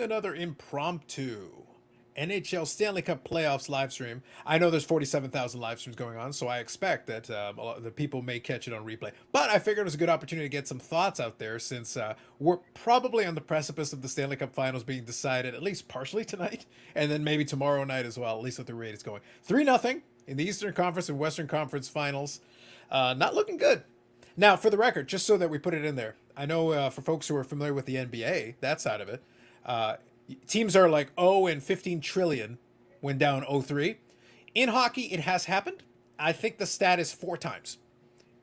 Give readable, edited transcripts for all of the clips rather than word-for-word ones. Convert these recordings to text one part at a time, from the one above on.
another impromptu NHL Stanley Cup playoffs live stream. I know there's 47,000 live streams going on, so I expect that the people may catch it on replay. But I figured it was a good opportunity to get some thoughts out there since we're probably on the precipice of the Stanley Cup Finals being decided at least partially tonight, and then maybe tomorrow night as well, at least with the rate it's going. 3-0 in the Eastern Conference and Western Conference Finals. Not looking good. Now, for the record, just so that we put it in there, I know for folks who are familiar with the NBA, that side of it, teams are like 0 and 15 trillion when down 0-3. In hockey, it has happened. I think the stat is 4 times.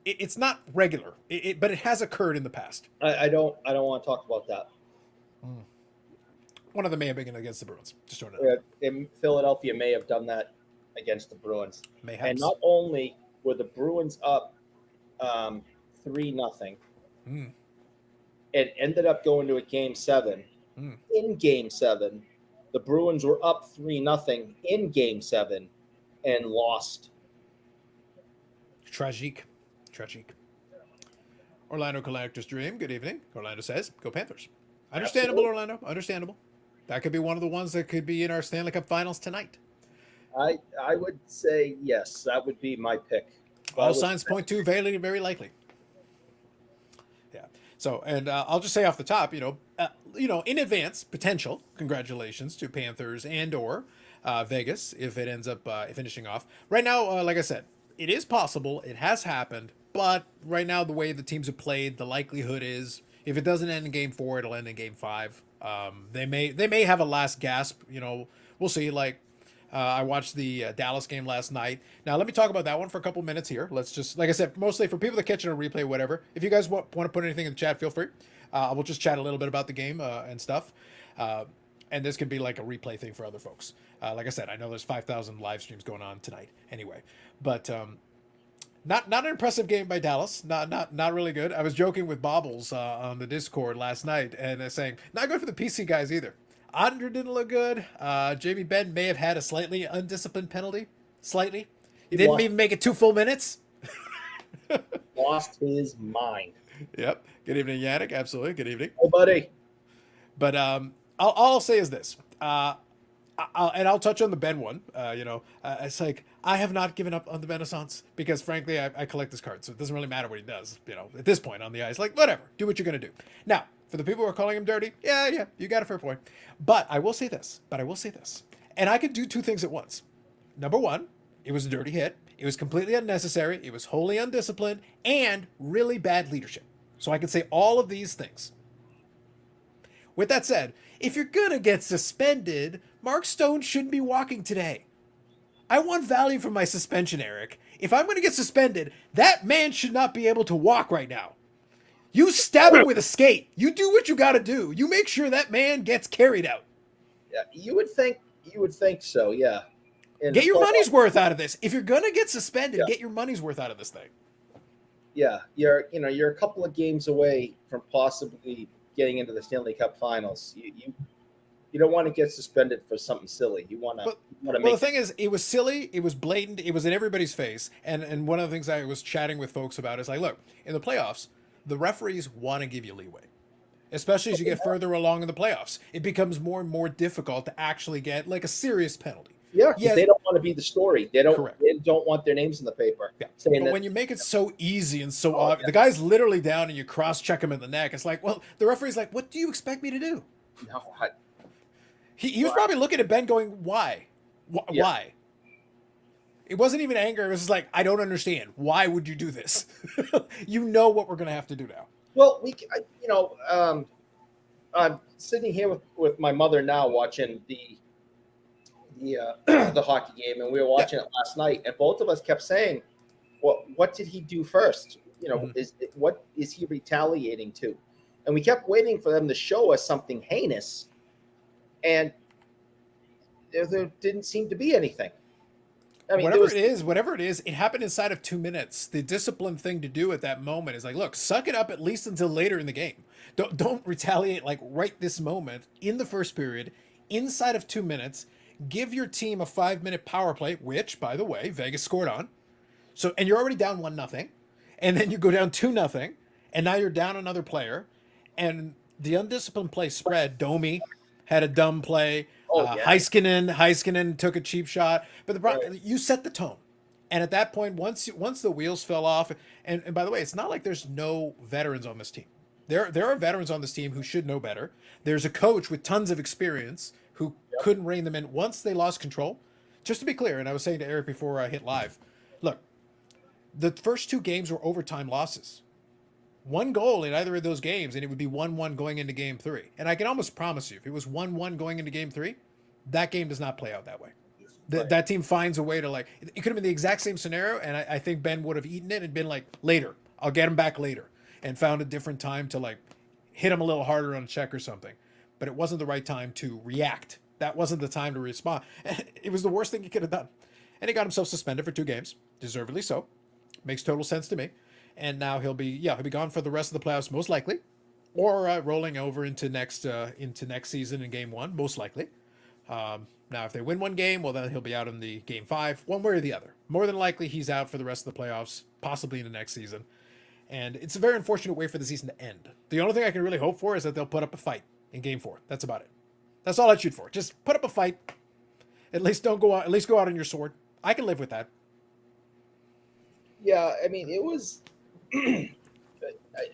It's not regular, but it has occurred in the past. I don't want to talk about that. One of them may have been against the Bruins. Just throwing it out. Philadelphia may have done that against the Bruins. Mayhaps. And not only were the Bruins up 3-0, it ended up going to a Game 7. In Game 7, the Bruins were up 3-0 in Game 7 and lost. Tragique. Orlando Collector's Dream. Good evening. Orlando says, "Go Panthers." Understandable, absolutely. Orlando. Understandable. That could be one of the ones that could be in our Stanley Cup Finals tonight. I would say yes. That would be my pick. All signs point to very, very likely. Yeah. So, and I'll just say off the top, in advance, potential congratulations to Panthers and/or Vegas if it ends up finishing off. Right now, like I said, it is possible. It has happened. But right now, the way the teams have played, the likelihood is if it doesn't end in Game 4, it'll end in Game 5. They may have a last gasp. We'll see. I watched the Dallas game last night. Now, let me talk about that one for a couple minutes here. Let's just, like I said, mostly for people that catch it on replay, whatever. If you guys want to put anything in the chat, feel free. We'll just chat a little bit about the game and stuff. And this could be like a replay thing for other folks. Like I said, I know there's 5,000 live streams going on tonight anyway. But not an impressive game by Dallas. Not really good. I was joking with Bobbles on the Discord last night and saying, not good for the PC guys either. Andre didn't look good. Jamie Benn may have had a slightly undisciplined penalty. Slightly. He didn't even make it 2 full minutes. Lost his mind. Yep. Good evening, Yannick. Absolutely. Good evening. Oh, buddy. But all I'll say is this. I'll touch on the Ben one. It's like I have not given up on the Renaissance because, frankly, I collect his cards, so it doesn't really matter what he does. At this point on the ice, like whatever, do what you're gonna do. Now, for the people who are calling him dirty, yeah, you got a fair point. But I will say this. And I could do 2 things at once. Number 1, it was a dirty hit. It was completely unnecessary. It was wholly undisciplined and really bad leadership. So I can say all of these things. With that said, if you're gonna get suspended, Mark Stone shouldn't be walking today. I want value for my suspension, Eric. If I'm gonna get suspended, that man should not be able to walk right now. You stab him with a skate. You do what you gotta do. You make sure that man gets carried out. Yeah, you would think so, yeah. Get your money's worth out of this. If you're gonna get suspended, get your money's worth out of this thing. Yeah, you're a couple of games away from possibly getting into the Stanley Cup Finals. You don't want to get suspended for something silly. You want to make. Well, the thing is, it was silly. It was blatant. It was in everybody's face. And one of the things I was chatting with folks about is like, look, in the playoffs, the referees want to give you leeway, especially as you get further along in the playoffs. It becomes more and more difficult to actually get like a serious penalty. Yeah, because they don't want to be the story. They don't. Correct. They don't want their names in the paper. Yeah. But when you make it so easy and so obvious, the guy's literally down and you cross-check him in the neck. It's like, well, the referee's like, what do you expect me to do? No, he was probably looking at Ben going, why? Why? It wasn't even anger. It was just like, I don't understand. Why would you do this? You know what we're going to have to do now. Well, I'm sitting here with my mother now watching the hockey game, and we were watching it last night, and both of us kept saying, "Well, what did he do first? What is he retaliating to?" And we kept waiting for them to show us something heinous, and there didn't seem to be anything. I mean, whatever it is, it happened inside of 2 minutes. The disciplined thing to do at that moment is like, look, suck it up at least until later in the game. Don't retaliate like right this moment in the first period, inside of 2 minutes. Give your team a 5-minute power play, which, by the way, Vegas scored on. So, and you're already down 1-0, and then you go down 2-0, and now you're down another player, and the undisciplined play spread. Domi had a dumb play. Oh yeah, Heiskanen took a cheap shot. But right. you set the tone. And at that point, once the wheels fell off, and by the way, it's not like there's no veterans on this team. There are veterans on this team who should know better. There's a coach with tons of experience who Yep. couldn't rein them in once they lost control. Just to be clear, and I was saying to Eric before I hit live, look, the first two games were overtime losses. One goal in either of those games, and it would be 1-1 going into game three. And I can almost promise you, if it was 1-1 going into game three, that game does not play out that way. Right. That team finds a way to, like, it could have been the exact same scenario, and I think Ben would have eaten it and been like, later, I'll get him back later, and found a different time to, like, hit him a little harder on a check or something. But it wasn't the right time to react. That wasn't the time to respond. It was the worst thing he could have done. And he got himself suspended for 2 games, deservedly so. Makes total sense to me. And now he'll be gone for the rest of the playoffs, most likely, or rolling over into next season in game 1, most likely. Now, if they win one game, well, then he'll be out in the game 5, one way or the other. More than likely, he's out for the rest of the playoffs, possibly in the next season. And it's a very unfortunate way for the season to end. The only thing I can really hope for is that they'll put up a fight in game 4. That's about it. That's all I'd shoot for. Just put up a fight. At least don't go out. At least go out on your sword. I can live with that. Yeah, I mean, it was a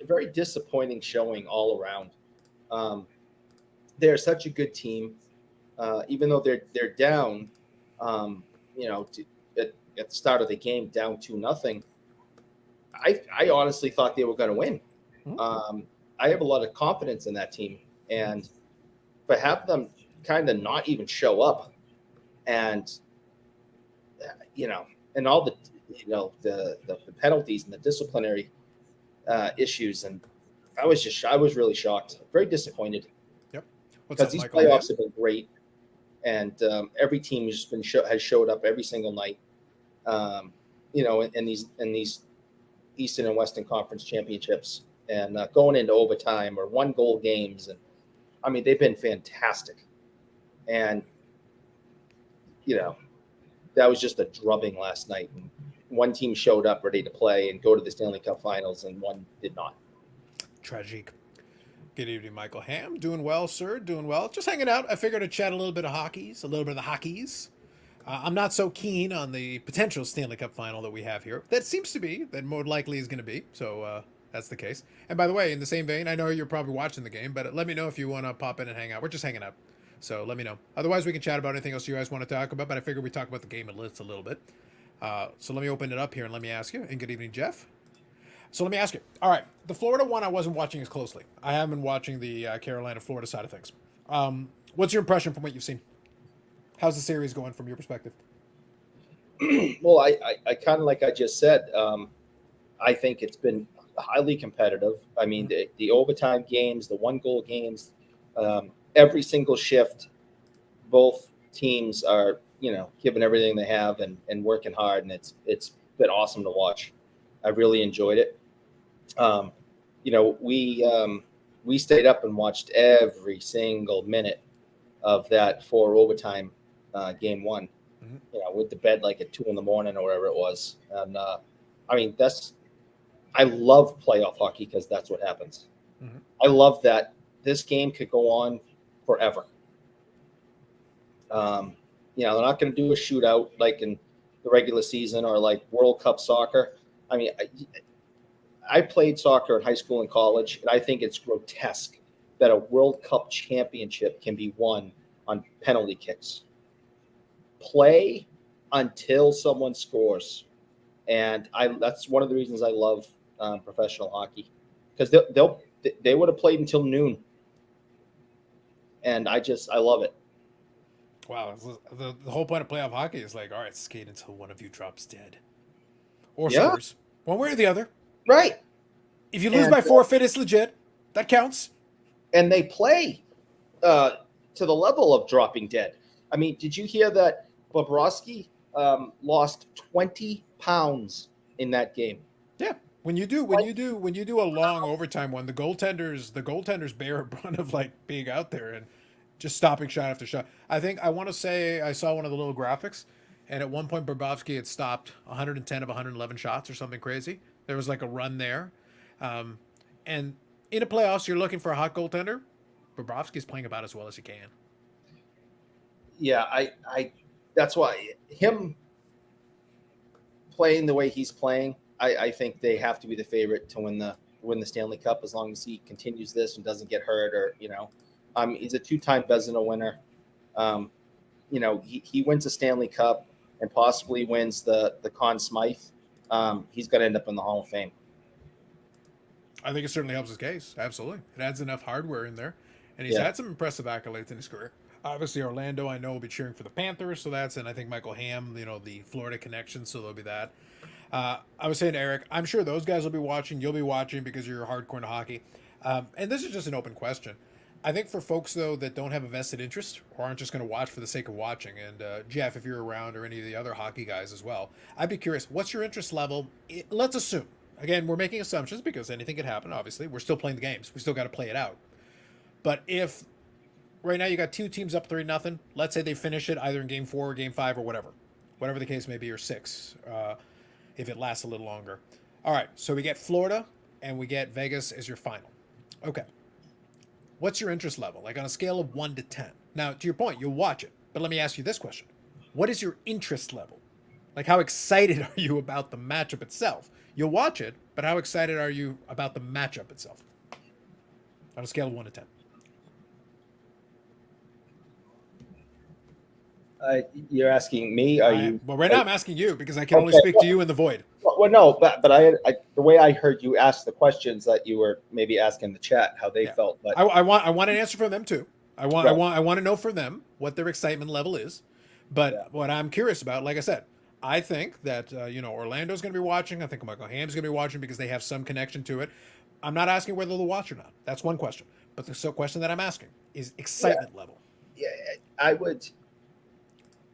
very disappointing showing all around. They're such a good team, even though they're down. At the start of the game, down 2-0. I honestly thought they were going to win. I have a lot of confidence in that team, and to have them kind of not even show up, and and all the the penalties and the disciplinary issues, and I was really shocked, very disappointed. Yep. Because these playoffs have been great, and every team has has showed up every single night. In these Eastern and Western Conference championships, and going into overtime or 1-goal games, and I mean they've been fantastic, and that was just a drubbing last night. And one team showed up ready to play and go to the Stanley Cup Finals, and one did not. Tragic. Good evening, Michael Ham. Doing well, sir. Doing well. Just hanging out. I figured I'd chat a little bit of the hockeys. I'm not so keen on the potential Stanley Cup final that we have here. That seems to be, that more likely is going to be. So that's the case. And by the way, in the same vein, I know you're probably watching the game, but let me know if you want to pop in and hang out. We're just hanging out. So let me know. Otherwise, we can chat about anything else you guys want to talk about, but I figured we'd talk about the game a little bit. So let me open it up here and let me ask you. And good evening, Jeff. So let me ask you. All right, the Florida one I wasn't watching as closely. I have been watching the Carolina-Florida side of things. What's your impression from what you've seen? How's the series going from your perspective? Well, I kind of, like I just said, I think it's been highly competitive. I mean, the overtime games, the 1-goal games, every single shift, both teams are, giving everything they have and working hard, and it's been awesome to watch. I really enjoyed it. We stayed up and watched every single minute of that 4 overtime game 1. Went to bed like at 2 a.m. or whatever it was. And I mean, I love playoff hockey because that's what happens. Mm-hmm. I love that this game could go on forever. They're not going to do a shootout like in the regular season or like World Cup soccer. I mean, I played soccer in high school and college, and I think it's grotesque that a World Cup championship can be won on penalty kicks. Play until someone scores, and that's one of the reasons I love professional hockey, because they would have played until noon, and I love it. Wow, the whole point of playoff hockey is like, all right, skate until one of you drops dead or Yeah. scores, one way or the other. Right. If you lose by forfeit, it's legit. That counts. And they play to the level of dropping dead. I mean, did you hear that Bobrovsky lost 20 pounds in that game? Yeah. When you do a long overtime one, the goaltenders bear a brunt of like being out there and just stopping shot after shot. I want to say I saw one of the little graphics, and at one point Bobrovsky had stopped 110 of 111 shots or something crazy. There was like a run there. And in the playoffs, you're looking for a hot goaltender. Bobrovsky's playing about as well as he can. yeah, I that's why him playing the way he's playing, I think they have to be the favorite to win the Stanley Cup as long as he continues this and doesn't get hurt or he's a two-time Vezina winner. Um, he wins the Stanley Cup and possibly wins the Conn Smythe. He's going to end up in the Hall of Fame. I think it certainly helps his case. Absolutely. It adds enough hardware in there. And he's Yeah. had some impressive accolades in his career. Obviously, Orlando, I know, will be cheering for the Panthers, so that's, and I think Michael Hamm, the Florida connection, so there'll be that. I was saying to Eric, I'm sure those guys will be watching. You'll be watching because you're hardcore into hockey. And this is just an open question. I think for folks, though, that don't have a vested interest or aren't just going to watch for the sake of watching, and Jeff, if you're around, or any of the other hockey guys as well, I'd be curious, what's your interest level? Let's assume. Again, we're making assumptions because anything could happen, obviously. We're still playing the games. We still got to play it out. But if right now you got two teams up 3-0, let's say they finish it either in game 4 or game 5 or whatever the case may be, or 6, if it lasts a little longer. All right, so we get Florida and we get Vegas as your final. Okay. What's your interest level? Like on a scale of 1 to 10. Now, to your point, you'll watch it. But let me ask you this question. What is your interest level? Like, how excited are you about the matchup itself? You'll watch it, but how excited are you about the matchup itself? On a scale of 1 to 10. You're asking me? Well, right now I'm asking you because I can only speak to you in the void. Well, no, but I the way I heard you ask the questions that you were maybe asking in the chat how they felt. But I want an answer from them too. I want to know from them what their excitement level is. But what I'm curious about, like I said, I think that Orlando's going to be watching. I think Michael Hamm's going to be watching because they have some connection to it. I'm not asking whether they'll watch or not. That's one question. But the question that I'm asking is excitement level. Yeah, I would.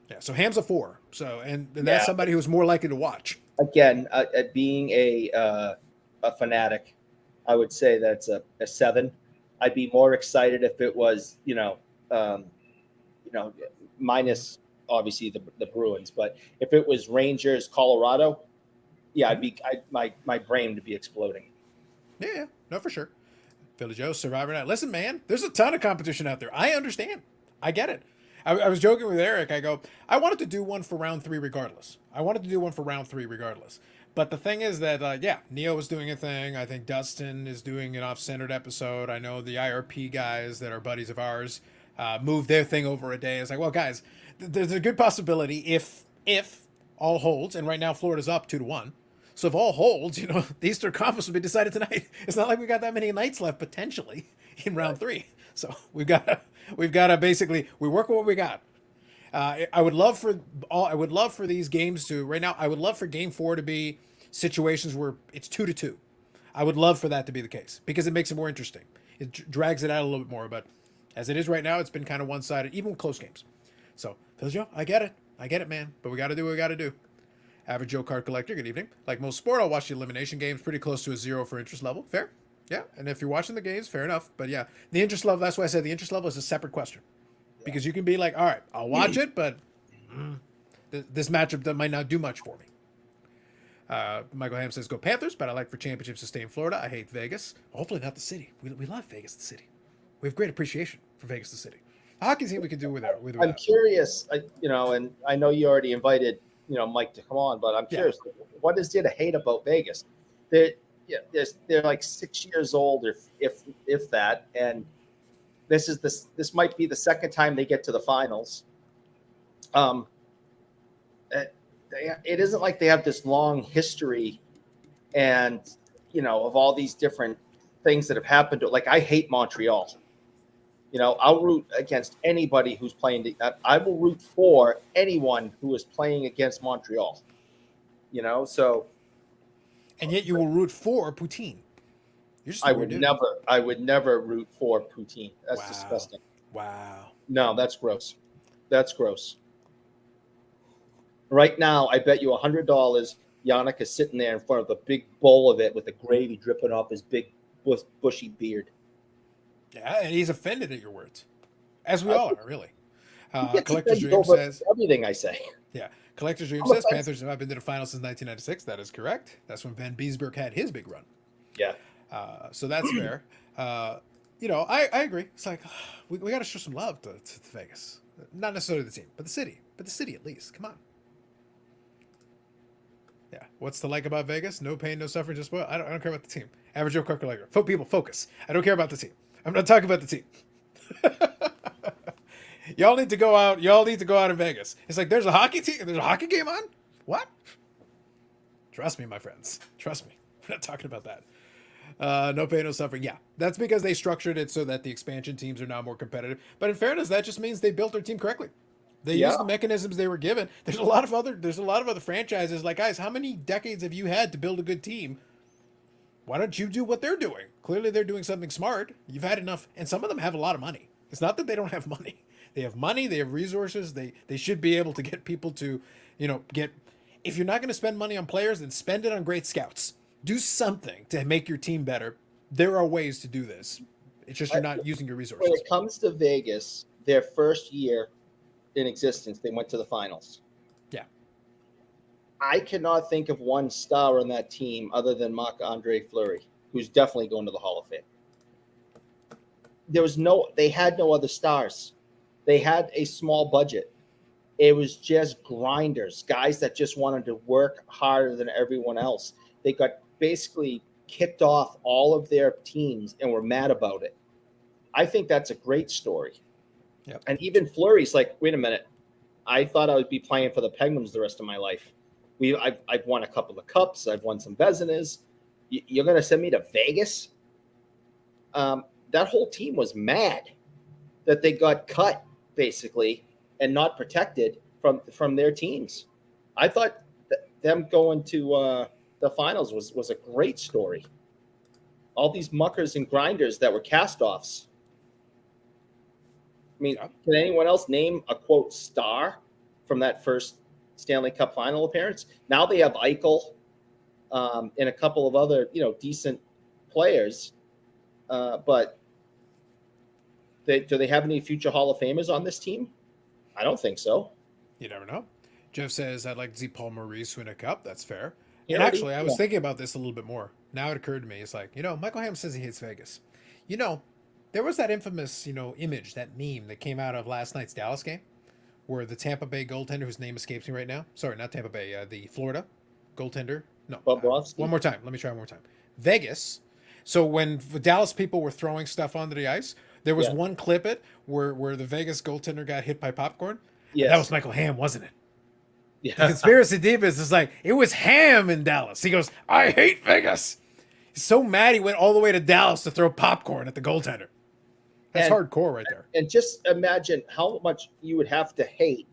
Yeah, so Ham's a 4. So and that's somebody who's more likely to watch. Again, being a fanatic, I would say that's a 7. I'd be more excited if it was minus obviously the Bruins, but if it was Rangers, Colorado, my brain would be exploding. Yeah, no, for sure. Philly Joe, Survivor Night. Listen, man, there's a ton of competition out there. I understand. I get it. I was joking with Eric. I go, I wanted to do one for round 3 regardless. But the thing is that, Neo was doing a thing. I think Dustin is doing an off-centered episode. I know the IRP guys that are buddies of ours moved their thing over a day. It's like, well, guys, there's a good possibility if all holds, and right now Florida's up 2-1. So if all holds, the Eastern Conference will be decided tonight. It's not like we got that many nights left potentially in round 3. So we've got to basically we work with what we got. I would love for these games to right now. I would love for Game 4 to be situations where it's 2-2. I would love for that to be the case because it makes it more interesting. It drags it out a little bit more. But as it is right now, it's been kind of one-sided, even with close games. So Phil Joe, I get it, man. But we got to do what we got to do. Average Joe card collector. Good evening. Like most sport, I'll watch the elimination games. Pretty close to a 0 for interest level. Fair. Yeah, and if you're watching the games, fair enough. But yeah, the interest level, that's why I said the interest level is a separate question. Because you can be like, all right, I'll watch it, but this matchup that might not do much for me. Michael Ham says, go Panthers, but I like for championships to stay in Florida. I hate Vegas. Hopefully not the city. We love Vegas, the city. We have great appreciation for Vegas, the city. Hockey team we can do with it. I'm curious, and I know you already invited, Mike to come on, but I'm curious, what is there to hate about Vegas? They're like 6 years old, if that, and this might be the second time they get to the finals. It isn't like they have this long history, and of all these different things that have happened. Like I hate Montreal. I'll root against anybody who's playing. I will root for anyone who is playing against Montreal. So. And yet you will root for Poutine. I would never root for Poutine. That's disgusting. Wow. No, that's gross. Right now, I bet you $100 Yannick is sitting there in front of a big bowl of it with the gravy dripping off his big bushy beard. Yeah, and he's offended at your words. As we all are, really. Collector's Dream says everything I say. Yeah. Collector's Dream says Panthers have not been to the finals since 1996. That is correct. That's when Van Beesbrook had his big run. Yeah. So that's fair. I agree. It's like we got to show some love to Vegas. Not necessarily the team, but the city. But the city at least. Come on. Yeah. What's the like about Vegas? No pain, no suffering, just spoil. I don't care about the team. Average Joe calculator. People, focus. I don't care about the team. I'm not talking about the team. Y'all need to go out. Y'all need to go out in Vegas. It's like there's a hockey team. There's a hockey game on. What? Trust me, my friends. Trust me. We're not talking about that. No pain, no suffering. Yeah, that's because they structured it so that the expansion teams are now more competitive. But in fairness, that just means they built their team correctly. They used the mechanisms they were given. There's a lot of other franchises like, guys, how many decades have you had to build a good team? Why don't you do what they're doing? Clearly they're doing something smart. You've had enough, and some of them have a lot of money. It's not that they don't have money. They have money, they have resources. They should be able to get people to, get, if you're not going to spend money on players, then spend it on great scouts. Do something to make your team better. There are ways to do this. It's just you're not using your resources. When it comes to Vegas, their first year in existence, they went to the finals. Yeah. I cannot think of one star on that team other than Marc-Andre Fleury, who's definitely going to the Hall of Fame. They had no other stars. They had a small budget. It was just grinders, guys that just wanted to work harder than everyone else. They got basically kicked off all of their teams and were mad about it. I think that's a great story. Yep. And even Fleury's like, wait a minute. I thought I would be playing for the Penguins the rest of my life. I've won a couple of cups. I've won some Vezinas. You're going to send me to Vegas? That whole team was mad that they got cut, basically, and not protected from their teams. I thought them going to the finals was a great story. All these muckers and grinders that were cast-offs. I mean, Can anyone else name a, quote, star from that first Stanley Cup final appearance? Now they have Eichel and a couple of other, decent players. But do they have any future Hall of Famers on this team? I don't think so. You never know. Jeff says, I'd like to see Paul Maurice win a cup. That's fair. And actually, I was thinking about this a little bit more. Now it occurred to me. It's like, Michael Hamm says he hates Vegas. There was that infamous, image, that meme that came out of last night's Dallas game where the Tampa Bay goaltender, whose name escapes me right now. Sorry, not Tampa Bay, the Florida goaltender. No. One more time. Let me try one more time. Vegas. So when the Dallas people were throwing stuff onto the ice, there was one clip where the Vegas goaltender got hit by popcorn. Yes. That was Michael Hamm, wasn't it? Yeah. The conspiracy divas is like, it was Hamm in Dallas. He goes, I hate Vegas. He's so mad he went all the way to Dallas to throw popcorn at the goaltender. That's hardcore right there. And just imagine how much you would have to hate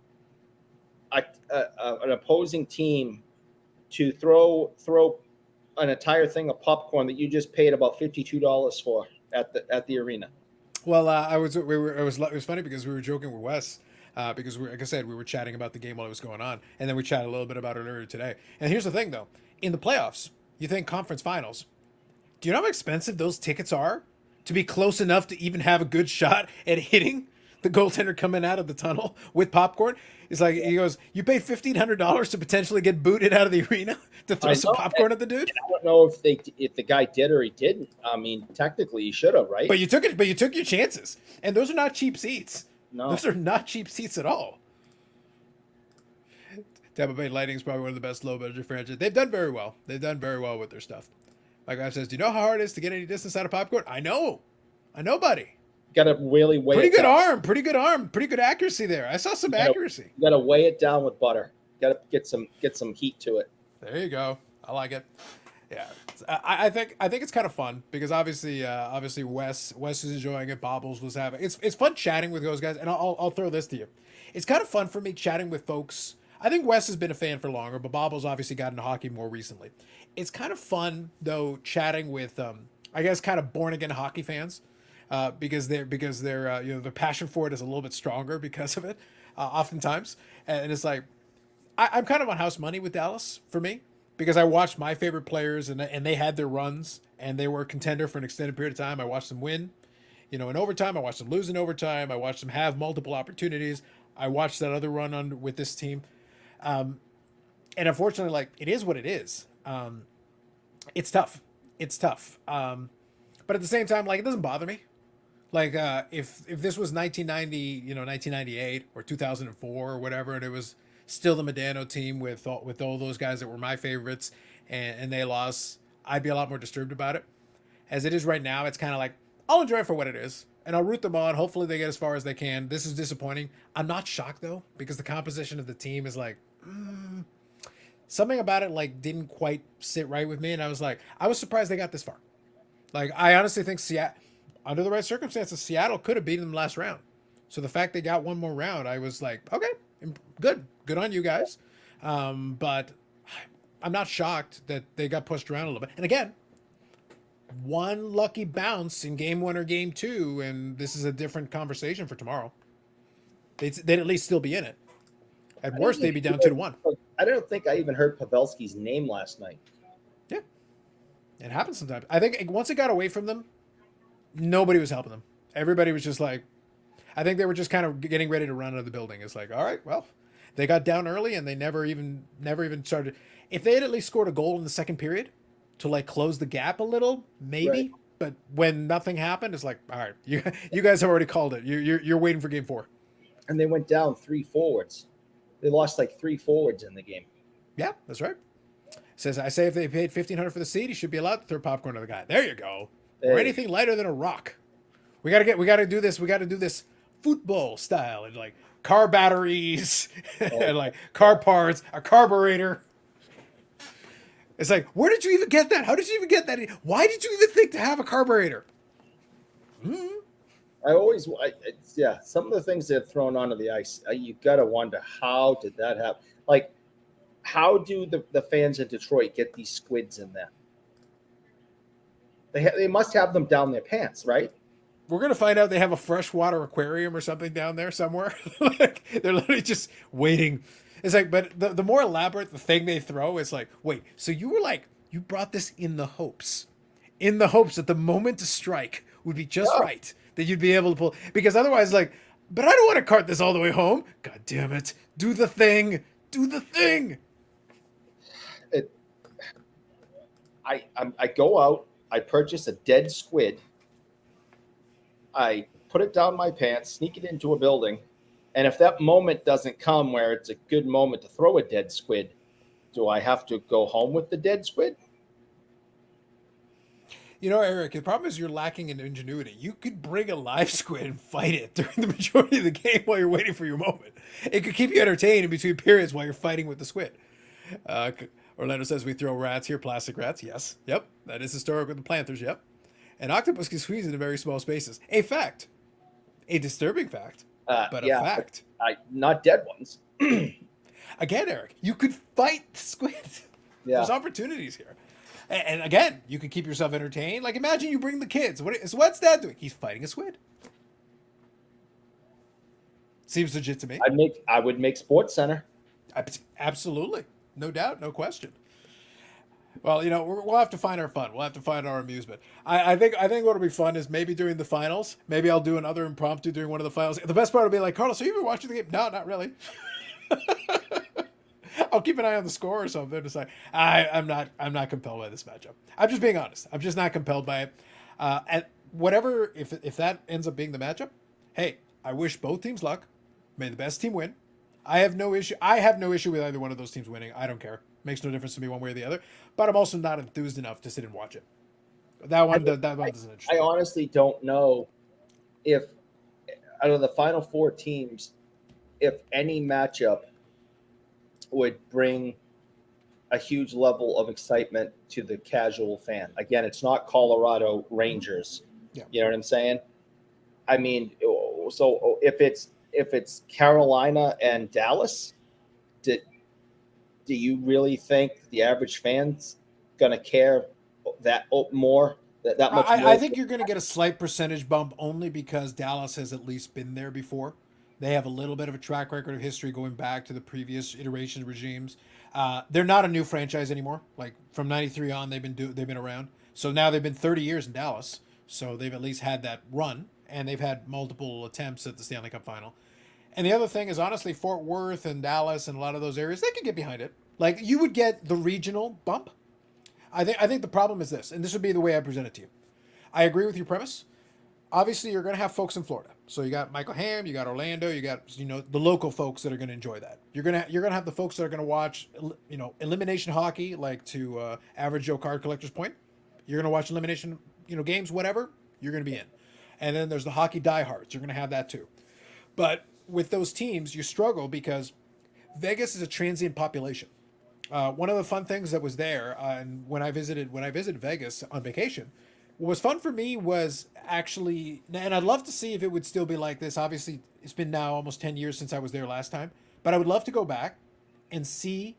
an opposing team to throw an entire thing of popcorn that you just paid about $52 for at the arena. Well, it was funny because we were joking with Wes because like I said, we were chatting about the game while it was going on, and then we chatted a little bit about it earlier today. And here's the thing, though: in the playoffs, you think conference finals. Do you know how expensive those tickets are to be close enough to even have a good shot at hitting the goaltender coming out of the tunnel with popcorn? It's like, he goes, you paid $1,500 to potentially get booted out of the arena to throw some popcorn at the dude? I don't know if the guy did or he didn't. I mean, technically he should have, right? But you took your chances. And those are not cheap seats. No. Those are not cheap seats at all. Tampa Bay Lightning is probably one of the best low budget franchises. They've done very well. They've done very well with their stuff. My guy says, do you know how hard it is to get any distance out of popcorn? I know, buddy. Got to really weigh pretty good arm, pretty good accuracy there. I saw some accuracy. You got to weigh it down with butter. Got to get some heat to it. There you go. I like it. Yeah, I think it's kind of fun because obviously Wes is enjoying it. Bobbles was having it's fun chatting with those guys, and I'll throw this to you. It's kind of fun for me chatting with folks. I think Wes has been a fan for longer, but Bobbles obviously got into hockey more recently. It's kind of fun though chatting with I guess kind of born again hockey fans. Because their the passion for it is a little bit stronger because of it, oftentimes, and it's like I'm kind of on house money with Dallas for me because I watched my favorite players and they had their runs and they were a contender for an extended period of time. I watched them win, in overtime. I watched them lose in overtime. I watched them have multiple opportunities. I watched that other run with this team, and unfortunately, like it is what it is. It's tough. But at the same time, like it doesn't bother me. Like if this was 1990, 1998 or 2004 or whatever, and it was still the Medano team with all those guys that were my favorites, and they lost, I'd be a lot more disturbed about it. As it is right now, it's kind of like I'll enjoy it for what it is, and I'll root them on. Hopefully, they get as far as they can. This is disappointing. I'm not shocked though, because the composition of the team is like something about it like didn't quite sit right with me, and I was surprised they got this far. Like I honestly think Seattle, under the right circumstances, Seattle could have beaten them last round. So the fact they got one more round, I was like, okay, good on you guys. But I'm not shocked that they got pushed around a little bit. And again, one lucky bounce in game one or game two, and this is a different conversation for tomorrow. They'd at least still be in it. At worst, they'd be down 2-1. I don't think I even heard Pavelski's name last night. Yeah, it happens sometimes. I think once it got away from them, nobody was helping them. Everybody was just like, I think they were just kind of getting ready to run out of the building. It's like, all right, well, they got down early and they never even started. If they had at least scored a goal in the second period to like close the gap a little, maybe. Right. But when nothing happened, it's like, all right, you guys have already called it. You're waiting for game 4. And they went down 3 forwards. They lost like 3 forwards in the game. Yeah, that's right. Says I say if they paid $1,500 for the seat, he should be allowed to throw popcorn to the guy. There you go. Or anything lighter than a rock. We gotta do this football style and like car batteries and like car parts, a carburetor. It's like, where did you even get that? How did you even get that? Why did you even think to have a carburetor? Some of the things they've thrown onto the ice, you gotta wonder, how did that happen? Like, how do the fans in Detroit get these squids in there? They must have them down their pants, right? We're gonna find out they have a freshwater aquarium or something down there somewhere. Like they're literally just waiting. It's like, but the more elaborate the thing they throw is like, wait, so you brought this in the hopes that the moment to strike would be just right, that you'd be able to pull, because otherwise, like, but I don't want to cart this all the way home. God damn it! Do the thing. I go out. I purchase a dead squid. I put it down my pants, sneak it into a building, and if that moment doesn't come where it's a good moment to throw a dead squid, do I have to go home with the dead squid? You know, Eric, the problem is you're lacking in ingenuity. You could bring a live squid and fight it during the majority of the game while you're waiting for your moment. It could keep you entertained in between periods while you're fighting with the squid. Orlando says we throw rats here, plastic rats. Yes. Yep. That is historic with the Panthers. Yep. An octopus can squeeze into very small spaces. A fact. A disturbing fact. But a fact. Not dead ones. Again, Eric, you could fight the squid. Yeah. There's opportunities here. And again, you can keep yourself entertained. Like, imagine you bring the kids. What's Dad doing? He's fighting a squid. Seems legit to me. I would make Sports Center. Absolutely. No doubt. No question. Well, we'll have to find our fun. We'll have to find our amusement. I think what'll be fun is maybe during the finals. Maybe I'll do another impromptu during one of the finals. The best part will be like, Carlos, are you even watching the game? No, not really. I'll keep an eye on the score or something. It's like I'm not compelled by this matchup. I'm just being honest. I'm just not compelled by it. And whatever, if that ends up being the matchup, hey, I wish both teams luck. May the best team win. I have no issue with either one of those teams winning. I don't care. Makes no difference to me one way or the other. But I'm also not enthused enough to sit and watch it. That one doesn't interest me. I honestly don't know if out of the final 4 teams, if any matchup would bring a huge level of excitement to the casual fan. Again, it's not Colorado Rangers. Yeah. You know what I'm saying? I mean, so if it's Carolina and Dallas, do you really think the average fan's gonna care that much more? I think you're gonna get a slight percentage bump only because Dallas has at least been there before. They have a little bit of a track record of history going back to the previous iteration regimes. They're not a new franchise anymore. Like from '93 on, they've been around. So now they've been 30 years in Dallas. So they've at least had that run, and they've had multiple attempts at the Stanley Cup Final. And the other thing is, honestly, Fort Worth and Dallas and a lot of those areas, they could get behind it. Like, you would get the regional bump. I think the problem is this, and this would be the way I present it to you. I agree with your premise. obviously you're going to have folks in Florida. So you got Michael Ham, you got Orlando, you got the local folks that are going to enjoy that. You're gonna have the folks that are going to watch elimination hockey, like to average Joe card collector's point. You're going to watch elimination games, whatever. You're going to be in, and then there's the hockey diehards. You're going to have that too. But with those teams, you struggle because Vegas is a transient population. One of the fun things that was there, and when I visited Vegas on vacation, what was fun for me was actually, and I'd love to see if it would still be like this. Obviously, it's been now almost 10 years since I was there last time, but I would love to go back and see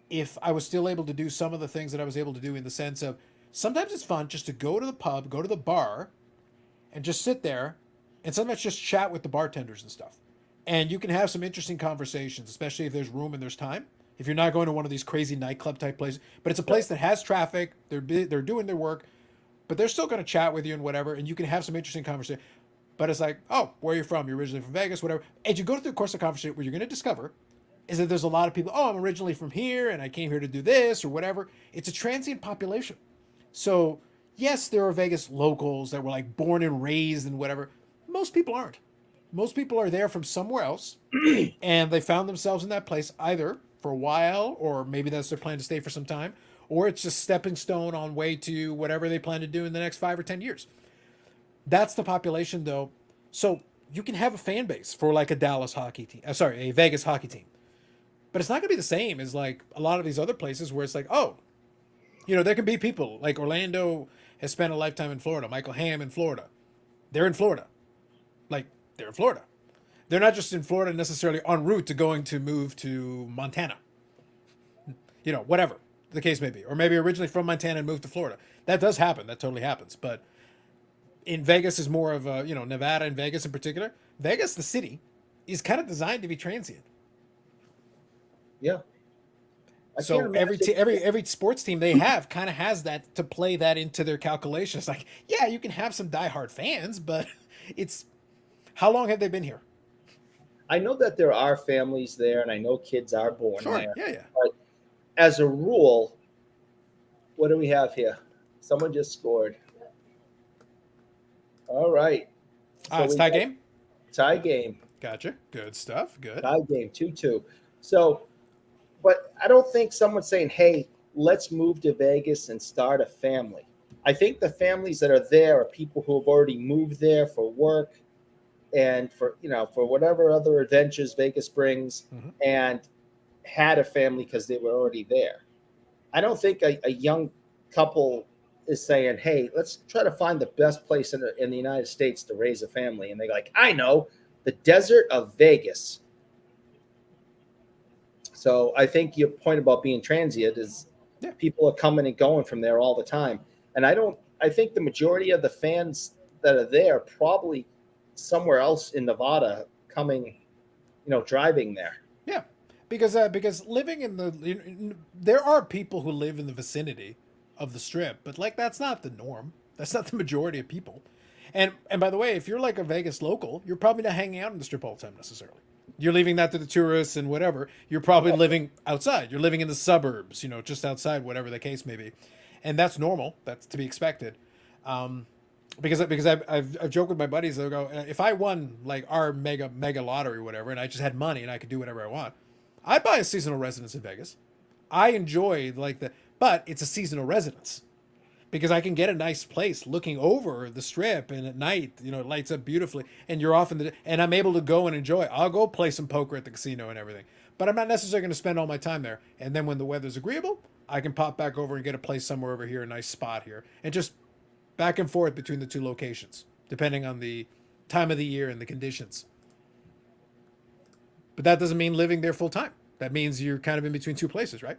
if I was still able to do some of the things that I was able to do, in the sense of sometimes it's fun just to go to the pub, go to the bar, and just sit there, and sometimes just chat with the bartenders and stuff. And you can have some interesting conversations, especially if there's room and there's time. If you're not going to one of these crazy nightclub type places, but it's a place that has traffic, they're doing their work, but they're still going to chat with you and whatever, and you can have some interesting conversation. But it's like, oh, where are you from? You're originally from Vegas, whatever. And you go through the course of the conversation, what you're going to discover is that there's a lot of people, oh, I'm originally from here, and I came here to do this or whatever. It's a transient population. So, yes, there are Vegas locals that were like born and raised and whatever. Most people aren't. Most people are there from somewhere else, and they found themselves in that place either for a while, or maybe that's their plan to stay for some time, or it's just stepping stone on way to whatever they plan to do in the next 5 or 10 years. That's the population, though. So you can have a fan base for like a Dallas hockey team, a Vegas hockey team, but it's not going to be the same as like a lot of these other places where it's like, oh, there can be people like Orlando has spent a lifetime in Florida. Michael Ham in Florida, they're in Florida, like they're in Florida. They're not just in Florida necessarily en route to going to move to Montana, whatever the case may be, or maybe originally from Montana and moved to Florida. That does happen. That totally happens. But in Vegas is more of a, Nevada and Vegas in particular. Vegas, the city, is kind of designed to be transient. Yeah. So every sports team they have kind of has that to play that into their calculations. Like, yeah, you can have some diehard fans, but it's how long have they been here? I know that there are families there, and I know kids are born there. Yeah. But as a rule, what do we have here? Someone just scored. All right. So it's tie game? Tie game. Gotcha. Good stuff. Good. Tie game, 2-2. So, but I don't think someone's saying, hey, let's move to Vegas and start a family. I think the families that are there are people who have already moved there for work and for whatever other adventures Vegas brings, and had a family because they were already there. I don't think a young couple is saying, hey, let's try to find the best place in the United States to raise a family. And they're like, I know, the desert of Vegas. So I think your point about being transient is people are coming and going from there all the time. And I think the majority of the fans that are there probably somewhere else in Nevada coming, driving there. Yeah, because living there are people who live in the vicinity of the Strip, but like that's not the norm. That's not the majority of people. And by the way, if you're like a Vegas local, you're probably not hanging out in the Strip all the time necessarily. You're leaving that to the tourists and whatever. You're probably living outside. You're living in the suburbs, just outside, whatever the case may be, and that's normal. That's to be expected. Because I've joked with my buddies. They'll go, if I won like our mega lottery or whatever, and I just had money and I could do whatever I want, I'd buy a seasonal residence in Vegas. I enjoy but it's a seasonal residence because I can get a nice place looking over the Strip, and at night, it lights up beautifully, and you're off and I'm able to go and enjoy. I'll go play some poker at the casino and everything, but I'm not necessarily going to spend all my time there. And then when the weather's agreeable, I can pop back over and get a place somewhere over here, a nice spot here, and just back and forth between the two locations, depending on the time of the year and the conditions. But that doesn't mean living there full time. That means you're kind of in between two places, right?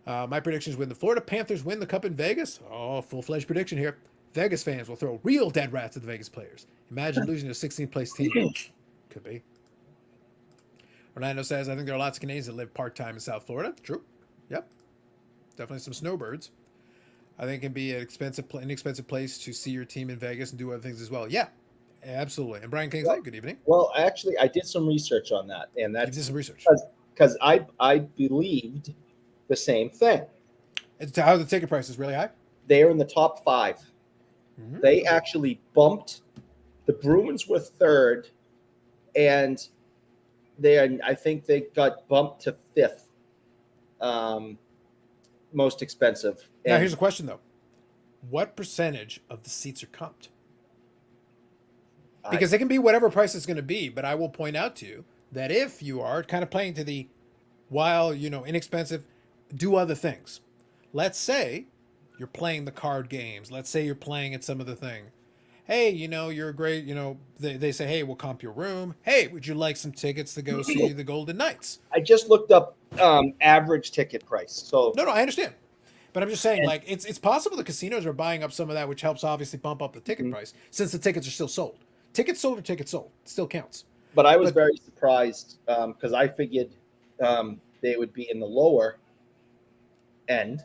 My predictions win. The Florida Panthers win the Cup in Vegas. Oh, full-fledged prediction here. Vegas fans will throw real dead rats at the Vegas players. Imagine losing a 16th place team. Could be. Orlando says, I think there are lots of Canadians that live part-time in South Florida. True. Yep. Definitely some snowbirds. I think it can be an inexpensive place to see your team in Vegas and do other things as well. Yeah, absolutely. And Brian Kingsley, good evening. Well, actually, I did some research on that, and that's you did some research because I believed the same thing. How the ticket price is really high? They are in the top 5. Mhm. They actually bumped. The Bruins were third, and I think they got bumped to fifth, most expensive. Now, And here's a question, though. What percentage of the seats are comped? I, Because it can be whatever price it's going to be, but I will point out to you that if you are kind of playing to the while, inexpensive, do other things. Let's say you're playing the card games. Let's say you're playing at some of the thing. Hey, you're great. They say, hey, we'll comp your room. Hey, would you like some tickets to go see the Golden Knights? I just looked up average ticket price. So, No, I understand. But I'm just saying, and, like, it's possible the casinos are buying up some of that, which helps obviously bump up the ticket price since the tickets are still sold. Tickets sold or tickets sold still counts. but I was But very surprised because I figured they would be in the lower end,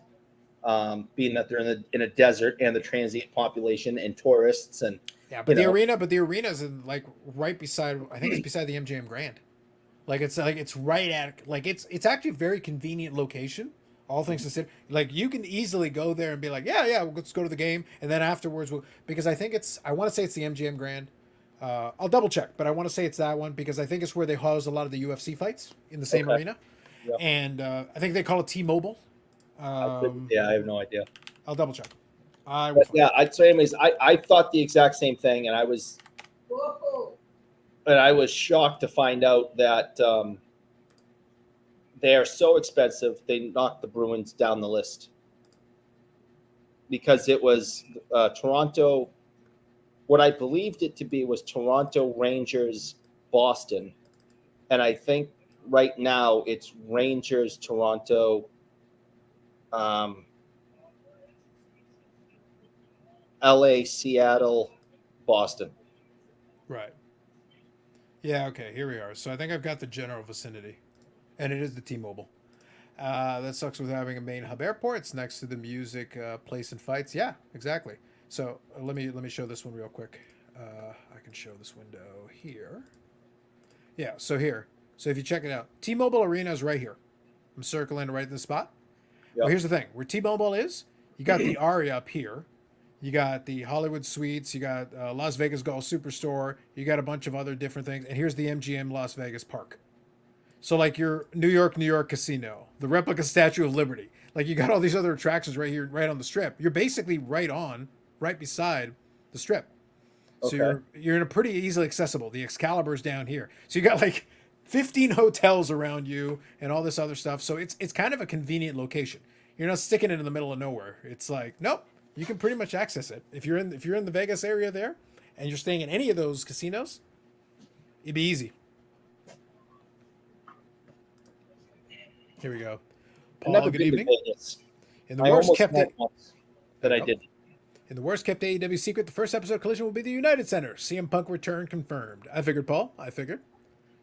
being that they're in a desert and the transient population and tourists and yeah, but the arena's in like right beside. I think it's beside the MGM Grand. Like it's right at like it's actually a very convenient location. All things considered, like you can easily go there and be like, yeah, let's go to the game, and then afterwards, because I want to say it's the MGM Grand. I'll double check, but I want to say it's that one because I think it's where they house a lot of the UFC fights in the same okay. arena, Yeah. and I think they call it T-Mobile. I have no idea. I'll double check. I will But find. yeah, I'd say anyways, I thought the exact same thing, and I was shocked to find out that they are so expensive. They knocked the Bruins down the list because it was Toronto. What I believed it to be was Toronto, Rangers, Boston, and I think right now it's Rangers, Toronto, LA, Seattle, Boston. Right. Yeah. Okay. Here we are. So I think I've got the general vicinity, and it is the T-Mobile. That sucks with having a main hub airport. It's next to the music place and fights. Yeah, exactly. So let me show this one real quick. I can show this window here. Yeah. So here. So if you check it out, T-Mobile Arena is right here. I'm circling right in the spot. Yep. Well, here's the thing. Where T-Mobile is, you got the Aria up here. You got the Hollywood Suites. You got Las Vegas Golf Superstore. You got a bunch of other different things. And here's the MGM Las Vegas Park. So like your New York Casino, the replica Statue of Liberty. Like you got all these other attractions right here, right on the strip. You're basically right beside the strip. So Okay. you're in a pretty easily accessible. The Excalibur's down here. So you got like 15 hotels around you and all this other stuff. So it's kind of a convenient location. You're not sticking it in the middle of nowhere. It's like, nope, you can pretty much access it. If you're in the Vegas area there and you're staying in any of those casinos, it'd be easy. Here we go. I've Paul, never good been evening. to Vegas. In the I worst almost kept went once, but I Yep. didn't. In the worst kept AEW secret, the first episode of Collision will be the United Center. CM Punk return confirmed. I figured, Paul. I figured.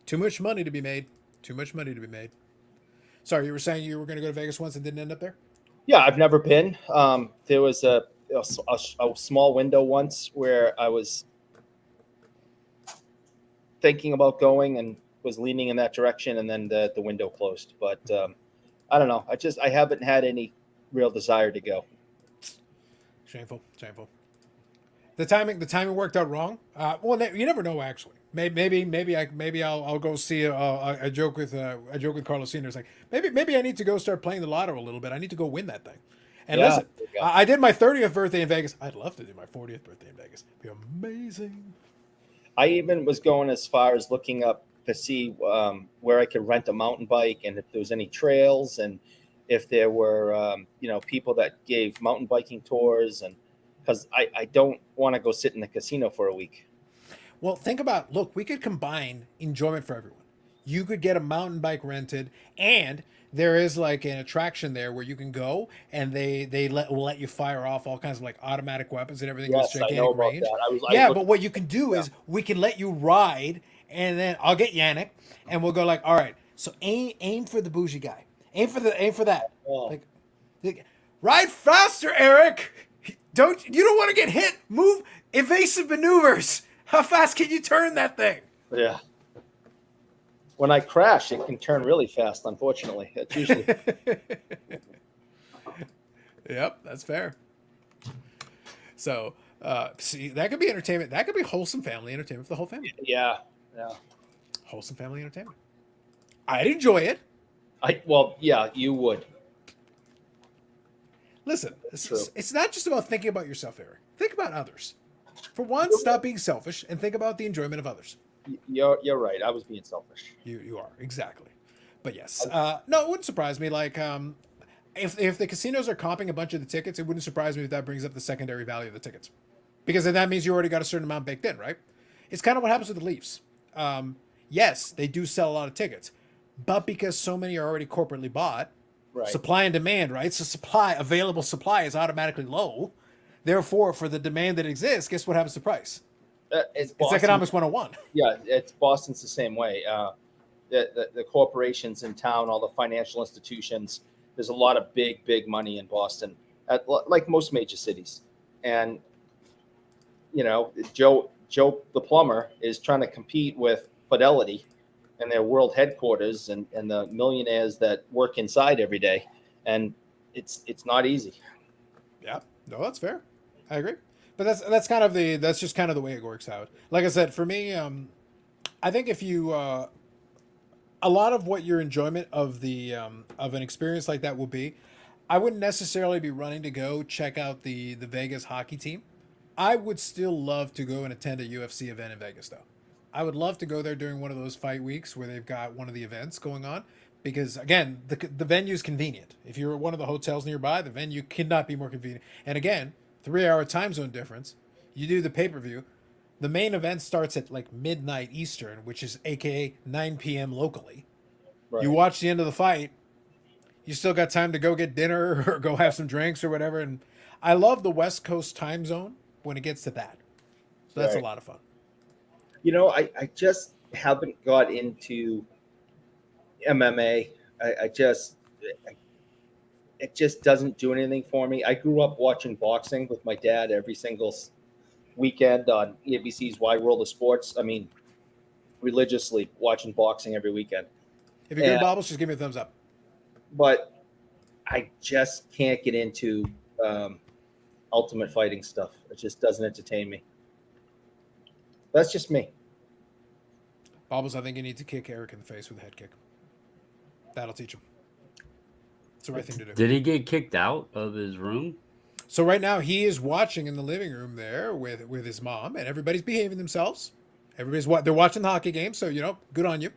Too much money to be made. Too much money to be made. Sorry, you were saying you were going to go to Vegas once and didn't end up there? Yeah, I've never been. There was a small window once where I was thinking about going and was leaning in that direction, and then the window closed. But I don't know. I haven't had any real desire to go. Shameful. The timing worked out wrong. Well, you never know. Actually, maybe I'll go see a joke with Carlos Senior. It's like maybe I need to go start playing the lotto a little bit. I need to go win that thing. And Yeah, listen, there you go. I did my 30th birthday in Vegas. I'd love to do my 40th birthday in Vegas. It'd be amazing. I even was going as far as looking up to see where I could rent a mountain bike and if there was any trails and if there were people that gave mountain biking tours, and because I don't want to go sit in the casino for a week. Well, think about, look, we could combine enjoyment for everyone. You could get a mountain bike rented, and there is like an attraction there where you can go and will let you fire off all kinds of like automatic weapons and everything. Yes, With I know gigantic about range. that. Yeah, but what you can do is we can let you ride, and then I'll get Yannick, and we'll go like, all right, so aim for the bougie guy, aim for that, Oh. like ride faster, Eric. You don't want to get hit. Move evasive maneuvers. How fast can you turn that thing? Yeah. When I crash, it can turn really fast. Unfortunately, it's usually Yep, that's fair. So, See, that could be entertainment. That could be wholesome family entertainment for the whole family. Yeah, yeah. Wholesome family entertainment. I'd enjoy it. Yeah, you would. Listen, True. it's not just about thinking about yourself, Eric. Think about others. For one, stop being selfish and think about the enjoyment of others. You're right. I was being selfish. You are exactly. But yes, no, it wouldn't surprise me. Like, if the casinos are comping a bunch of the tickets, it wouldn't surprise me if that brings up the secondary value of the tickets, because then that means you already got a certain amount baked in, right? It's kind of what happens with the Leafs. Yes, they do sell a lot of tickets, but because so many are already corporately bought, Right. supply and demand, right? So available supply is automatically low. Therefore, for the demand that exists, guess what happens to price? It's It's economics 101. Yeah, it's Boston's the same way. The corporations in town, all the financial institutions, there's a lot of big money in Boston, like most major cities. And, Joe the plumber is trying to compete with Fidelity and their world headquarters and the millionaires that work inside every day. And it's not easy. Yeah, no, that's fair. I agree. But that's just kind of the way it works out. Like I said, for me, I think if you a lot of what your enjoyment of the of an experience like that will be, I wouldn't necessarily be running to go check out the Vegas hockey team. I would still love to go and attend a UFC event in Vegas, though. I would love to go there during one of those fight weeks where they've got one of the events going on, because again, the venue is convenient. If you're at one of the hotels nearby, the venue cannot be more convenient. And again, 3 hour time zone difference. You do the pay-per-view. The main event starts at like midnight Eastern, which is AKA 9 p.m. locally. Right. You watch the end of the fight. You still got time to go get dinner or go have some drinks or whatever. And I love the West Coast time zone when it gets to that. So that's Right. a lot of fun. I just haven't got into MMA. It just doesn't do anything for me. I grew up watching boxing with my dad every single weekend on ABC's Wide World of Sports. I mean, religiously watching boxing every weekend. If you're good, Bobbles, just give me a thumbs up. But I just can't get into ultimate fighting stuff. It just doesn't entertain me. That's just me. Bobbles, I think you need to kick Eric in the face with a head kick. That'll teach him. It's the right thing to do. Did he get kicked out of his room? So right now he is watching in the living room there with his mom, and everybody's behaving themselves. They're watching the hockey game, so good on you.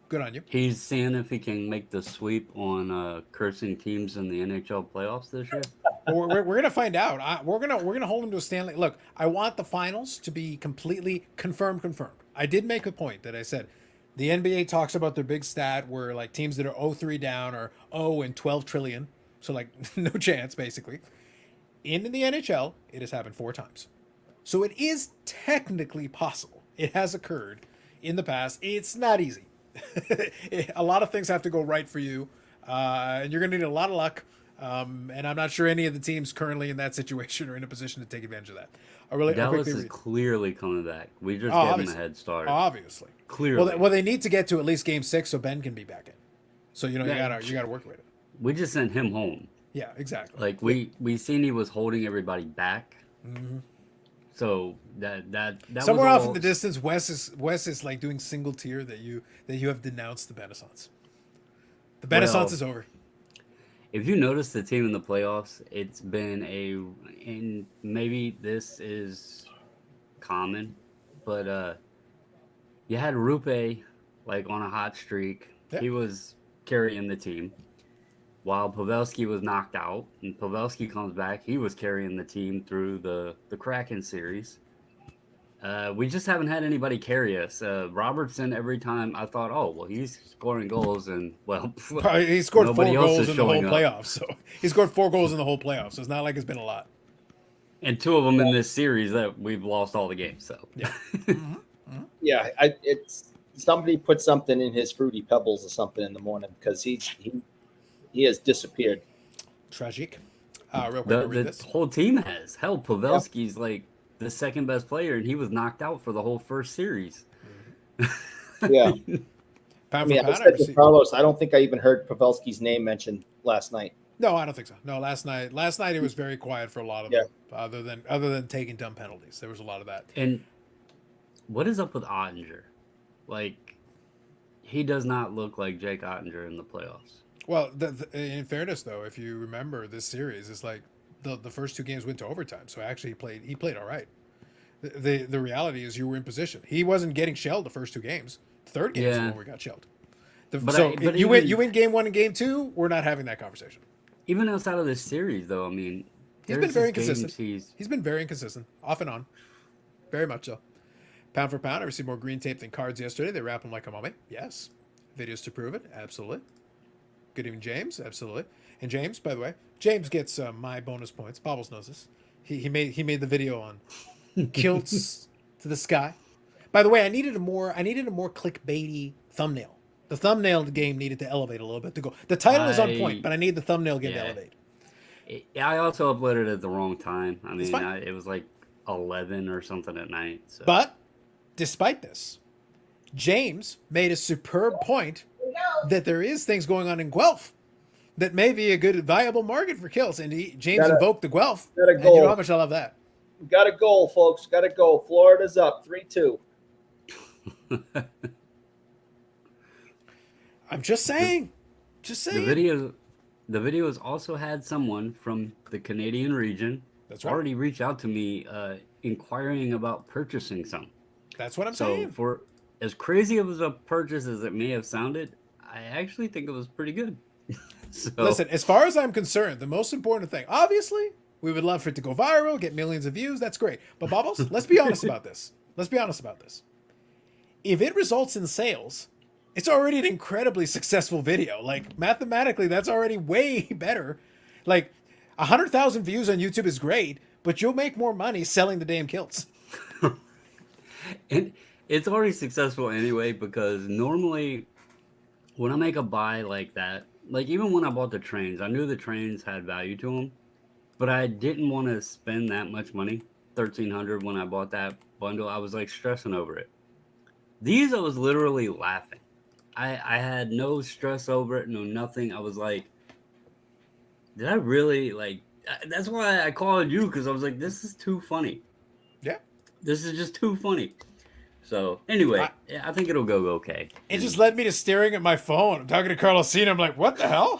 Good on you. He's seeing if he can make the sweep on cursing teams in the NHL playoffs this year. we're gonna find out. We're gonna hold him to a Stanley. Look, I want the finals to be completely confirmed. I did make a point that I said the NBA talks about their big stat where like teams that are 0-3 down are 0 and 12 trillion, so like no chance basically. In the NHL, it has happened 4 times, so it is technically possible. It has occurred in the past. It's not easy. A lot of things have to go right for you, and you're going to need a lot of luck. And I'm not sure any of the teams currently in that situation are in a position to take advantage of that. Dallas is clearly coming back. We just gave them a head start. Obviously, clearly. Well, they need to get to at least Game 6 so Ben can be back in. So you gotta work with it. We just sent him home. Yeah, exactly. Like we seen he was holding everybody back. Mm-hmm. So that somewhere was off in the distance, Wes is like doing single tier that you have denounced the Benaissance. The Benaissance is over. If you notice the team in the playoffs, it's been and maybe this is common, but you had Rupe like on a hot streak. Yeah. He was carrying the team. While Pavelski was knocked out, and Pavelski comes back, he was carrying the team through the Kraken series. We just haven't had anybody carry us. Robertson, every time I thought, oh, well, he's scoring goals, and well, he scored 4 goals in the whole playoffs. So he scored 4 goals in the whole playoffs. So it's not like it's been a lot. And 2 of them in this series that we've lost all the games. So yeah, mm-hmm. Mm-hmm. Yeah, it's somebody put something in his Fruity Pebbles or something in the morning because he has disappeared. Tragic. Real quick, the whole team has. Hell, Pavelski's like the second best player, and he was knocked out for the whole first series. Yeah. I said to Carlos, I don't think I even heard Pavelski's name mentioned last night. No, I don't think so. No, last night it was very quiet for a lot of Yeah. them, other than taking dumb penalties. There was a lot of that. And what is up with Ottinger? Like, he does not look like Jake Ottinger in the playoffs. Well, in fairness, though, if you remember this series, it's like the first two games went to overtime. So actually, he played all right. The reality is you were in position. He wasn't getting shelled the first two games. The third game is Yeah. when we got shelled. But You win game one and game two. We're not having that conversation. Even outside of this series, though, I mean, He's been there's very just games inconsistent. He's been very inconsistent, off and on, very much so. Pound for pound, I received more green tape than cards yesterday. They wrap them like a mummy. Yes. Videos to prove it. Absolutely. Good evening, James. Absolutely. And James, by the way, James gets my bonus points. Bobbles knows this. He made the video on kilts to the sky. By the way, I needed a more clickbaity thumbnail. The thumbnail game needed to elevate a little bit to go. The title is on point, but I need the thumbnail game to elevate. I also uploaded it at the wrong time. I mean, fine. it was like 11 or something at night. So. But despite this, James made a superb point that there is things going on in Guelph that may be a good, viable market for kills. And James invoked the Guelph. And you know how much I love that. Got a goal, folks. Got a goal. Florida's up 3-2. I'm just saying. The videos also had someone from the Canadian region already reach out to me inquiring about purchasing some. That's what I'm saying. So for as crazy of a purchase as it may have sounded, I actually think it was pretty good. So, listen, as far as I'm concerned, the most important thing, obviously, we would love for it to go viral, get millions of views. That's great. But Bubbles, let's be honest about this. If it results in sales, it's already an incredibly successful video. Like, mathematically, that's already way better. Like, 100,000 views on YouTube is great, but you'll make more money selling the damn kilts. And it's already successful anyway, because normally when I make a buy like that, like even when I bought the trains, I knew the trains had value to them, but I didn't want to spend that much money, $1,300 when I bought that bundle. I was like stressing over it. These, I was literally laughing. I had no stress over it, no nothing. I was like, did I really like? That's why I called you, because I was like, this is too funny. Yeah, this is just too funny. So anyway, I think it'll go okay. It just led me to staring at my phone. I'm talking to Carlosina. I'm like, what the hell?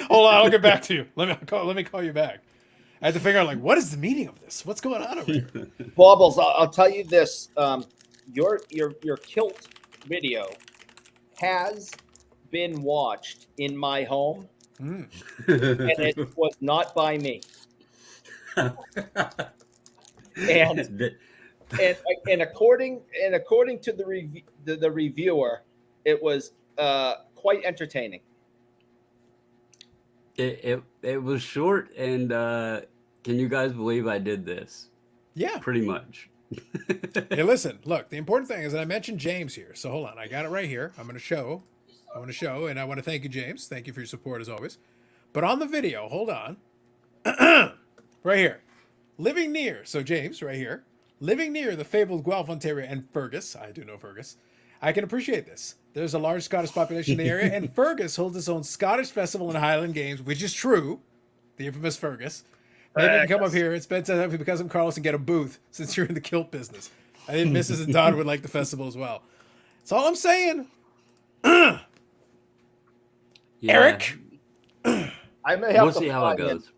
Hold on, I'll get back to you. Let me call you back. I had to figure out, like, what is the meaning of this? What's going on over here? Bobbles, I'll tell you this. Your kilt video has been watched in my home, and it was not by me. And according to the reviewer, it was quite entertaining. It was short, and can you guys believe I did this? Yeah, pretty much. Hey, listen, look, the important thing is that I mentioned James here. So hold on, I got it right here. I want to show, and I want to thank you, James. Thank you for your support as always. But on the video, hold on, right here, living near. So James, right here, living near the fabled Guelph, Ontario, and Fergus. I do know Fergus. I can appreciate this. There's a large Scottish population in the area, and Fergus holds its own Scottish festival and Highland Games, which is true. The infamous Fergus. Maybe you can come up here and spend time with Cousin Carlos and get a booth, since you're in the kilt business. I think Mrs. and Don would like the festival as well. That's all I'm saying. Yeah. Eric, I may have we'll to see how it goes.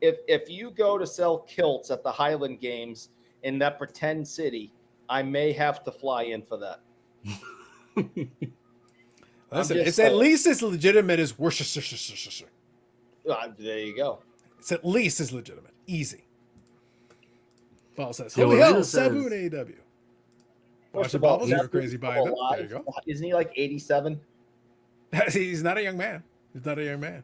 If you go to sell kilts at the Highland Games in that pretend city, I may have to fly in for that. Listen, it's at least as legitimate as Worcestershire. There you go. It's at least as legitimate. Easy. Paul says, Yeah, holy well, hell, Lena says- Sabu and AEW. Watch First the of all, bubbles. You're crazy by them. There you go. Isn't he like 87? He's not a young man. He's not a young man.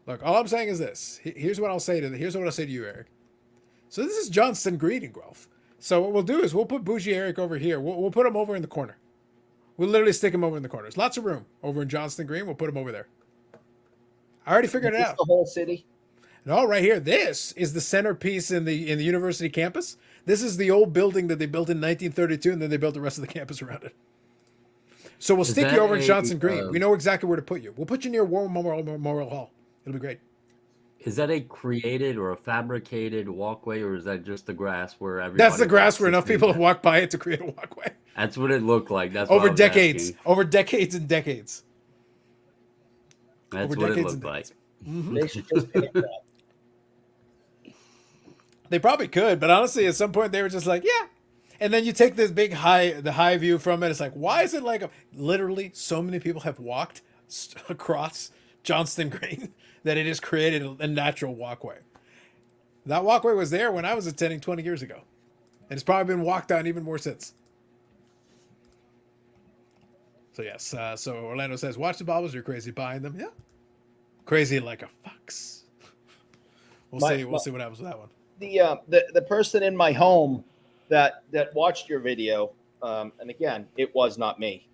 Look, all I'm saying is this. Here's what I'll say to you, Eric. So this is Johnston Green in Guelph. So what we'll do is we'll put Bougie Eric over here. We'll put him over in the corner. We'll literally stick him over in the corner. There's lots of room over in Johnston Green. We'll put him over there. I already figured it out. The whole city. No, right here. This is the centerpiece in the university campus. This is the old building that they built in 1932, and then they built the rest of the campus around it. So we'll Is stick you that over in a Johnson Green. We know exactly where to put you. We'll put you near War Memorial Hall. It'll be great. is that a created or a fabricated walkway, or is that just the grass where everybody That's the grass walks where to enough see people that? have walked by it to create a walkway. That's what it looked like. That's Over what I was decades. asking. Over decades and decades. That's Over what it decades and looked like. decades. They should just pay for that. They probably could, but honestly, at some point they were just like, yeah. And then you take this big the high view from it. It's like, why is it like literally so many people have walked across Johnston Green that it has created a natural walkway. That walkway was there when I was attending 20 years ago. And it's probably been walked on even more since. So yes, so Orlando says, watch the bobbles, you're crazy buying them. Yeah. Crazy like a fox. We'll see what happens with that one. The person in my home that watched your video, and again, it was not me,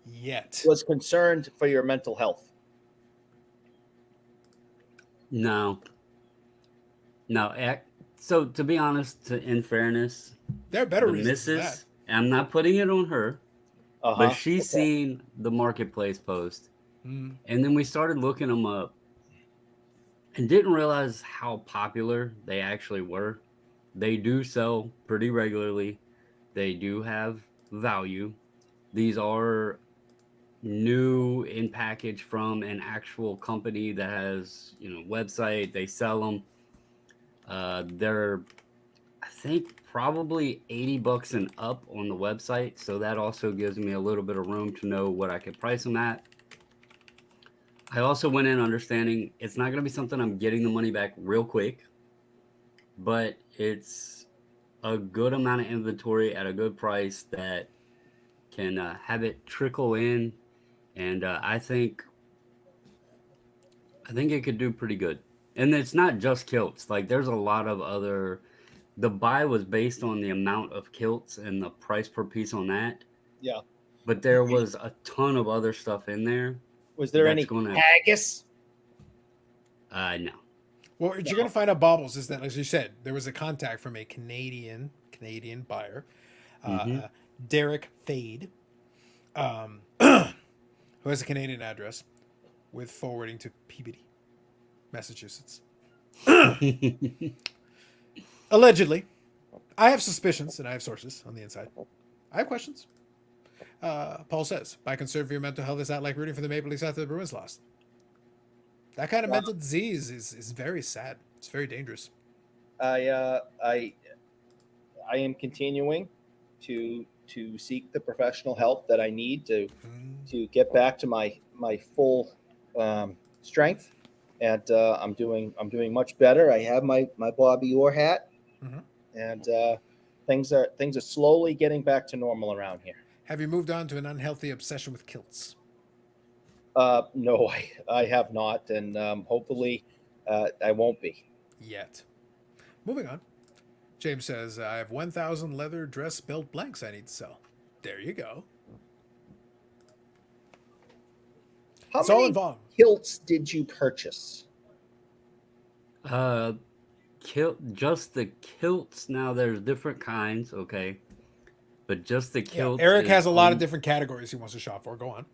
Yet. was concerned for your mental health. No. So to be honest, in fairness, There are better the reasons than that. missus, I'm not putting it on her, but she's seen the marketplace post, and then we started looking them up, and didn't realize how popular they actually were. They do sell pretty regularly. They do have value. These are new in package from an actual company that has, website. They sell them. They're, I think, probably $80 and up on the website. So that also gives me a little bit of room to know what I could price them at. I also went in understanding it's not going to be something I'm getting the money back real quick, but it's a good amount of inventory at a good price that can have it trickle in, and I think it could do pretty good. And it's not just kilts. Like, there's a lot of other. The buy was based on the amount of kilts and the price per piece on that. Yeah. But there was a ton of other stuff in there. Was there any haggis? No. Well, what you're going to find out, Bobbles, is that, as you said, there was a contact from a Canadian buyer, Derek Fade, who has a Canadian address, with forwarding to Peabody, Massachusetts. Allegedly. I have suspicions and I have sources on the inside. I have questions. Paul says, by conserve your mental health, is that like rooting for the Maple Leafs after the Bruins lost? That kind of mental disease is very sad. It's very dangerous. I am continuing to seek the professional help that I need to get back to my full strength, and I'm doing much better. I have my Bobby Orr hat, and things are slowly getting back to normal around here. Have you moved on to an unhealthy obsession with kilts? No, I have not, and hopefully I won't be. Yet. Moving on. James says, I have 1,000 leather dress belt blanks I need to sell. There you go. How It's many all involved. kilts did you purchase? Just the kilts. Now there's different kinds, okay, but just the kilts. Yeah, Eric has a lot of different categories he wants to shop for. Go on.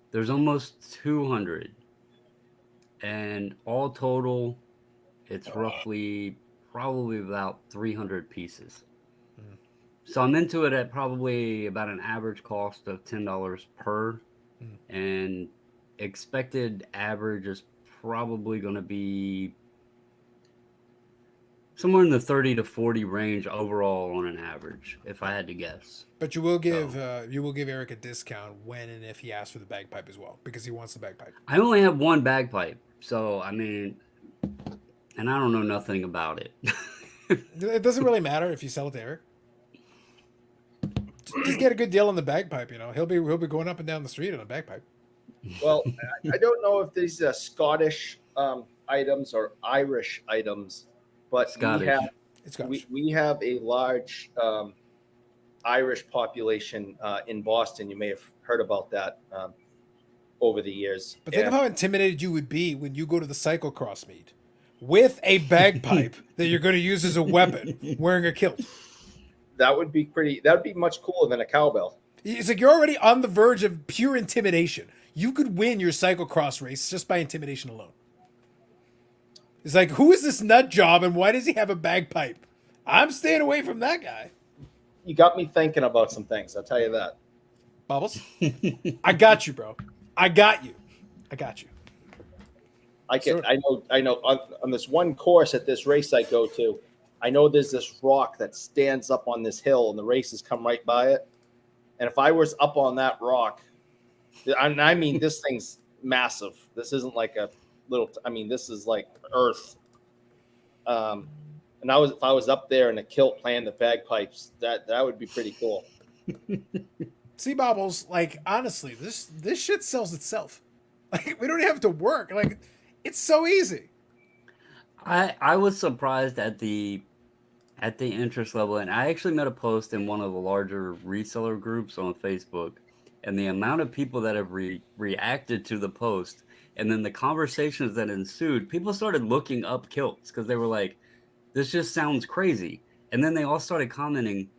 There's almost 200, and all total, it's roughly probably about 300 pieces. So I'm into it at probably about an average cost of $10 per, and expected average is probably going to be somewhere in the 30 to 40 range overall on an average, if I had to guess. But you will give Eric a discount when and if he asks for the bagpipe as well, because he wants the bagpipe. I only have one bagpipe, so I mean, and I don't know nothing about it. It doesn't really matter if you sell it to Eric. Just get a good deal on the bagpipe. He'll be going up and down the street on a bagpipe. Well, I don't know if these are Scottish items or Irish items, but we have a large Irish population in Boston. You may have heard about that over the years. But think of how intimidated you would be when you go to the cyclocross meet with a bagpipe that you're going to use as a weapon, wearing a kilt. That would be much cooler than a cowbell. It's like you're already on the verge of pure intimidation. You could win your cyclocross race just by intimidation alone. It's like, who is this nut job and why does he have a bagpipe? I'm staying away from that guy. You got me thinking about some things. I'll tell you that. Bubbles, I got you, bro. I got you. I know. On this one course at this race I go to, I know there's this rock that stands up on this hill, and the races come right by it. And if I was up on that rock, I mean, this thing's massive. This isn't like a little. I mean, this is like Earth. And if I was up there in a kilt playing the bagpipes, that would be pretty cool. See, Bobbles, like honestly, this shit sells itself. Like we don't have to work. Like it's so easy. I was surprised at the interest level, and I actually made a post in one of the larger reseller groups on Facebook, and the amount of people that have reacted to the post, and then the conversations that ensued, people started looking up kilts because they were like, this just sounds crazy. And then they all started commenting,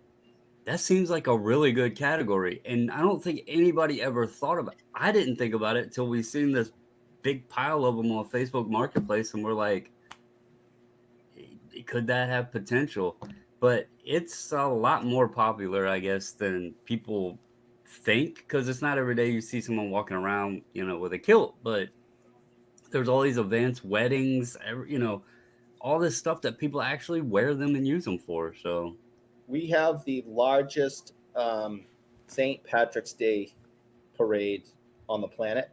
that seems like a really good category. And I don't think anybody ever thought about it. I didn't think about it until we seen this big pile of them on Facebook Marketplace, and we're like, could that have potential? But it's a lot more popular, I guess, than people think, because it's not every day you see someone walking around, with a kilt. But there's all these events, weddings, all this stuff that people actually wear them and use them for. So we have the largest St. Patrick's Day parade on the planet.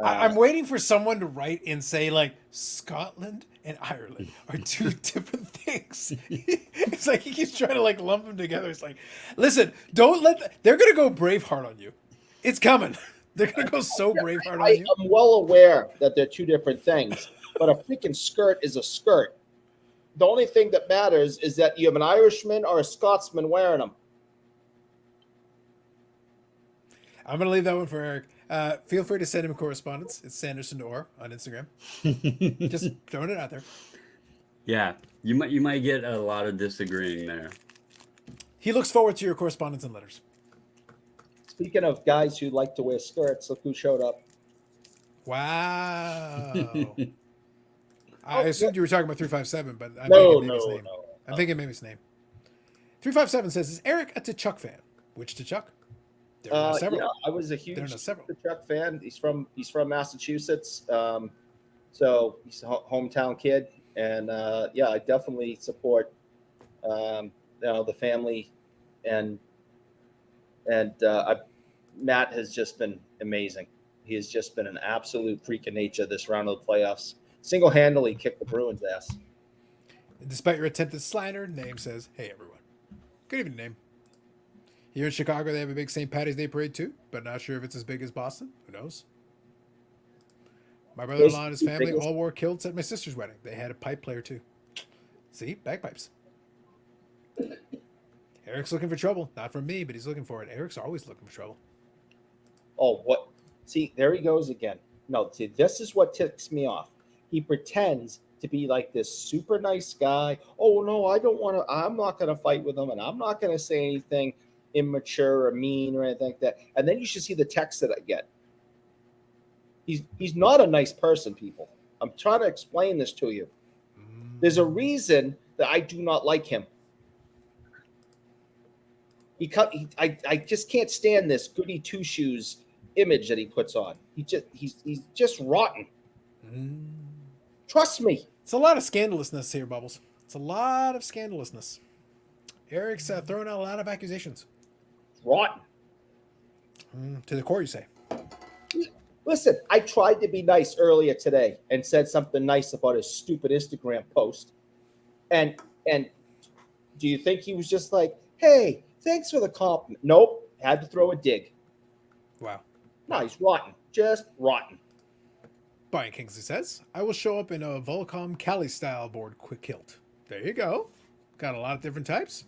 I'm waiting for someone to write and say, like, Scotland and Ireland are two different things. It's like he keeps trying to, like, lump them together. It's like, listen, don't they're going to go Braveheart on you. It's coming. They're going to go so Braveheart on you. I'm well aware that they're two different things, but a freaking skirt is a skirt. The only thing that matters is that you have an Irishman or a Scotsman wearing them. I'm going to leave that one for Eric. Feel free to send him correspondence. It's Sanderson Orr on Instagram. Just throwing it out there. Yeah, you might get a lot of disagreeing there. He looks forward to your correspondence and letters. Speaking of guys who like to wear skirts, look who showed up. Wow. I assumed you were talking about 357, but I'm thinking maybe his name. I'm thinking maybe his name. 357 says, is Eric a Tkachuk fan? Which Tkachuk? There are several. Yeah, I was a huge Tkachuk fan. He's from Massachusetts, so he's a hometown kid, and I definitely support the family, and Matt has just been amazing. He has just been an absolute freak of nature this round of the playoffs. Single-handedly kicked the Bruins' ass. And despite your attempted slander, Name says, hey, everyone. Good evening, Name. Here in Chicago, they have a big St. Patty's Day parade, too, but not sure if it's as big as Boston. Who knows? My brother-in-law and his family all wore kilts at my sister's wedding. They had a pipe player, too. See? Bagpipes. Eric's looking for trouble. Not from me, but he's looking for it. Eric's always looking for trouble. Oh, what? See, there he goes again. No, see, this is what ticks me off. He pretends to be like this super nice guy. Oh, no, I'm not going to fight with him, and I'm not going to say anything immature or mean or anything like that. And then you should see the text that I get. He's not a nice person, people. I'm trying to explain this to you. There's a reason that I do not like him. I just can't stand this goody two shoes image that he puts on. He's just rotten. Trust me. It's a lot of scandalousness here, Bubbles. It's a lot of scandalousness. Eric's throwing out a lot of accusations. Rotten. To the core, you say. Listen, I tried to be nice earlier today and said something nice about his stupid Instagram post. And do you think he was just like, hey, thanks for the compliment? Nope. Had to throw a dig. Wow. No, he's rotten. Just rotten. Brian Kingsley says, I will show up in a Volcom Cali style board quick kilt. There you go. Got a lot of different types.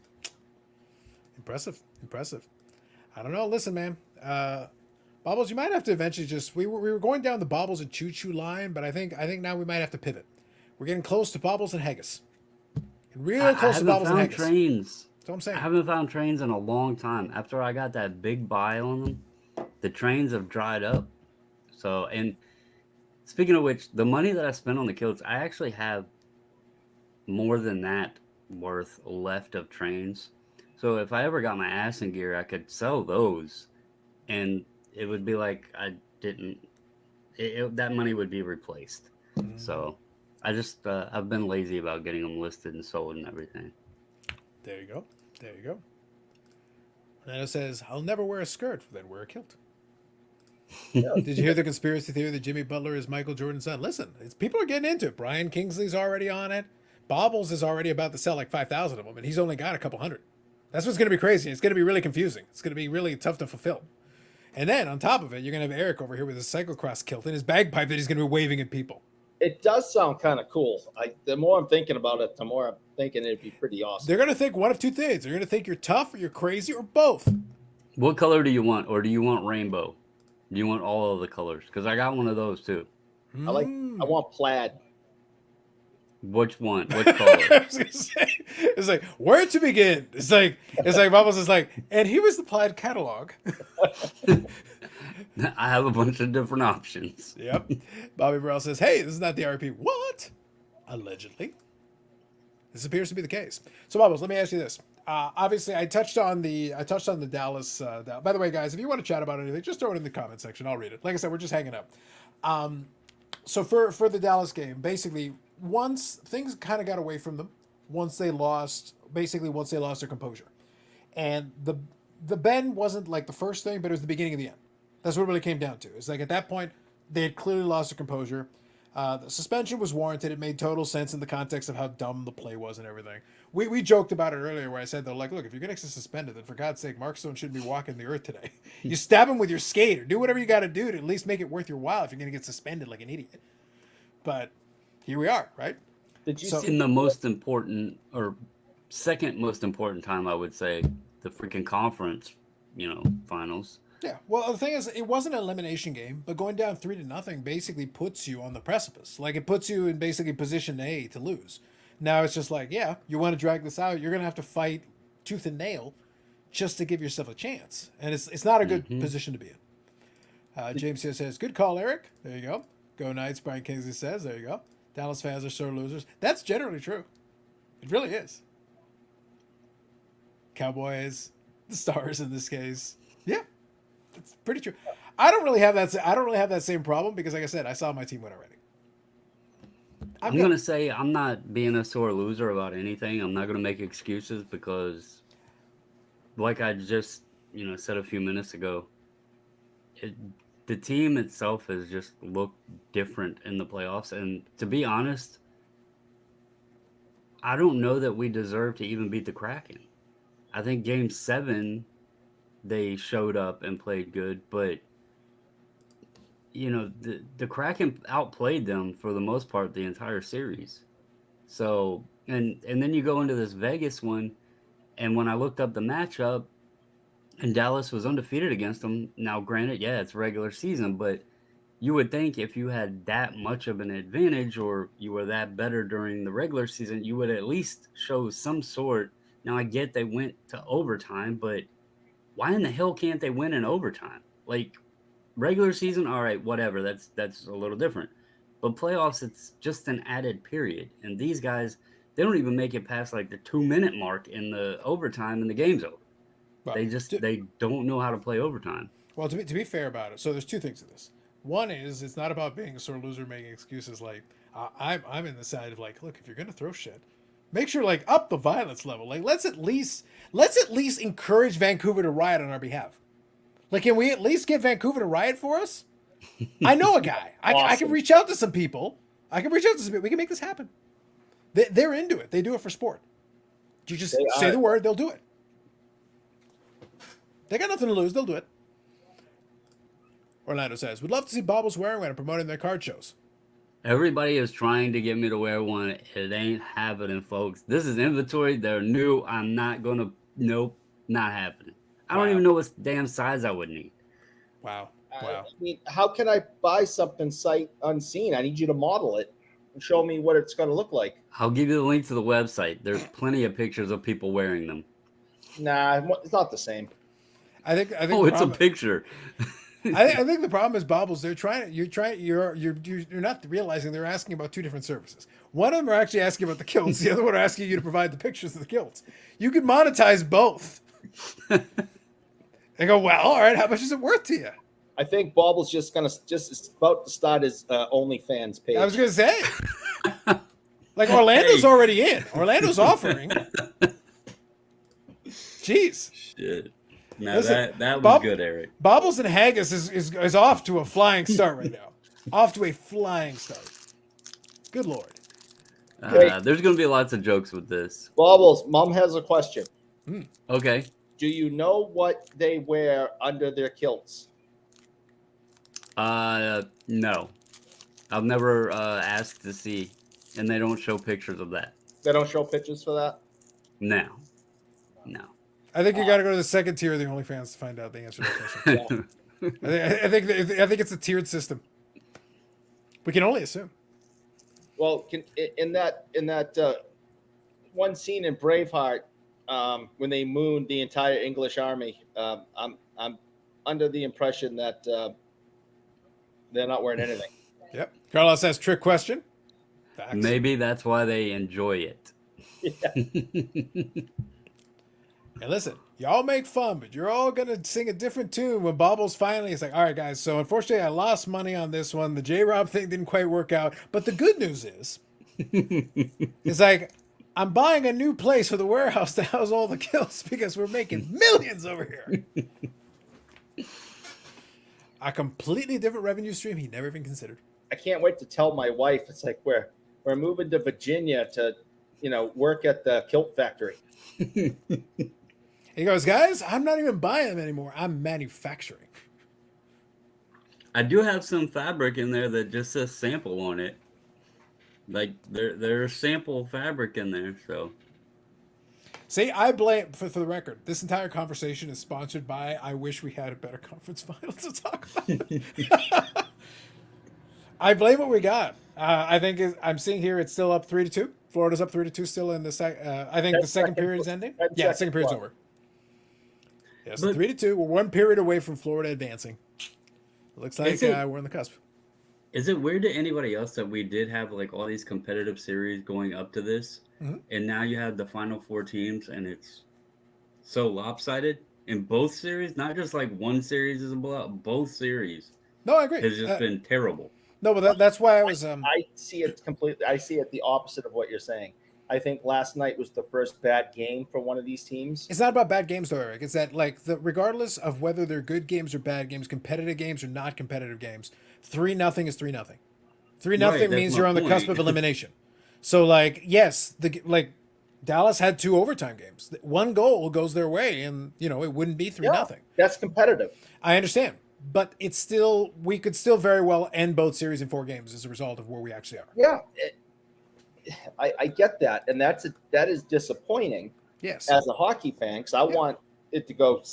Impressive. I don't know. Listen, man. Bobbles, you might have to eventually just we were going down the Bobbles and Choo Choo line, but I think now we might have to pivot. We're getting close to Bobbles and Haggis. Real close to Bobbles and Haggis. Trains. That's what I'm I saying. haven't found trains in a long time. After I got that big buy on them, the trains have dried up. So, and speaking of which, the money that I spent on the kilts, I actually have more than that worth left of trains. So if I ever got my ass in gear, I could sell those, and it would be like I didn't. That money would be replaced. So I just I've been lazy about getting them listed and sold and everything. There you go. There you go. And it says, I'll never wear a skirt, then wear a kilt. Did you hear the conspiracy theory that Jimmy Butler is Michael Jordan's son? Listen, people are getting into it. Brian Kingsley's already on it. Bobbles is already about to sell like 5,000 of them, and he's only got a couple hundred. That's what's going to be crazy. It's going to be really confusing. It's going to be really tough to fulfill. And then on top of it, you're going to have Eric over here with his cyclocross kilt and his bagpipe that he's going to be waving at people. It does sound kind of cool. The more I'm thinking about it, the more I'm thinking it'd be pretty awesome. They're going to think one of two things. They're going to think you're tough or you're crazy or both. What color do you want? Or do you want rainbow? Do you want all of the colors? Because I got one of those too. I want plaid. Which one? Which color? I was gonna say, it's like, where to begin? It's like Bubbles is like, and here was the plaid catalog. I have a bunch of different options. Yep. Bobby Burrell says, hey, this is not the RP. What? Allegedly. This appears to be the case. So Bubbles, let me ask you this. Obviously, I touched on the Dallas. By the way, guys, if you want to chat about anything, just throw it in the comment section. I'll read it. Like I said, we're just hanging up. So for the Dallas game, basically, once things kind of got away from them, once they lost their composure, and the bend wasn't like the first thing, but it was the beginning of the end. That's what it really came down to. It's like at that point, they had clearly lost their composure. The suspension was warranted. It made total sense in the context of how dumb the play was and everything. We joked about it earlier where I said, though, like, look, if you're going to get suspended, then for God's sake, Mark Stone shouldn't be walking the earth today. You stab him with your skate or do whatever you got to do to at least make it worth your while if you're going to get suspended like an idiot. But here we are, right? Did you In the most important or second most important time, I would say, the freaking conference, finals. Yeah. Well, the thing is, it wasn't an elimination game, but going down 3-0 basically puts you on the precipice. Like, it puts you in basically position A to lose. Now it's just like, yeah, you want to drag this out, you're going to have to fight tooth and nail just to give yourself a chance. And it's not a good position to be in. James here says, good call, Eric. There you go. Go Knights, Brian Kingsley says. There you go. Dallas fans are sore losers. That's generally true. It really is. Cowboys, the Stars in this case. Yeah. It's pretty true. I don't really have that same problem because, like I said, I saw my team win already. I'm going to say I'm not being a sore loser about anything. I'm not going to make excuses because, like I just, said a few minutes ago, the team itself has just looked different in the playoffs. And to be honest, I don't know that we deserve to even beat the Kraken. I think Game 7, they showed up and played good, but the Kraken outplayed them for the most part the entire series. So and then you go into this Vegas one, and when I looked up the matchup, and Dallas was undefeated against them. Now, granted, yeah, it's regular season, but you would think if you had that much of an advantage or you were that better during the regular season, you would at least show some sort. Now, I get they went to overtime, but why in the hell can't they win in overtime? Like, regular season, all right, whatever. That's a little different. But playoffs, it's just an added period. And these guys, they don't even make it past like the 2-minute mark in the overtime and the game's over. Well, they don't know how to play overtime. Well, to be fair about it, so there's two things to this. One is it's not about being a sore loser making excuses. Like I'm in the side of like, look, if you're gonna throw shit, make sure like up the violence level. Like let's at least encourage Vancouver to riot on our behalf. Like, can we at least get Vancouver to riot for us? I know a guy. I can reach out to some people. We can make this happen. They're into it. They do it for sport. You just say the word, they'll do it. They got nothing to lose. They'll do it. Orlando says, we'd love to see Bobbles wearing one and promoting their card shows. Everybody is trying to get me to wear one. It ain't happening, folks. This is inventory. They're new. I'm not going to. Nope. Not happening. I don't even know what damn size I would need. Wow. I mean, how can I buy something sight unseen? I need you to model it and show me what it's going to look like. I'll give you the link to the website. There's plenty of pictures of people wearing them. Nah, it's not the same. I think Oh, the it's a problem, picture. I think the problem is Bobbles. You're not realizing they're asking about two different services. One of them are actually asking about the kilts. The other one are asking you to provide the pictures of the kilts. You could monetize both. They go, well, all right. How much is it worth to you? I think Bobbles just about to start his OnlyFans page. I was gonna say, like Orlando's Hey. already in. Orlando's offering. Jeez. Shit. No, Listen, that was Bob- good, Eric. Bobbles and Haggis is off to a flying start right now. Off to a flying start. Good Lord. There's going to be lots of jokes with this. Bobbles, Mom has a question. Okay. Do you know what they wear under their kilts? No. I've never asked to see, and they don't show pictures of that. They don't show pictures for that? No. I think you got to go to the second tier of the OnlyFans to find out the answer to that question. I think it's a tiered system. We can only assume. Well, in that one scene in Braveheart, when they mooned the entire English army, I'm under the impression that they're not wearing anything. Yep. Carlos says trick question. Facts. Maybe that's why they enjoy it. Yeah. And listen, y'all make fun, but you're all gonna sing a different tune when Bobbles finally is like, all right, guys. So unfortunately, I lost money on this one. The J-Rob thing didn't quite work out. But the good news is, it's like I'm buying a new place for the warehouse to house all the kills because we're making millions over here. A completely different revenue stream he never even considered. I can't wait to tell my wife. It's like we're moving to Virginia to, work at the kilt factory. He goes, guys, I'm not even buying them anymore. I'm manufacturing. I do have some fabric in there that just says sample on it. Like there's sample fabric in there, so. See, I blame, for the record, this entire conversation is sponsored by I wish we had a better conference final to talk about. I blame what we got. I think I'm seeing here it's still up 3-2. Florida's up 3-2 still in the I think the second period is ending. Yeah, second period's over. Yes, 3-2. We're one period away from Florida advancing. Looks like we're on the cusp. Is it weird to anybody else that we did have like all these competitive series going up to this, and now you have the final four teams, and it's so lopsided in both series? Not just like one series is a blowout. Both series. No, I agree. Has just been terrible. No, but that's why I was. I see it completely. I see it the opposite of what you're saying. I think last night was the first bad game for one of these teams. It's not about bad games, though, Eric. It's that regardless of whether they're good games or bad games, competitive games or not competitive games, 3-0 is 3-0. 3-0 means you're on the cusp of elimination. So, yes, Dallas had 2 overtime games. One goal goes their way, and it wouldn't be 3-0. Yeah, that's competitive. I understand, but we could still very well end both series in 4 games as a result of where we actually are. Yeah. I get that, and that is disappointing. Yes. As a hockey fan, because I want it to go.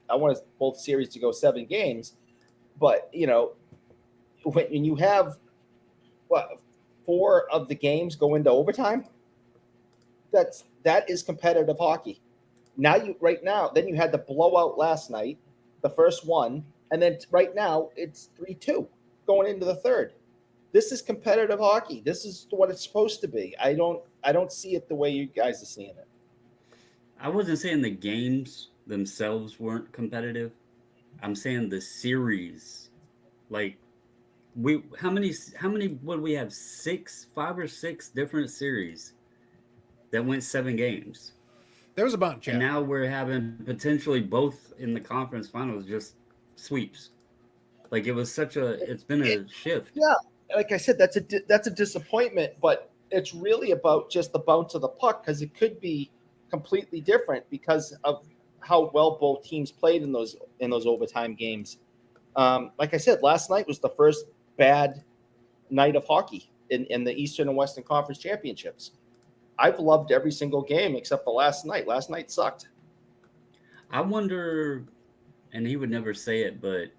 I want both series to go 7 games, but when you have 4 of the games go into overtime, that is competitive hockey. Then you had the blowout last night, the first one, and then right now it's 3-2 going into the third. This is competitive hockey. This is what it's supposed to be. I don't see it the way you guys are seeing it. I wasn't saying the games themselves weren't competitive. I'm saying the series. Like how many would we have? 5 or 6 different series that went 7 games. There was a bunch, and now we're having potentially both in the conference finals just sweeps. Like it's been a shift. Yeah. Like I said, that's a disappointment, but it's really about just the bounce of the puck, because it could be completely different because of how well both teams played in those overtime games. Like I said, last night was the first bad night of hockey in the Eastern and Western Conference Championships. I've loved every single game except for last night. Last night sucked. I wonder, and he would never say it, but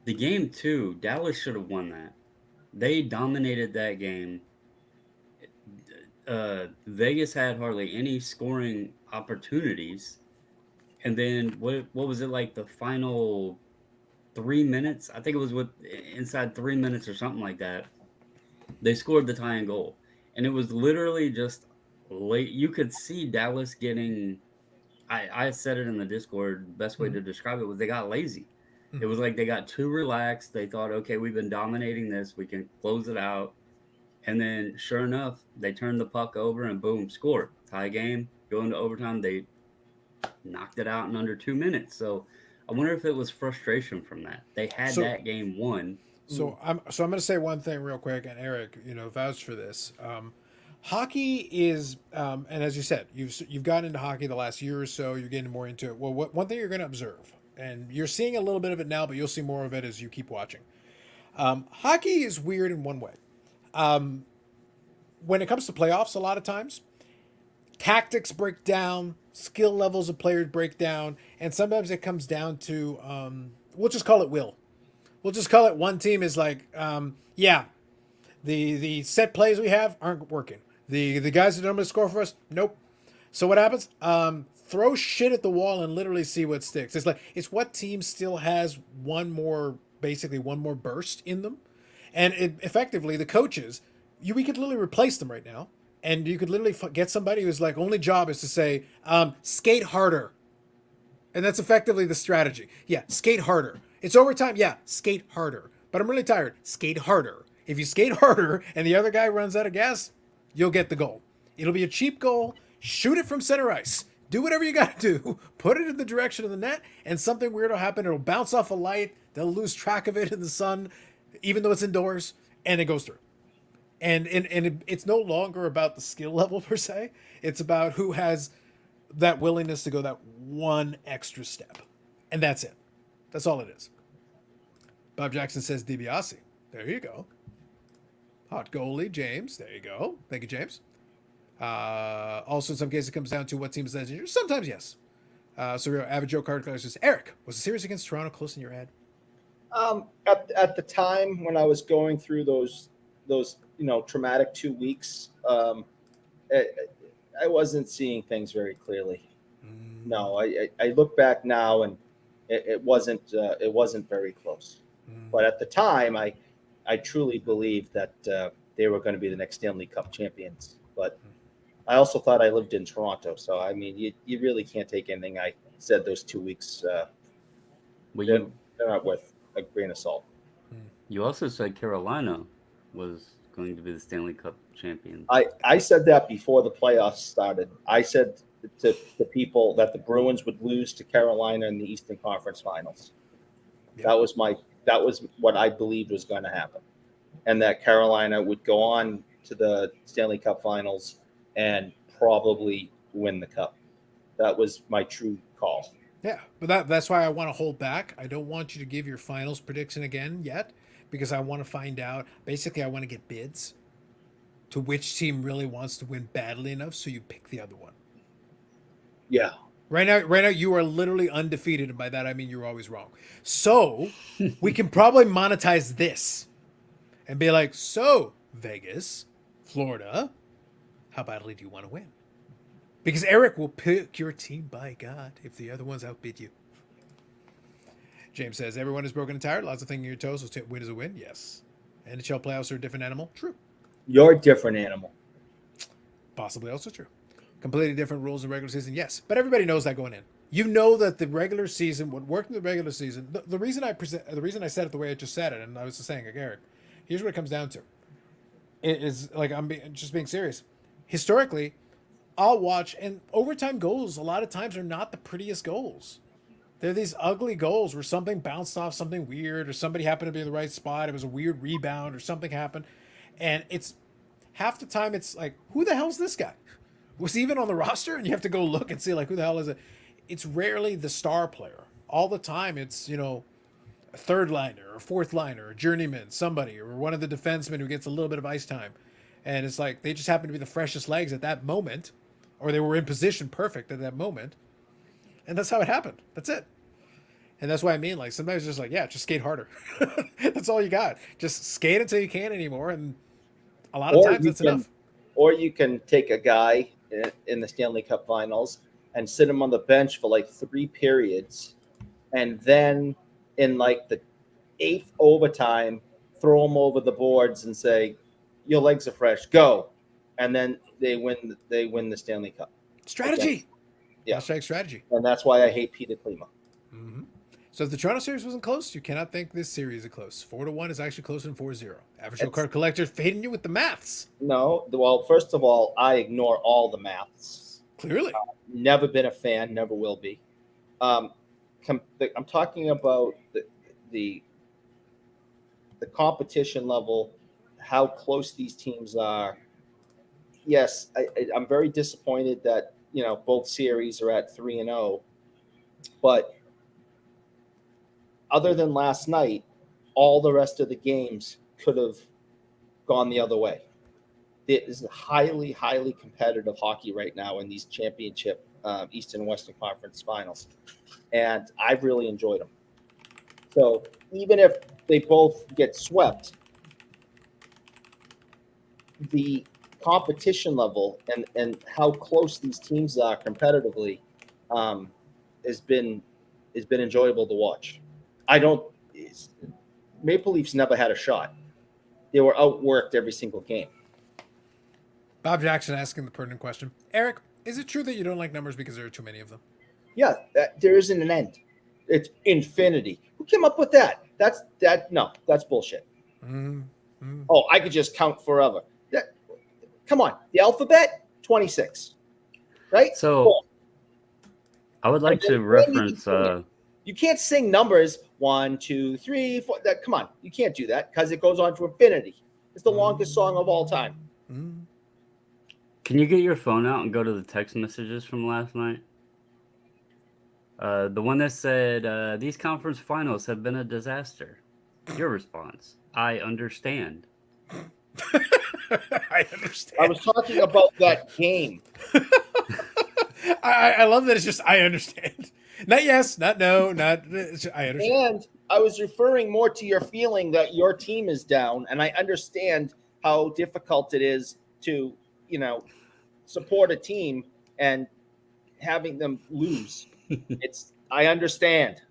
the game 2, Dallas should have won that. They dominated that game. Vegas had hardly any scoring opportunities, and then what was it like the final 3 minutes? I think it was inside 3 minutes or something like that. They scored the tying goal, and it was literally just late. You could see Dallas getting. I said it in the Discord. Best way Mhm. to describe it was they got lazy. It Mhm. was like they got too relaxed. They thought, okay, we've been dominating this. We can close it out. And then, sure enough, they turned the puck over and boom, scored. Tie game, go into overtime. They knocked it out in under 2 minutes. So I wonder if it was frustration from that. They had So that game won. Mm. I'm going to say one thing real quick, and Eric, vouch for this. Hockey is, and as you said, you've gotten into hockey the last year or so. You're getting more into it. Well, one thing you're going to observe, and you're seeing a little bit of it now, but you'll see more of it as you keep watching. Hockey is weird in one way. When it comes to playoffs, a lot of times tactics break down, skill levels of players break down, and sometimes it comes down to we'll just call it will. We'll just call it one team is like, yeah, the set plays we have aren't working. The guys that normally score for us, nope. So what happens? Throw shit at the wall and literally see what sticks. It's what team still has basically one more burst in them, and effectively the coaches, we could literally replace them right now, and you could literally get somebody who's like only job is to say, skate harder, and that's effectively the strategy. Yeah, skate harder. It's overtime. Yeah, skate harder. But I'm really tired. Skate harder. If you skate harder and the other guy runs out of gas, you'll get the goal. It'll be a cheap goal. Shoot it from center ice. Do whatever you got to do. Put it in the direction of the net, and something weird will happen. It'll bounce off a light. They'll lose track of it in the sun, even though it's indoors, and it goes through. And it's no longer about the skill level per se. It's about who has that willingness to go that one extra step. And that's it. That's all it is. Bob Jackson says DiBiase. There you go. Hot goalie, James. There you go. Thank you, James. Also, in some cases, it comes down to what team is less injured. Sometimes, yes. So, Average Joe Card says, Eric, was the series against Toronto close in your head? At the time when I was going through those traumatic 2 weeks, I wasn't seeing things very clearly. No, I look back now and it wasn't very close. But at the time, I truly believed that they were going to be the next Stanley Cup champions. But I also thought I lived in Toronto, so I mean, you really can't take anything I said those 2 weeks. They're not worth a grain of salt. You also said Carolina was going to be the Stanley Cup champion. I said that before the playoffs started. I said to the people that the Bruins would lose to Carolina in the Eastern Conference Finals. Yep. That was what I believed was going to happen, and that Carolina would go on to the Stanley Cup Finals and probably win the cup. That was my true call. Yeah, but that's why I want to hold back. I don't want you to give your finals prediction again yet, because I want to find out. Basically, I want to get bids to which team really wants to win badly enough, so you pick the other one. Yeah. Right now, you are literally undefeated, and by that I mean you're always wrong. So we can probably monetize this and be like, so Vegas, Florida, how badly do you want to win? Because Eric will pick your team, by God, if the other ones outbid you. James says, everyone is broken and tired. Lots of thinking your toes. So win is a win. Yes. NHL playoffs are a different animal. True. You're a different animal. Possibly also true. Completely different rules in regular season. Yes. But everybody knows that going in. You know that the regular season, what worked in the regular season, the reason I said it the way I just said it, and I was just saying, like, Eric, here's what it comes down to. It is like, just being serious. Historically, I'll watch, and overtime goals a lot of times are not the prettiest goals. They're these ugly goals where something bounced off something weird, or somebody happened to be in the right spot. It was a weird rebound, or something happened. And it's half the time it's like, who the hell's this guy? Was he even on the roster? And you have to go look and see, like, who the hell is it? It's rarely the star player. All the time it's, a third liner or fourth liner or journeyman, somebody, or one of the defensemen who gets a little bit of ice time. And it's like they just happen to be the freshest legs at that moment, or they were in position perfect at that moment. And that's how it happened. That's it. And that's why I mean, like, sometimes it's just like, yeah, just skate harder. That's all you got. Just skate until you can't anymore. And a lot of times that's enough. or you can take a guy in the Stanley Cup Finals and sit him on the bench for like 3 periods, and then in like the 8th overtime, throw him over the boards and say, "Your legs are fresh, go," and then they win the Stanley Cup. Strategy. Yeah. Hashtag strategy. And that's why I hate Peter Klima. Mm-hmm. So if the Toronto series wasn't close, you cannot think this series is close. 4-1 is actually closer than 4-0. Average card collector fading you with the maths. No, well, first of all, I ignore all the maths. Clearly. Never been a fan, never will be. I'm talking about the competition level, how close these teams are. Yes, I'm very disappointed that both series are at 3-0, but other than last night, all the rest of the games could have gone the other way. It is highly, highly competitive hockey right now in these championship Eastern and Western Conference finals, and I've really enjoyed them. So even if they both get swept, the competition level and how close these teams are competitively has been enjoyable to watch. Maple Leafs never had a shot. They were outworked every single game. Bob Jackson asking the pertinent question. Eric, is it true that you don't like numbers because there are too many of them? Yeah, there isn't an end. It's infinity. Who came up with that? That's bullshit. Mm-hmm. Oh, I could just count forever. Come on, the alphabet, 26, right? So cool. I would like to reference. You can't sing numbers 1, 2, 3, 4. Come on, you can't do that because it goes on to infinity. It's the longest song of all time. Mm-hmm. Can you get your phone out and go to the text messages from last night? The one that said, these conference finals have been a disaster. Your response, I understand. I understand. I was talking about that game. I love that it's just, I understand. Not yes, not no, not I understand. And I was referring more to your feeling that your team is down, and I understand how difficult it is to, support a team and having them lose. I understand.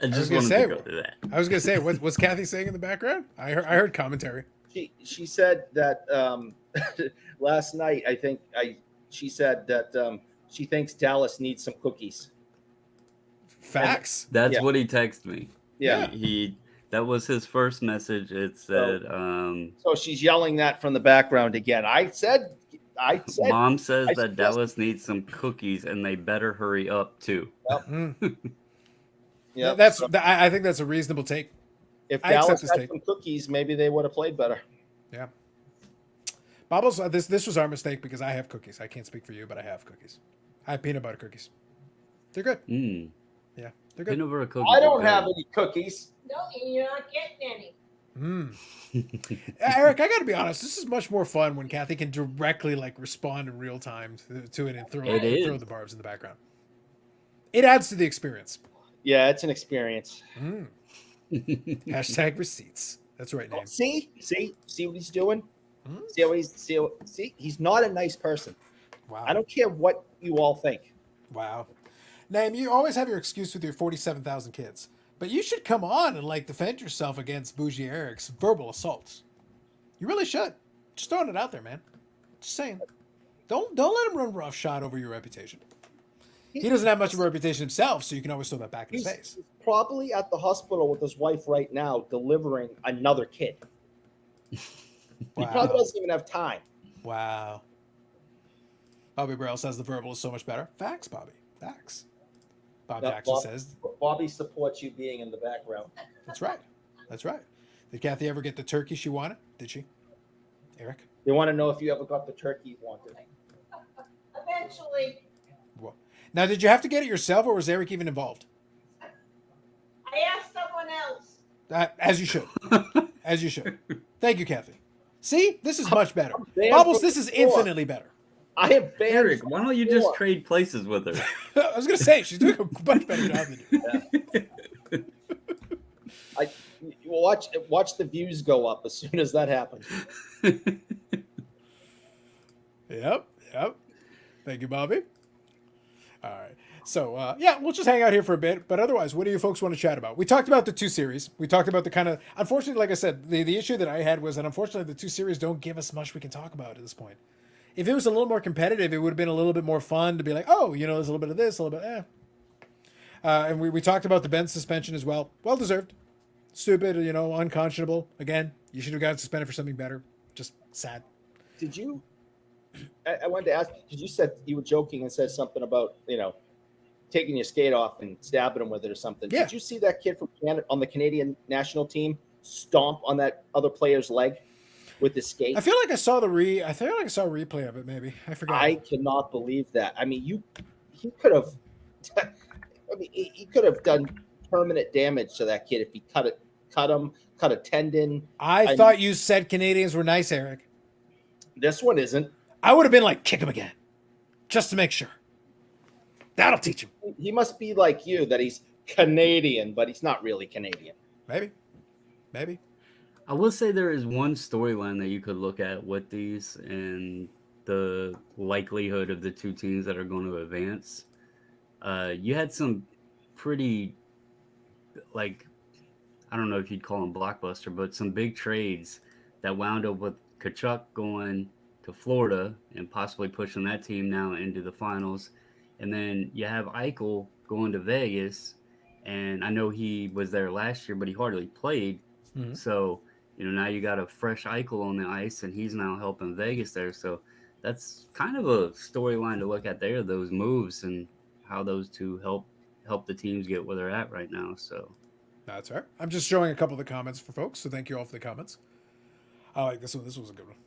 I just wanted to go to that. I was gonna say, what's Kathy saying in the background? I heard commentary. She said that last night. She said that she thinks Dallas needs some cookies. Facts. That's what he texted me. Yeah. He that was his first message. It said so she's yelling that from the background again. I said Mom says that Dallas needs some cookies and they better hurry up too. Yep. Yeah, I think that's a reasonable take. If Dallas had some cookies, maybe they would have played better. Yeah. Bobbles, this was our mistake because I have cookies. I can't speak for you, but I have cookies. I have peanut butter cookies. They're good. Yeah, they're good. Peanut butter cookies. I don't have any cookies. No, and you're not getting any. Eric, I got to be honest. This is much more fun when Kathy can directly respond in real time to it and throw the barbs in the background. It adds to the experience. Yeah, it's an experience. Hashtag receipts. That's the right name. See what he's doing. See, he's not a nice person. Wow. I don't care what you all think. Wow. Naim, you always have your excuse with your 47,000 kids, but you should come on and defend yourself against Bougie Eric's verbal assaults. You really should. Just throwing it out there, man. Just saying. Don't let him run roughshod over your reputation. He doesn't have much of a reputation himself, so you can always throw that back in his face. He's probably at the hospital with his wife right now, delivering another kid. Wow. He probably doesn't even have time. Wow. Bobby Burrell says the verbal is so much better. Facts, Bobby. Facts. Bob Jackson says. Bobby supports you being in the background. That's right. That's right. Did Kathy ever get the turkey she wanted? Did she? Eric? They want to know if you ever got the turkey you wanted. Eventually. Well, now, did you have to get it yourself, or was Eric even involved? I asked someone else. As you should. As you should. Thank you, Kathy. See? This is much better. Bubbles, this is infinitely better. I have banned Eric, why don't you just trade places with her? I was going to say, she's doing a much better job than you. Yeah. watch the views go up as soon as that happens. Yep. Thank you, Bobby. All right. So, yeah, we'll just hang out here for a bit. But otherwise, what do you folks want to chat about? We talked about the 2 series. We talked about the kind of, unfortunately, like I said, the issue that I had was that unfortunately the 2 series don't give us much we can talk about at this point. If it was a little more competitive, it would have been a little bit more fun to be like, oh, there's a little bit of this, a little bit, and we talked about the Ben suspension as well. Well deserved. Stupid, unconscionable. Again, you should have gotten suspended for something better. Just sad. Did you? I wanted to ask, because you said you were joking and said something about, taking your skate off and stabbing him with it or something. Yeah. Did you see that kid from Canada on the Canadian national team stomp on that other player's leg with his skate? I feel like I saw a replay of it. Maybe I forgot. I cannot believe that. I mean, he could have. He could have done permanent damage to that kid if he cut a tendon. I thought you said Canadians were nice, Eric. This one isn't. I would have been like, kick him again, just to make sure. That'll teach him. He must be like you, that he's Canadian, but he's not really Canadian. Maybe. I will say there is one storyline that you could look at with these and the likelihood of the 2 teams that are going to advance. You had some pretty, I don't know if you'd call them blockbuster, but some big trades that wound up with Kachuk going to Florida and possibly pushing that team now into the finals. And then you have Eichel going to Vegas, and I know he was there last year, but he hardly played. Mm-hmm. So, now you got a fresh Eichel on the ice, and he's now helping Vegas there. So that's kind of a storyline to look at there, those moves and how those 2 help the teams get where they're at right now. So that's fair. I'm just showing a couple of the comments for folks, so thank you all for the comments. I like this one. This was a good one.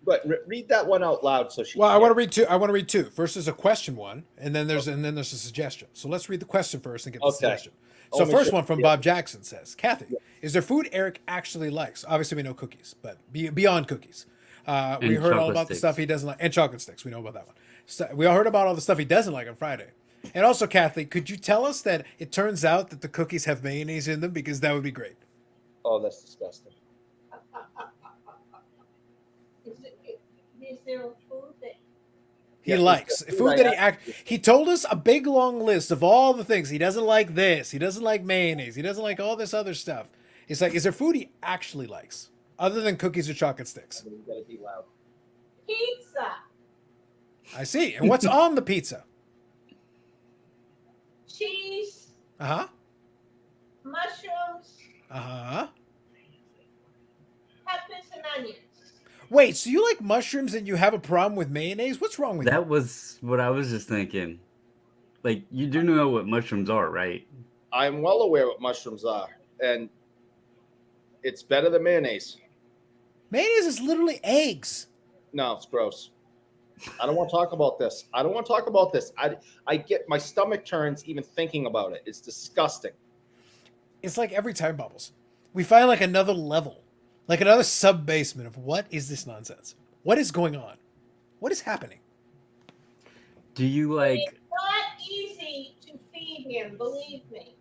But read that one out loud so she. Well, I want to read 2. First is a question one, and then there's a suggestion. So let's read the question first and get the suggestion. So first one from Bob Jackson says, Kathy, is there food Eric actually likes? Obviously, we know cookies, but beyond cookies. We heard all about the stuff he doesn't like, and chocolate sticks. We know about that one. So we all heard about all the stuff he doesn't like on Friday. And also, Kathy, could you tell us that it turns out that the cookies have mayonnaise in them? Because that would be great. Oh, that's disgusting. Is there a food that he likes? Food that he told us a big long list of all the things. He doesn't like this. He doesn't like mayonnaise. He doesn't like all this other stuff. It's like, is there food he actually likes other than cookies or chocolate sticks? You gotta be loud. Pizza. I see. And what's on the pizza? Cheese. Uh-huh. Mushrooms. Uh-huh. Peppers and onions. Wait, so you like mushrooms and you have a problem with mayonnaise? What's wrong with that? Was what I was just thinking. You do know what mushrooms are, right? I'm well aware what mushrooms are, and it's better than mayonnaise. Mayonnaise is literally eggs. No, it's gross. I don't want to talk about this. I get my stomach turns even thinking about it. It's disgusting. It's like every time, Bubbles, we find another level. Like another sub-basement of what is this nonsense? What is going on? What is happening? Do you like... It's not easy to feed him, believe me.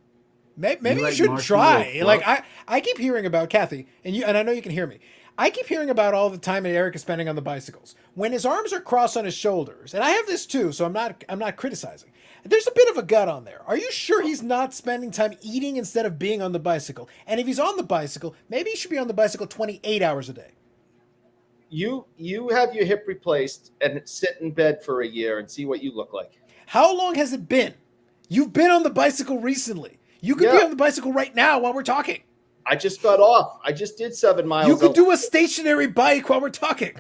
Maybe you should try. I keep hearing about Kathy, and I know you can hear me. I keep hearing about all the time that Eric is spending on the bicycles. When his arms are crossed on his shoulders, and I have this too, so I'm not criticizing. There's a bit of a gut on there. Are you sure he's not spending time eating instead of being on the bicycle? And if he's on the bicycle, maybe he should be on the bicycle 28 hours a day. You have your hip replaced and sit in bed for a year and see what you look like. How long has it been? You've been on the bicycle recently. You could be on the bicycle right now while we're talking. I just got off. I just did 7 miles. You could do a stationary bike while we're talking.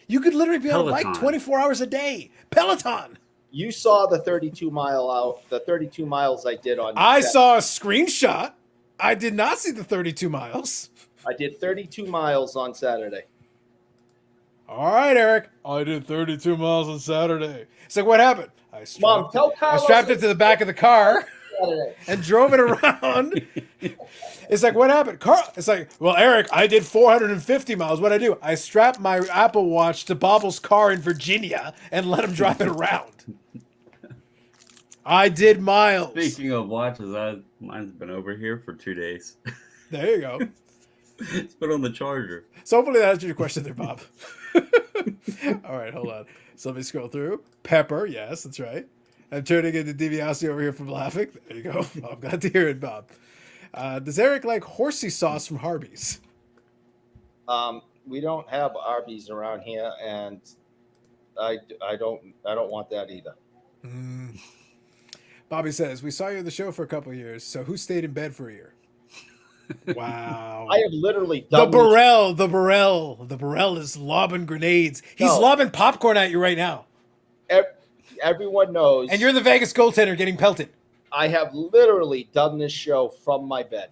You could literally be on a bike 24 hours a day. Peloton. You saw the 32 miles I did on. I saw a screenshot. I did not see the 32 miles. I did 32 miles on Saturday. All right, Eric. I did 32 miles on Saturday. It's like, what happened? I strapped it to the back of the car and drove it around. It's like, what happened? It's like, well, Eric, I did 450 miles. What'd I do? I strapped my Apple Watch to Bobble's car in Virginia and let him drive it around. I did miles. Speaking of watches, mine's been over here for 2 days. There you go. It's put on the charger. So hopefully that answered your question there, Bob. All right, hold on. So let me scroll through. Pepper, yes, that's right. I'm turning into DiBiase over here from laughing. There you go. I'm glad to hear it, Bob. Does Eric like horsey sauce from Harvey's? We don't have Arby's around here, and I don't want that either. Bobby says, we saw you on the show for a couple of years, so who stayed in bed for a year? Wow. I have literally The done Burrell is lobbing grenades. He's No. lobbing popcorn at you right now. Everyone knows. And you're the Vegas goaltender getting pelted. I have literally done this show from my bed.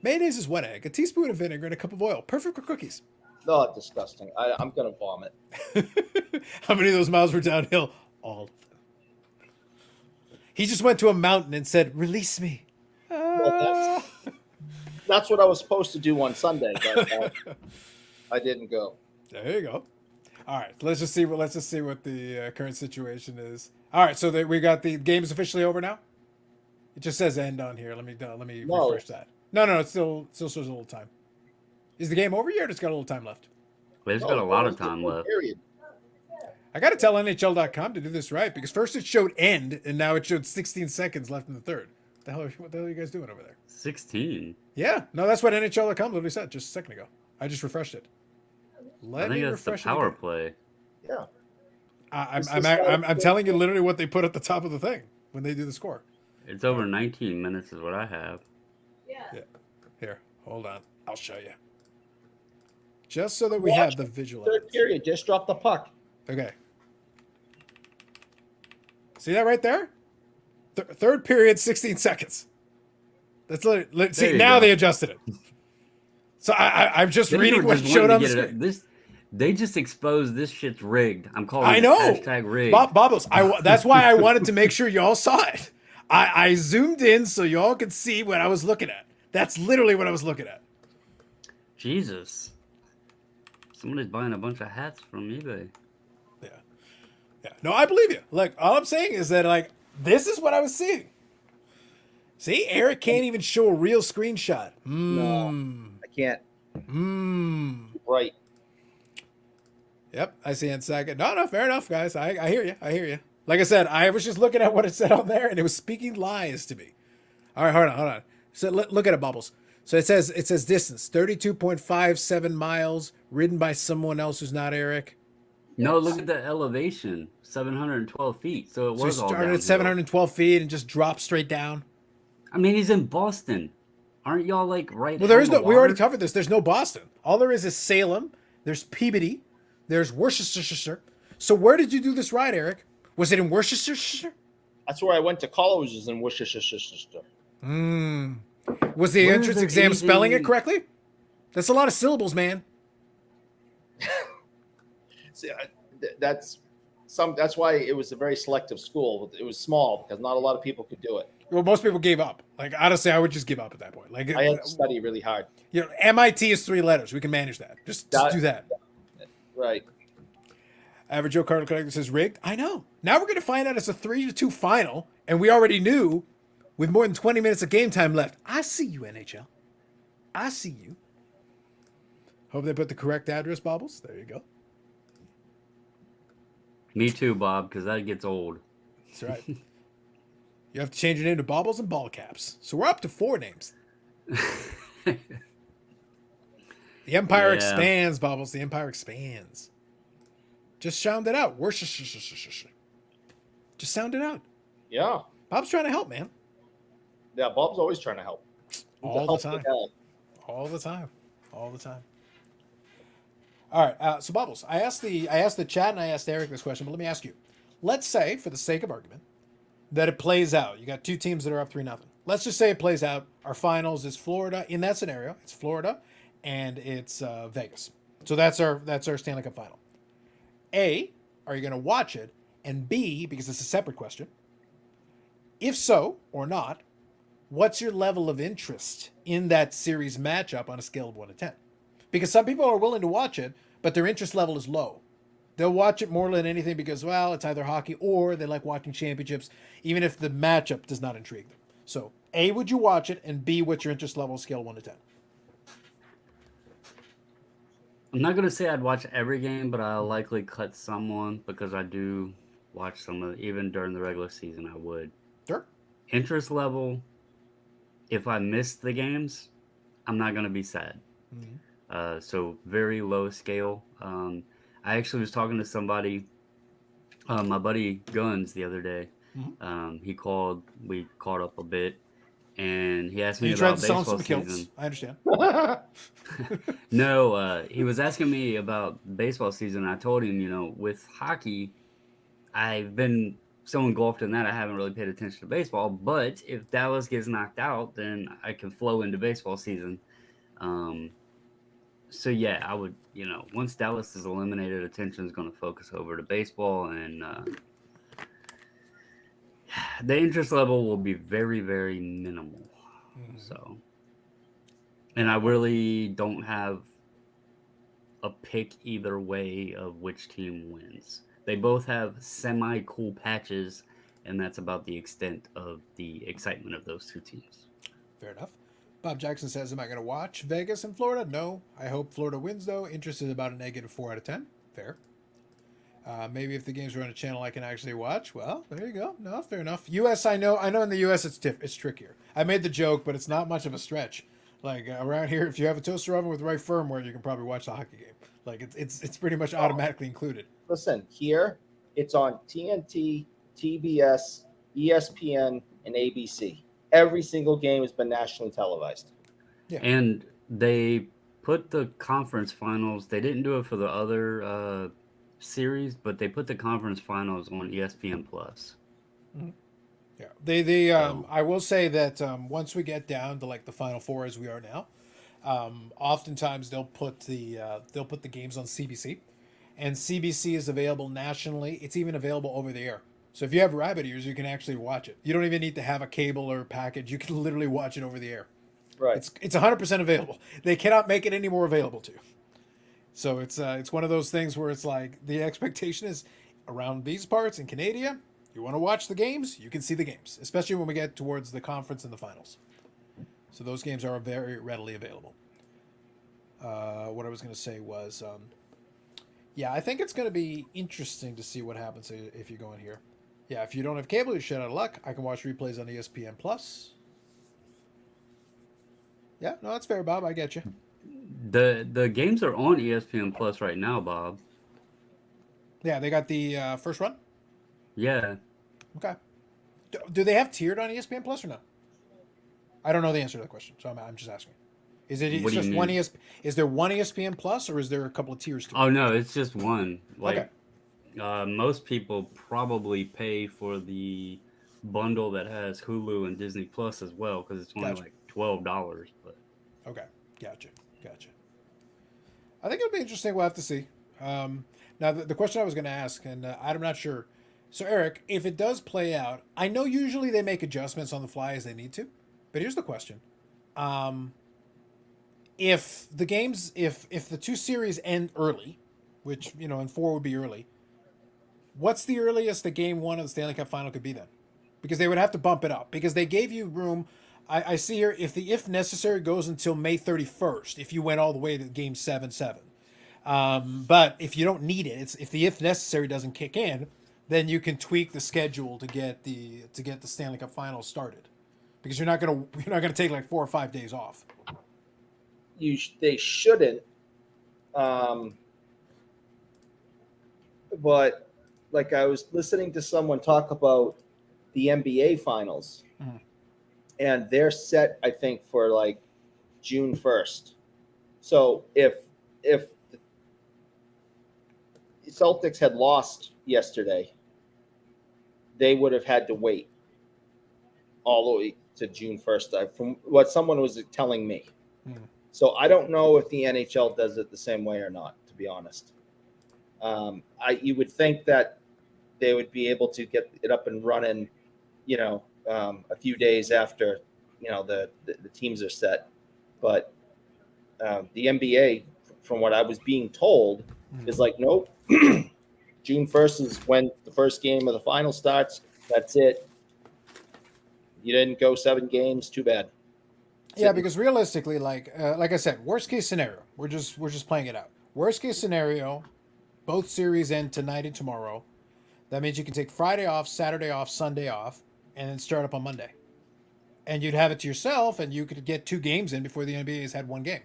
Mayonnaise is one egg, a teaspoon of vinegar, and a cup of oil. Perfect for cookies. Oh, disgusting. I'm going to vomit. How many of those miles were downhill? All of them. He just went to a mountain and said, release me. Well, that's what I was supposed to do on Sunday, but I didn't go. There you go. All right, let's just see what the current situation is. All right, so we got the game is officially over now. It just says end on here. Let me No. refresh that. No, it still shows a little time. Is the game over yet? Or it's got a little time left. There's got a lot of time left. Period. I got to tell NHL.com to do this right because first it showed end and now it showed 16 seconds left in the third. What the hell are you guys doing over there? 16. Yeah, no, that's what NHL.com literally said just a second ago. I just refreshed it. I think that's the power play. Yeah. I'm telling you literally what they put at the top of the thing when they do the score. It's over 19 minutes is what I have. Yeah. Here, hold on. I'll show you. Just so that we have the visual. Third evidence. period. Just drop the puck. Okay. See that right there? Third period, 16 seconds. That's literally, see, you now go. they adjusted it. So I'm just They reading were what just showed on wanting the to get screen. it. They just exposed this shit's rigged. I'm calling I it know. hashtag rigged. Bobbles, that's why I wanted to make sure y'all saw it. I zoomed in so y'all could see what I was looking at. That's literally what I was looking at. Jesus. Somebody's buying a bunch of hats from eBay. Yeah. No, I believe you. Like, all I'm saying is that, like, this is what I was seeing. See, Eric can't even show a real screenshot. No, I can't. Right. Yep, I see in second. No, fair enough, guys. I hear you. I hear you. Like I said, I was just looking at what it said on there, and it was speaking lies to me. All right, hold on. So look at it, Bubbles. So it says distance 32.57 miles, ridden by someone else who's not Eric. No, look at the elevation, 712 feet. So it So he was all started downhill. at 712 feet and just dropped straight down. I mean, he's in Boston. Aren't y'all like right? Well, there is on no. the We already water? covered this. There's no Boston. All there is Salem. There's Peabody. There's Worcestershire. So where did you do this ride, Eric? Was it in Worcestershire? That's where I went to college, is in Worcestershire. Was the Where is entrance there exam spelling it anything- correctly? That's a lot of syllables, man. See, that's why it was a very selective school. It was small because not a lot of people could do it. Well, most people gave up. Like, honestly, I would just give up at that point. Like, I had to study really hard. MIT is 3 letters. We can manage that. Just do that. Right. Average Joe Carter Collector says rigged. I know. Now we're going to find out it's a 3-2 final, and we already knew with more than 20 minutes of game time left. I see you, NHL. I see you. Hope they put the correct address, Bobbles. There you go. Me too, Bob, because that gets old. That's right. You have to change your name to Bobbles and Ball Caps. So we're up to 4 names. The Empire Yeah. expands, Bobbles. The Empire expands. Just sound it out. Worcestershire. Just sound it out. Yeah. Bob's trying to help, man. Yeah. Bob's always trying to help. He's a All the helpful time. guy. All the time. All the time. All right. So Bubbles, I asked the chat and I asked Eric this question, but let me ask you. Let's say, for the sake of argument, that it plays out. You got 2 teams that are up 3-0. Let's just say it plays out. Our finals is Florida. In that scenario, it's Florida and it's Vegas. So that's our Stanley Cup final. A, are you going to watch it? And B, because it's a separate question, if so or not, what's your level of interest in that series matchup on a scale of 1 to 10? Because some people are willing to watch it, but their interest level is low. They'll watch it more than anything because, well, it's either hockey or they like watching championships, even if the matchup does not intrigue them. So, A, would you watch it? And B, what's your interest level scale 1 to 10? I'm not gonna say I'd watch every game, but I'll likely cut someone because I do watch some of even during the regular season. I would. Sure. Interest level. If I miss the games, I'm not gonna be sad. So very low scale. I actually was talking to somebody, my buddy Guns, the other day. He called. We caught up a bit, and he asked me You tried about to sell him baseball some kilts. season. I understand. No, he was asking me about baseball season. I told him, with hockey, I've been so engulfed in that I haven't really paid attention to baseball. But if Dallas gets knocked out, then I can flow into baseball season. So yeah, I would, once Dallas is eliminated, attention is going to focus over to baseball, and the interest level will be very, very minimal. So, and I really don't have a pick either way of which team wins. They both have semi-cool patches, and that's about the extent of the excitement of those two teams. Fair enough. Bob Jackson says, am I going to watch Vegas and Florida? No. I hope Florida wins, though. Interest is about a negative 4 out of 10. Fair. Maybe if the games are on a channel I can actually watch. Well, there you go. No, fair enough. U.S., I know in the U.S. it's trickier. I made the joke, but it's not much of a stretch. Like, around here, if you have a toaster oven with the right firmware, you can probably watch the hockey game. Like, it's pretty much automatically included. Listen, here, it's on TNT, TBS, ESPN, and ABC. Every single game has been nationally televised. Yeah. And they put the conference finals. They didn't do it for the other series, but they put the conference finals on ESPN Plus. Yeah. They I will say that once we get down to like the Final Four as we are now, oftentimes they'll put the games on CBC, and CBC is available nationally. It's even available over the air. So if you have rabbit ears, you can actually watch it. You don't even need to have a cable or package. You can literally watch it over the air. Right. It's 100% available. They cannot make it any more available to you. So it's one of those things where it's like the expectation is around these parts in Canada, you want to watch the games, you can see the games, especially when we get towards the conference and the finals. So those games are very readily available. What I was going to say was, I think it's going to be interesting to see what happens if you go in here. Yeah, if you don't have cable, you're shit out of luck. I can watch replays on ESPN Plus. Yeah, no, that's fair, Bob. I get you. The games are on ESPN Plus right now, Bob. Yeah, they got the first run. Yeah. Okay. Do they have tiered on ESPN Plus or no? I don't know the answer to that question, so I'm just asking. Is it What do you just one mean? Is there one ESPN Plus, or is there a couple of tiers to it? Oh no, it's just one. Like, Okay. Most people probably pay for the bundle that has Hulu and Disney Plus as well because it's only Gotcha. like $12. But Okay, gotcha. I think it'll be interesting. We'll have to see. Now, the question I was going to ask, and I'm not sure. So, Eric, if it does play out, I know usually they make adjustments on the fly as they need to, but here's the question: if the games, if the two series end early, which in 4 would be early, what's the earliest the game 1 of the Stanley Cup Final could be then? Because they would have to bump it up because they gave you room. I see here if necessary goes until May 31st if you went all the way to game 7-7. But if you don't need it, if the if necessary doesn't kick in, then you can tweak the schedule to get the Stanley Cup Finals started, because you're not gonna take like 4 or 5 days off. They shouldn't, but like I was listening to someone talk about the NBA Finals, and they're set, I think, for like June 1st. So if the Celtics had lost yesterday, they would have had to wait all the way to June 1st, from what someone was telling me. So I don't know if the NHL does it the same way or not, to be honest. You would think that they would be able to get it up and running, a few days after, the teams are set. But the NBA, from what I was being told, is like, nope. June 1st is when the first game of the final starts. That's it. You didn't go 7 games. Too bad. Yeah, because realistically, like I said, worst case scenario, we're just playing it out. Worst case scenario, both series end tonight and tomorrow. That means you can take Friday off, Saturday off, Sunday off, and then start up on Monday. And you'd have it to yourself, and you could get 2 games in before the NBA has had 1 game,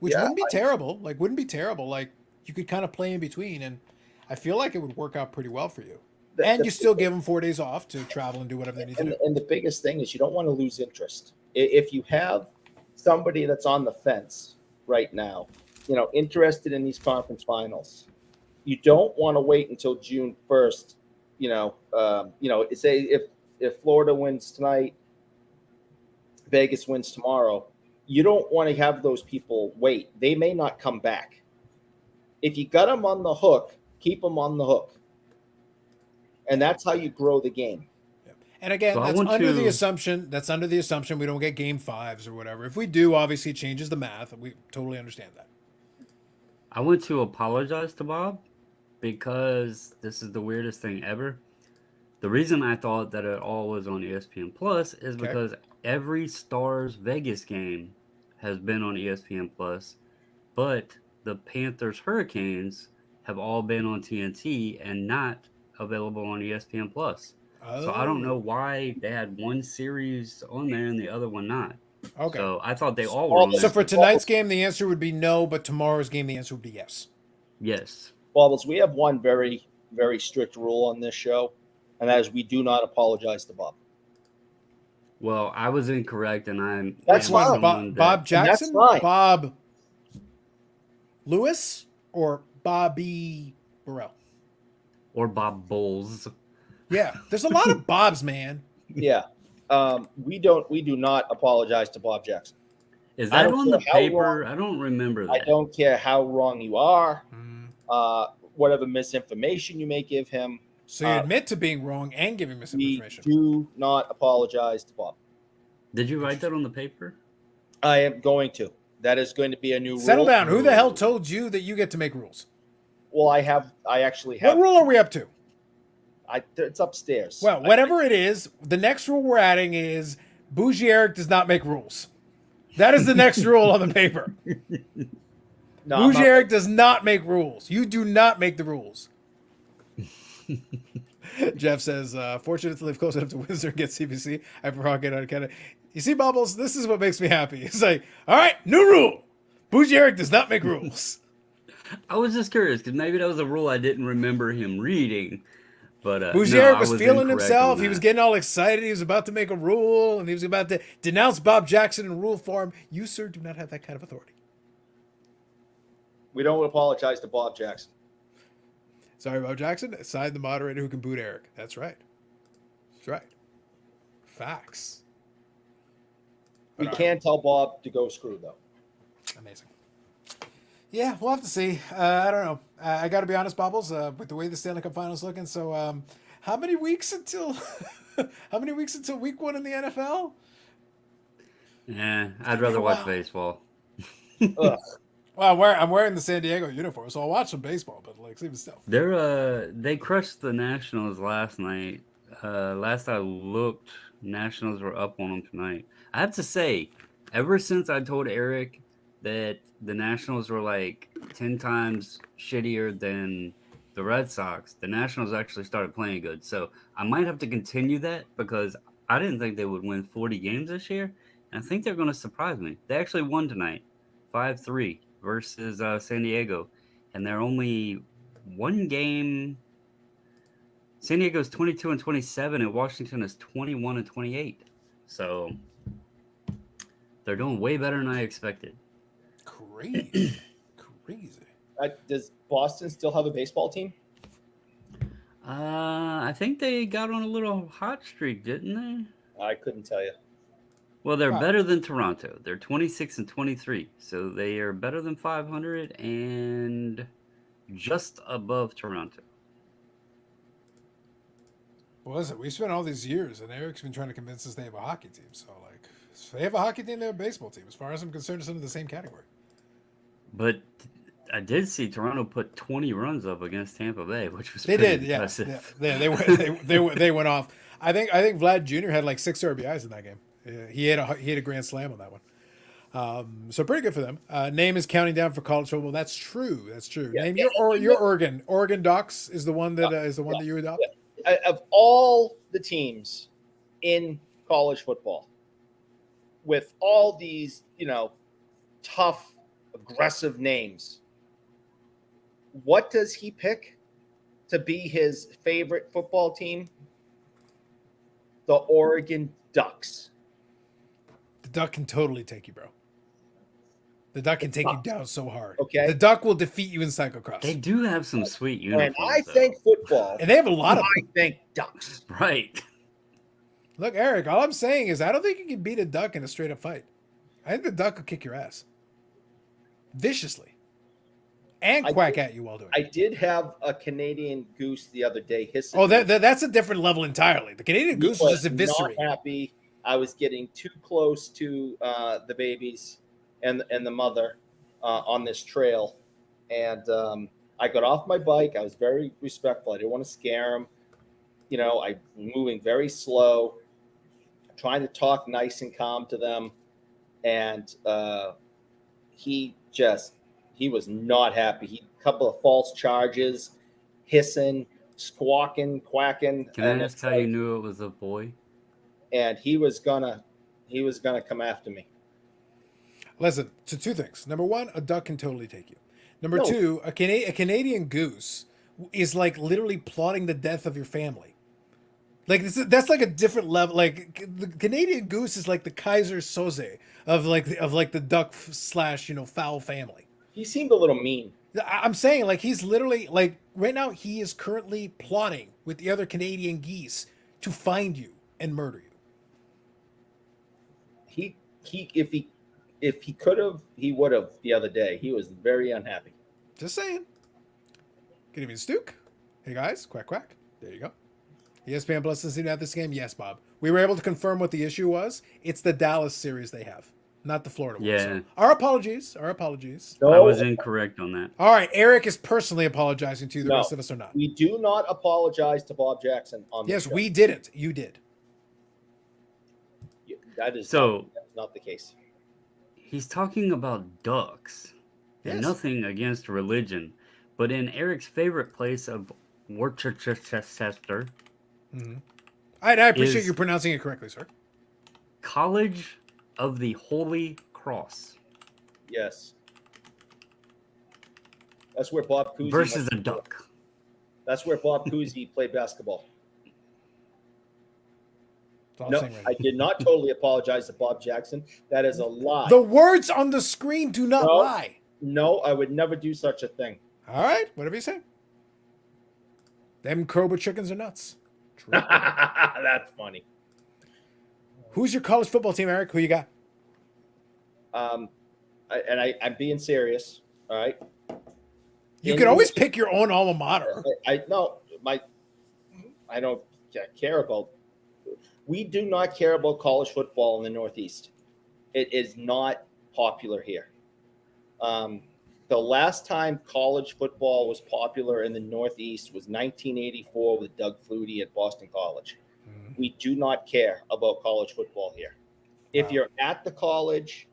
which Yeah, wouldn't be terrible. Like, wouldn't be terrible. Like, you could kind of play in between, and I feel like it would work out pretty well for you. And you still give them 4 days off to travel and do whatever they need to do. And the biggest thing is you don't want to lose interest. If you have somebody that's on the fence right now, interested in these conference finals, you don't want to wait until June 1st. Say if Florida wins tonight, Vegas wins tomorrow, you don't want to have those people wait. They may not come back. If you got them on the hook, keep them on the hook. And that's how you grow the game. And again, So that's under the assumption we don't get game 5s or whatever. If we do, obviously it changes the math. We totally understand that. I want to apologize to Bob because this is the weirdest thing ever. The reason I thought that it all was on ESPN Plus is because every Stars Vegas game has been on ESPN Plus, but the Panthers Hurricanes have all been on TNT and not available on ESPN Plus. So I don't know why they had one series on there and the other one not. Okay. So I thought they all were on there. So for tonight's game, the answer would be no, but tomorrow's game, the answer would be yes. Yes. Bobbles, we have one very, very strict rule on this show, and that is we do not apologize to Bob. Well, I was incorrect, and That's fine. Bob Jackson, That's fine. Bob Lewis, or Bobby Burrell? Or Bob Bowles. Yeah, there's a lot of Bobs, man. Yeah. We do not apologize to Bob Jackson. Is that on the paper? I don't remember that. I don't care how wrong you are, whatever misinformation you may give him. So you admit to being wrong and giving misinformation. We do not apologize to Bob. Did you write that on the paper? I am going to. That is going to be a new rule. Settle down. Who the hell told you that you get to make rules? Well, I actually have. What rule are we up to? It's upstairs. Well, whatever it is, the next rule we're adding is Bougie Eric does not make rules. That is the next rule on the paper. No, Bougie Eric does not make rules. You do not make the rules. Jeff says, fortunate to live close enough to Windsor and get CBC. I prefer get out of Canada. You see, Bubbles, this is what makes me happy. It's like, all right, new rule. Bougie Eric does not make rules. I was just curious because maybe that was a rule I didn't remember him reading. But Bougie Eric was feeling himself. He was getting all excited. He was about to make a rule, and he was about to denounce Bob Jackson in rule form. You, sir, do not have that kind of authority. We don't apologize to Bob Jackson. Sorry, Bob Jackson. Aside the moderator who can boot Eric. That's right. That's right. Facts. We can tell Bob to go screw, though. Amazing. Yeah, we'll have to see. I don't know. I got to be honest, Bobbles, with the way the Stanley Cup Finals looking. So, how many weeks until week 1 in the NFL? Yeah, I'd rather watch baseball. Ugh. Well, I'm wearing the San Diego uniform, so I'll watch some baseball. But like, even still, They crushed the Nationals last night. Last I looked, Nationals were up on them tonight. I have to say, ever since I told Eric that the Nationals were like 10 times shittier than the Red Sox, the Nationals actually started playing good. So I might have to continue that because I didn't think they would win 40 games this year. And I think they're going to surprise me. They actually won tonight, 5-3 versus San Diego. And they're only one game. San Diego's 22-27 and Washington is 21-28. So they're doing way better than I expected. crazy. Does Boston still have a baseball team? I think they got on a little hot streak, didn't they? I couldn't tell you. Well, they're better than Toronto. They're 26-23, so they are better than 500 and just above Toronto. Well, listen, we spent all these years, and Eric's been trying to convince us they have a hockey team. So, like, if they have a hockey team, they have a baseball team. As far as I'm concerned, it's under the same category. But I did see Toronto put 20 runs up against Tampa Bay, which was They pretty did, impressive. yeah. They went off. I think Vlad Jr. had like 6 RBIs in that game. He had a grand slam on that one. So pretty good for them. Name is counting down for college football. That's true. That's true. Yeah. Name your Oregon Ducks is the one that that you adopt. Of all the teams in college football, with all these, tough, aggressive names, what does he pick to be his favorite football team? The Oregon Ducks. The Duck can totally take you, bro. The Duck can take you down so hard. Okay. The Duck will defeat you in cyclocross. They do have some sweet uniforms. And I though. think football. And they have a lot of I them. think Ducks. Right. Look, Eric, all I'm saying is I don't think you can beat a Duck in a straight up fight. I think the Duck will kick your ass. Viciously. And quack at you while doing I it. did have a Canadian goose the other day hissing. Oh, that's a different level entirely. The Canadian goose was just eviscerated. Not happy. I was getting too close to the babies and the mother on this trail, and I got off my bike. I was very respectful. I didn't want to scare them. I'm moving very slow, trying to talk nice and calm to them, and he was not happy. He a couple of false charges, hissing, squawking, quacking. Can I ask how you knew it was a boy? And he was gonna come after me. Listen, so 2 things. Number 1, a duck can totally take you. Number 2, a Canadian goose is like literally plotting the death of your family. Like that's like a different level. Like the Canadian goose is like the Kaiser Soze of the duck / foul family. He seemed a little mean. I'm saying like he's literally like right now he is currently plotting with the other Canadian geese to find you and murder you. If he could have, he would have the other day. He was very unhappy. Just saying. Good evening, Stuke. Hey guys, quack quack. There you go. ESPN Plus doesn't have this game. Yes, Bob. We were able to confirm what the issue was. It's the Dallas series they have, not the Florida one. Yeah. So our apologies. Our apologies. No, I was incorrect on that. All right, Eric is personally apologizing to you. The No. rest of us are not. we do not apologize to Bob Jackson on Yes, this show. we didn't. You did. That is So not the case. he's talking about ducks and Yes. nothing against religion, but in Eric's favorite place of Worcester, Mm-hmm. I appreciate Is- you pronouncing it correctly, sir. College of the Holy Cross Yes. That's where Bob Cousy versus a duck. That's where Bob Cousy played basketball. That's all I'm No, saying right I did not totally apologize to Bob Jackson. That is a lie. The words on the screen do not No. lie. No, I would never do such a thing. All right, whatever you say. Them Cobra chickens are nuts. True. That's funny. Who's your college football team, Eric? Who you got? I'm being serious. All right. You can always pick your own alma mater. I don't care about. We do not care about college football in the Northeast. It is not popular here. The last time college football was popular in the Northeast was 1984 with Doug Flutie at Boston College. Mhm. We do not care about college football here. If Wow. you're at the college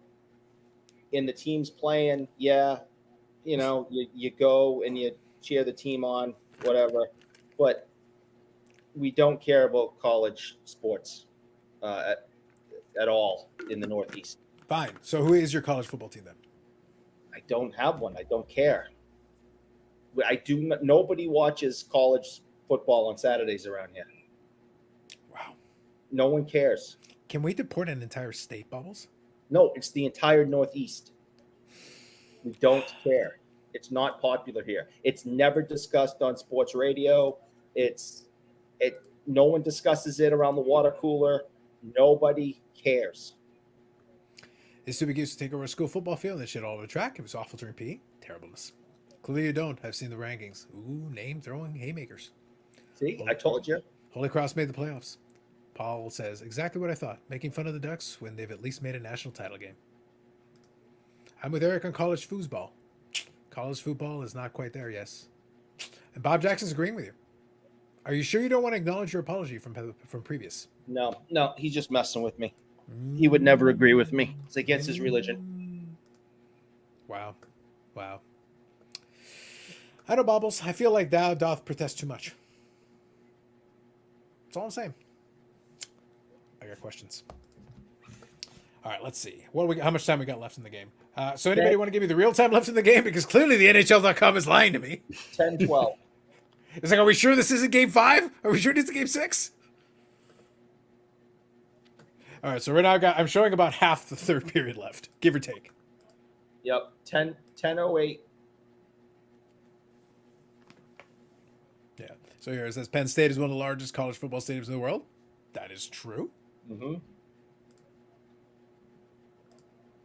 and the team's playing, you go and you cheer the team on, whatever. But we don't care about college sports at all in the Northeast. Fine. So who is your college football team then? I don't have one. I don't care. Nobody watches college football on Saturdays around here. Wow. No one cares. Can we deport an entire state, Bubbles? No, it's the entire Northeast. We don't care. It's not popular here. It's never discussed on sports radio. No one discusses it around the water cooler. Nobody cares. This stupid used to take over a school football field and shit all over the track. It was awful during PE. Terribleness. Clearly you don't. I've seen the rankings. Ooh, name throwing haymakers. See, I told you. Holy Cross made the playoffs. Paul says, exactly what I thought. Making fun of the Ducks when they've at least made a national title game. I'm with Eric on college foosball. College football is not quite there, yes. And Bob Jackson's agreeing with you. Are you sure you don't want to acknowledge your apology from previous? No, he's just messing with me. He would never agree with me. It's against his religion. Wow. I know, Bobbles. I feel like thou doth protest too much. That's all I'm saying. I got questions. All right, let's see. How much time we got left in the game? So anybody want to give me the real time left in the game? Because clearly the NHL.com is lying to me. 10-12. It's like, are we sure this isn't game 5? Are we sure this is game 6? All right, so right now I'm showing about half the third period left, give or take. Yep, 10:08. Yeah. So here it says Penn State is one of the largest college football stadiums in the world. That is true. Mm-hmm.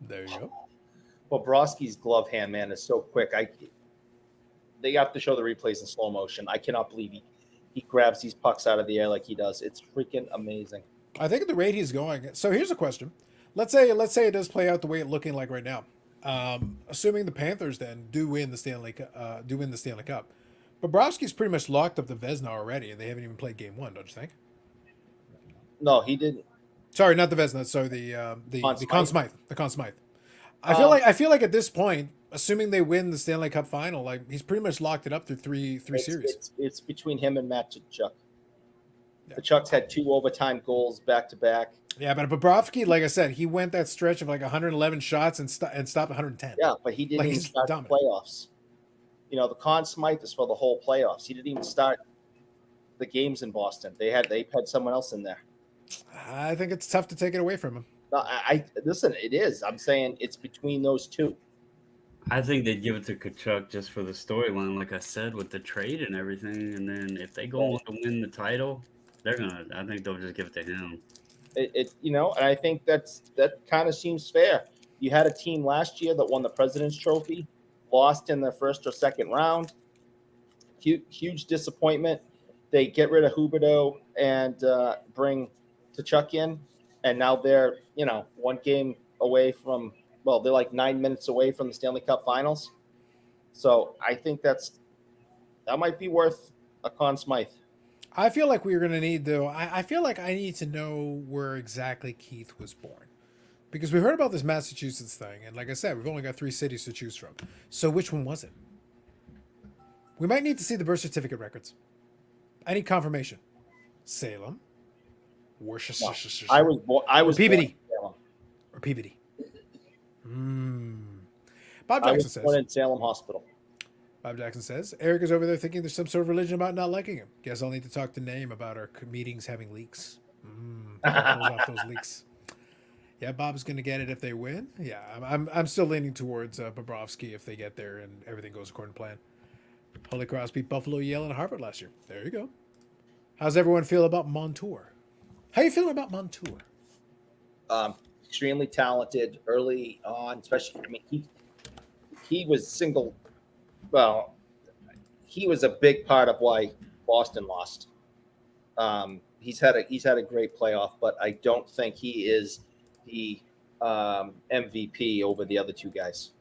There you go. Bobrovsky's glove hand, man, is so quick. They have to show the replays in slow motion. I cannot believe he grabs these pucks out of the air like he does. It's freaking amazing. I think at the rate he's going. So here's a question. Let's say it does play out the way it's looking like right now. Assuming the Panthers then do win the Stanley Cup. Bobrovsky's pretty much locked up the Vezina already, and they haven't even played game 1, don't you think? No, he didn't. Sorry, not the Vezina. Sorry, the Conn Smythe. The Conn Smythe. I feel like at this point, assuming they win the Stanley Cup final, like he's pretty much locked it up through three series. It's between him and Matt Tkachuk. Yeah. The Chucks had 2 overtime goals back to back. Yeah, but Bobrovsky, like I said, he went that stretch of like 111 shots and stopped 110. Yeah, but he didn't even start the playoffs. You know, the Conn Smythe is for the whole playoffs. He didn't even start the games in Boston. They had someone else in there. I think it's tough to take it away from him. No, I listen. It is. I'm saying it's between those two. I think they'd give it to Kachuk just for the storyline, like I said, with the trade and everything. And then if they go on to win the title, I think they'll just give it to him. And I think that kind of seems fair. You had a team last year that won the President's Trophy, lost in the first or second round. Huge disappointment. They get rid of Huberdeau and bring Tkachuk in, and now they're 1 game away from. Well, they're like 9 minutes away from the Stanley Cup Finals. So I think that might be worth a Conn Smythe. I feel like we're going to need, though, I feel like I need to know where exactly Keith was born. Because we heard about this Massachusetts thing, and like I said, we've only got 3 cities to choose from. So which one was it? We might need to see the birth certificate records. I need confirmation. Salem. Worcestershire. I was Peabody. Born or Peabody. Bob Jackson says. Born in Salem Hospital. Bob Jackson says, Eric is over there thinking there's some sort of religion about not liking him. Guess I'll need to talk to Name about our meetings having leaks. Close off those leaks. Yeah, Bob's going to get it if they win. Yeah, I'm still leaning towards Bobrovsky if they get there and everything goes according to plan. Holy Cross beat Buffalo, Yale, and Harvard last year. There you go. How's everyone feel about Montour? How you feeling about Montour? Extremely talented early on, especially. I mean, he was single. Well, he was a big part of why Boston lost. He's had a great playoff, but I don't think he is the MVP over the other 2 guys.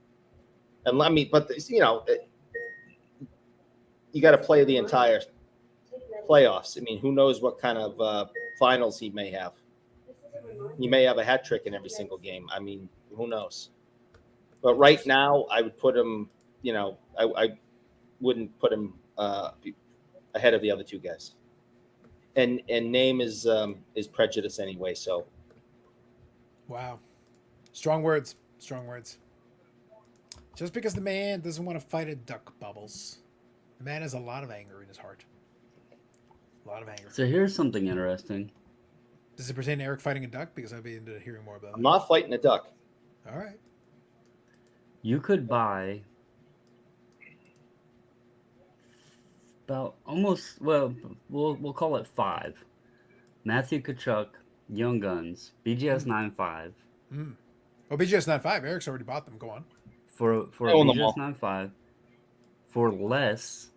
And let me, but you got to play the entire playoffs. I mean, who knows what kind of finals he may have. He may have a hat trick in every single game. I mean, who knows? But right now, I would put him. I wouldn't put him ahead of the other 2 guys. And Name is prejudice anyway. So. Wow, strong words. Just because the man doesn't want to fight a duck, Bubbles. The man has a lot of anger in his heart. A lot of anger. So here's something interesting. Does it pertain to Eric fighting a duck? Because I'd be into hearing more about it. I'm not fighting a duck. All right. You could buy about almost, well, we'll call it 5. Matthew Tkachuk, Young Guns, BGS 9.5. Oh, BGS 9.5. Eric's already bought them. Go on. For a BGS 9.5, for less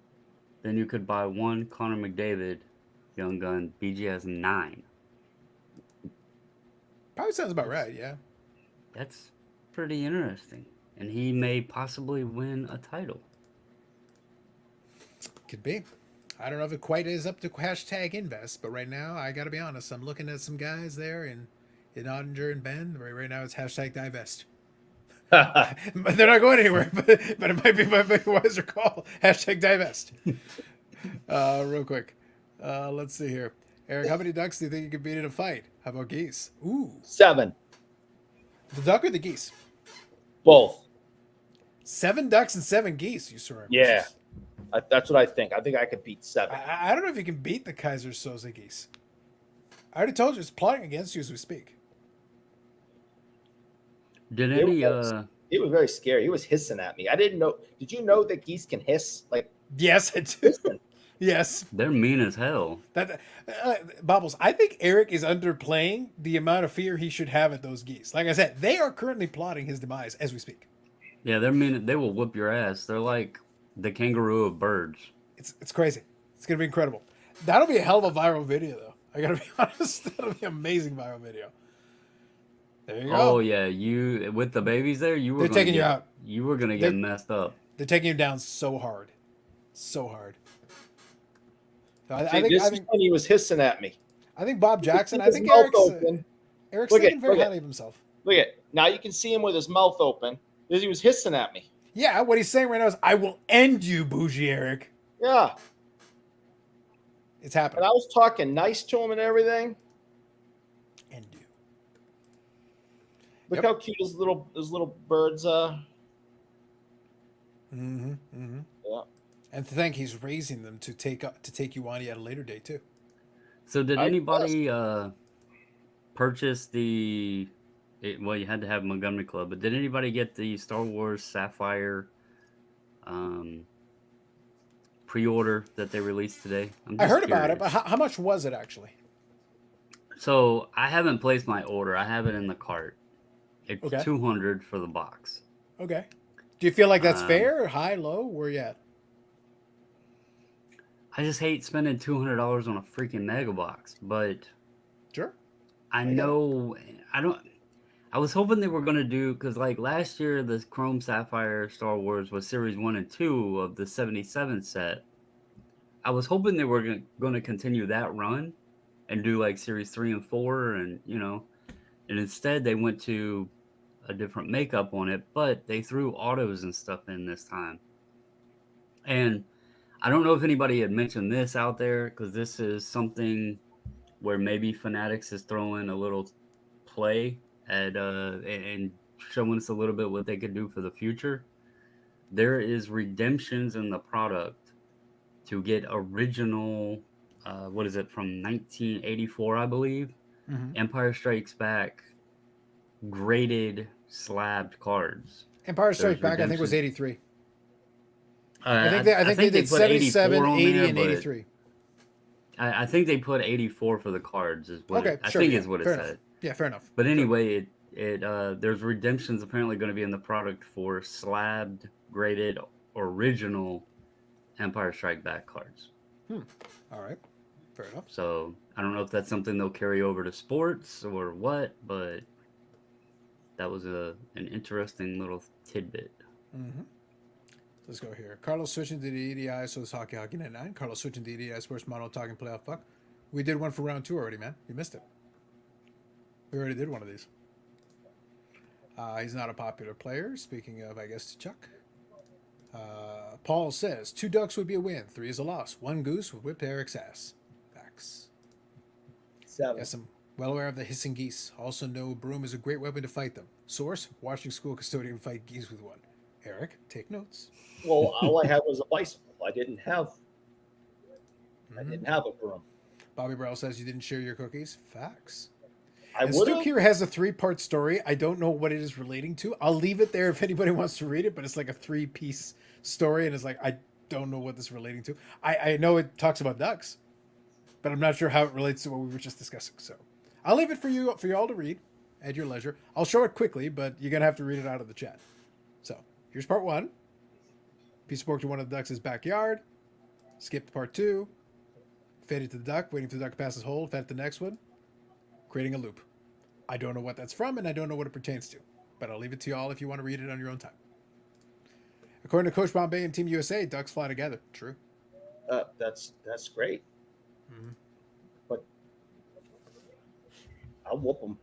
than you could buy 1 Connor McDavid, Young Gun, BGS 9. Probably sounds about right, yeah. That's pretty interesting. And he may possibly win a title. Could be. I don't know if it quite is up to hashtag invest, but right now, I got to be honest, I'm looking at some guys there in Ottinger and Ben. Right now, it's hashtag divest. But they're not going anywhere. But it might be my wiser call. Hashtag divest. Real quick. Let's see here. Eric, how many ducks do you think you could beat in a fight? How about geese? Ooh. 7. The duck or the geese? Both. 7 ducks and 7 geese, you swear. Yeah. That's what I think. I think I could beat 7. I don't know if you can beat the Kaiser Soze geese. I already told you it's plotting against you as we speak. Did It any It was very scary. He was hissing at me. I didn't know. Did you know that geese can hiss? Like, Yes, I do. hissing. Yes. they're mean as hell. Bobbles, I think Eric is underplaying the amount of fear he should have at those geese. Like I said, they are currently plotting his demise as we speak. Yeah, they're mean. They will whoop your ass. They're like the kangaroo of birds. It's crazy. It's gonna be incredible. That'll be a hell of a viral video, though. I gotta be honest. That'll be an amazing viral video. There you go. Oh yeah, you with the babies there. You were They're gonna taking you get- out. You were gonna get messed up. They're taking you down so hard, so hard. So I See, think this I is think when he was hissing at me. I think Bob Jackson. I His think mouth Eric's open. Eric's Look at- thinking very look at- highly of himself. Look at now. You can see him with his mouth open. He was hissing at me. Yeah, what he's saying right now is, "I will end you, bougie Eric." Yeah, It's and happening. I was talking nice to him and everything. End you. Look Yep. how cute his little birds are. Mm-hmm. Mm-hmm. Yeah. And to think he's raising them to take you on at a later date too. So did I anybody purchase the? Well, you had to have Montgomery Club, but did anybody get the Star Wars Sapphire pre-order that they released today? I'm I just heard about it, curious. but how much was it actually? So I haven't placed my order. I have it in the cart. It's Okay. $200 for the box. Okay. Do you feel like that's Um, fair? High, low? Where you at? I just hate spending $200 on a freaking mega box, but Sure. I get it. know I don't. I was hoping they were gonna do because like last year the Chrome Sapphire Star Wars was Series 1 and 2 of the 77 set. I was hoping they were gonna continue that run and do like Series 3 and 4 and and instead they went to a different makeup on it, but they threw autos and stuff in this time. And I don't know if anybody had mentioned this out there because this is something where maybe Fanatics is throwing a little play at and showing us a little bit what they could do for the future. There is redemptions in the product to get original what is it from 1984, I believe, Mm-hmm. Empire Strikes Back graded slabbed cards. Empire Strikes There's Back, I think, was redemption. 83. I think they did put 77, 84 on 80, there, and but 83. I think they put 84 for the cards is what Okay, I sure. think Yeah, is what it fair said. enough. Yeah, fair enough. But anyway, it there's redemptions apparently going to be in the product for slabbed graded original Empire Strike Back cards. All right. Fair enough. So I don't know if that's something they'll carry over to sports or what, but that was an interesting little tidbit. Mm-hmm. Let's go here. Carlos switching to the EDI, so it's Hockey 99. Carlos switching to the EDI Sports Model Talking Playoff Puck. We did one for round 2 already, man. You missed it. We already did one of these. He's not a popular player. Speaking of, I guess, to Chuck. Paul says, 2 ducks would be a win. 3 is a loss. 1 goose would whip Eric's ass. Facts. 7. Yes, I'm well aware of the hissing geese. Also know a broom is a great weapon to fight them. Source, watching school custodian fight geese with one. Eric, take notes. Well, all I had was a bicycle. I didn't have Mm-hmm. I didn't have a broom. Bobby Brown says you didn't share your cookies. Facts. I And would Stu have. here has a 3-part story. I don't know what it is relating to. I'll leave it there if anybody wants to read it, but it's like a 3-piece story, and it's like, I don't know what this is relating to. I know it talks about ducks, but I'm not sure how it relates to what we were just discussing. So I'll leave it for you all to read at your leisure. I'll show it quickly, but you're going to have to read it out of the chat. So here's part 1. Piece of pork to one of the ducks' backyard. Skip to part 2. Faded to the duck, waiting for the duck to pass his hole. Fed to the next one. Creating a loop. I don't know what that's from, and I don't know what it pertains to. But I'll leave it to y'all if you want to read it on your own time. According to Coach Bombay and Team USA, ducks fly together. True. That's great. Mhm. But I'll whoop them.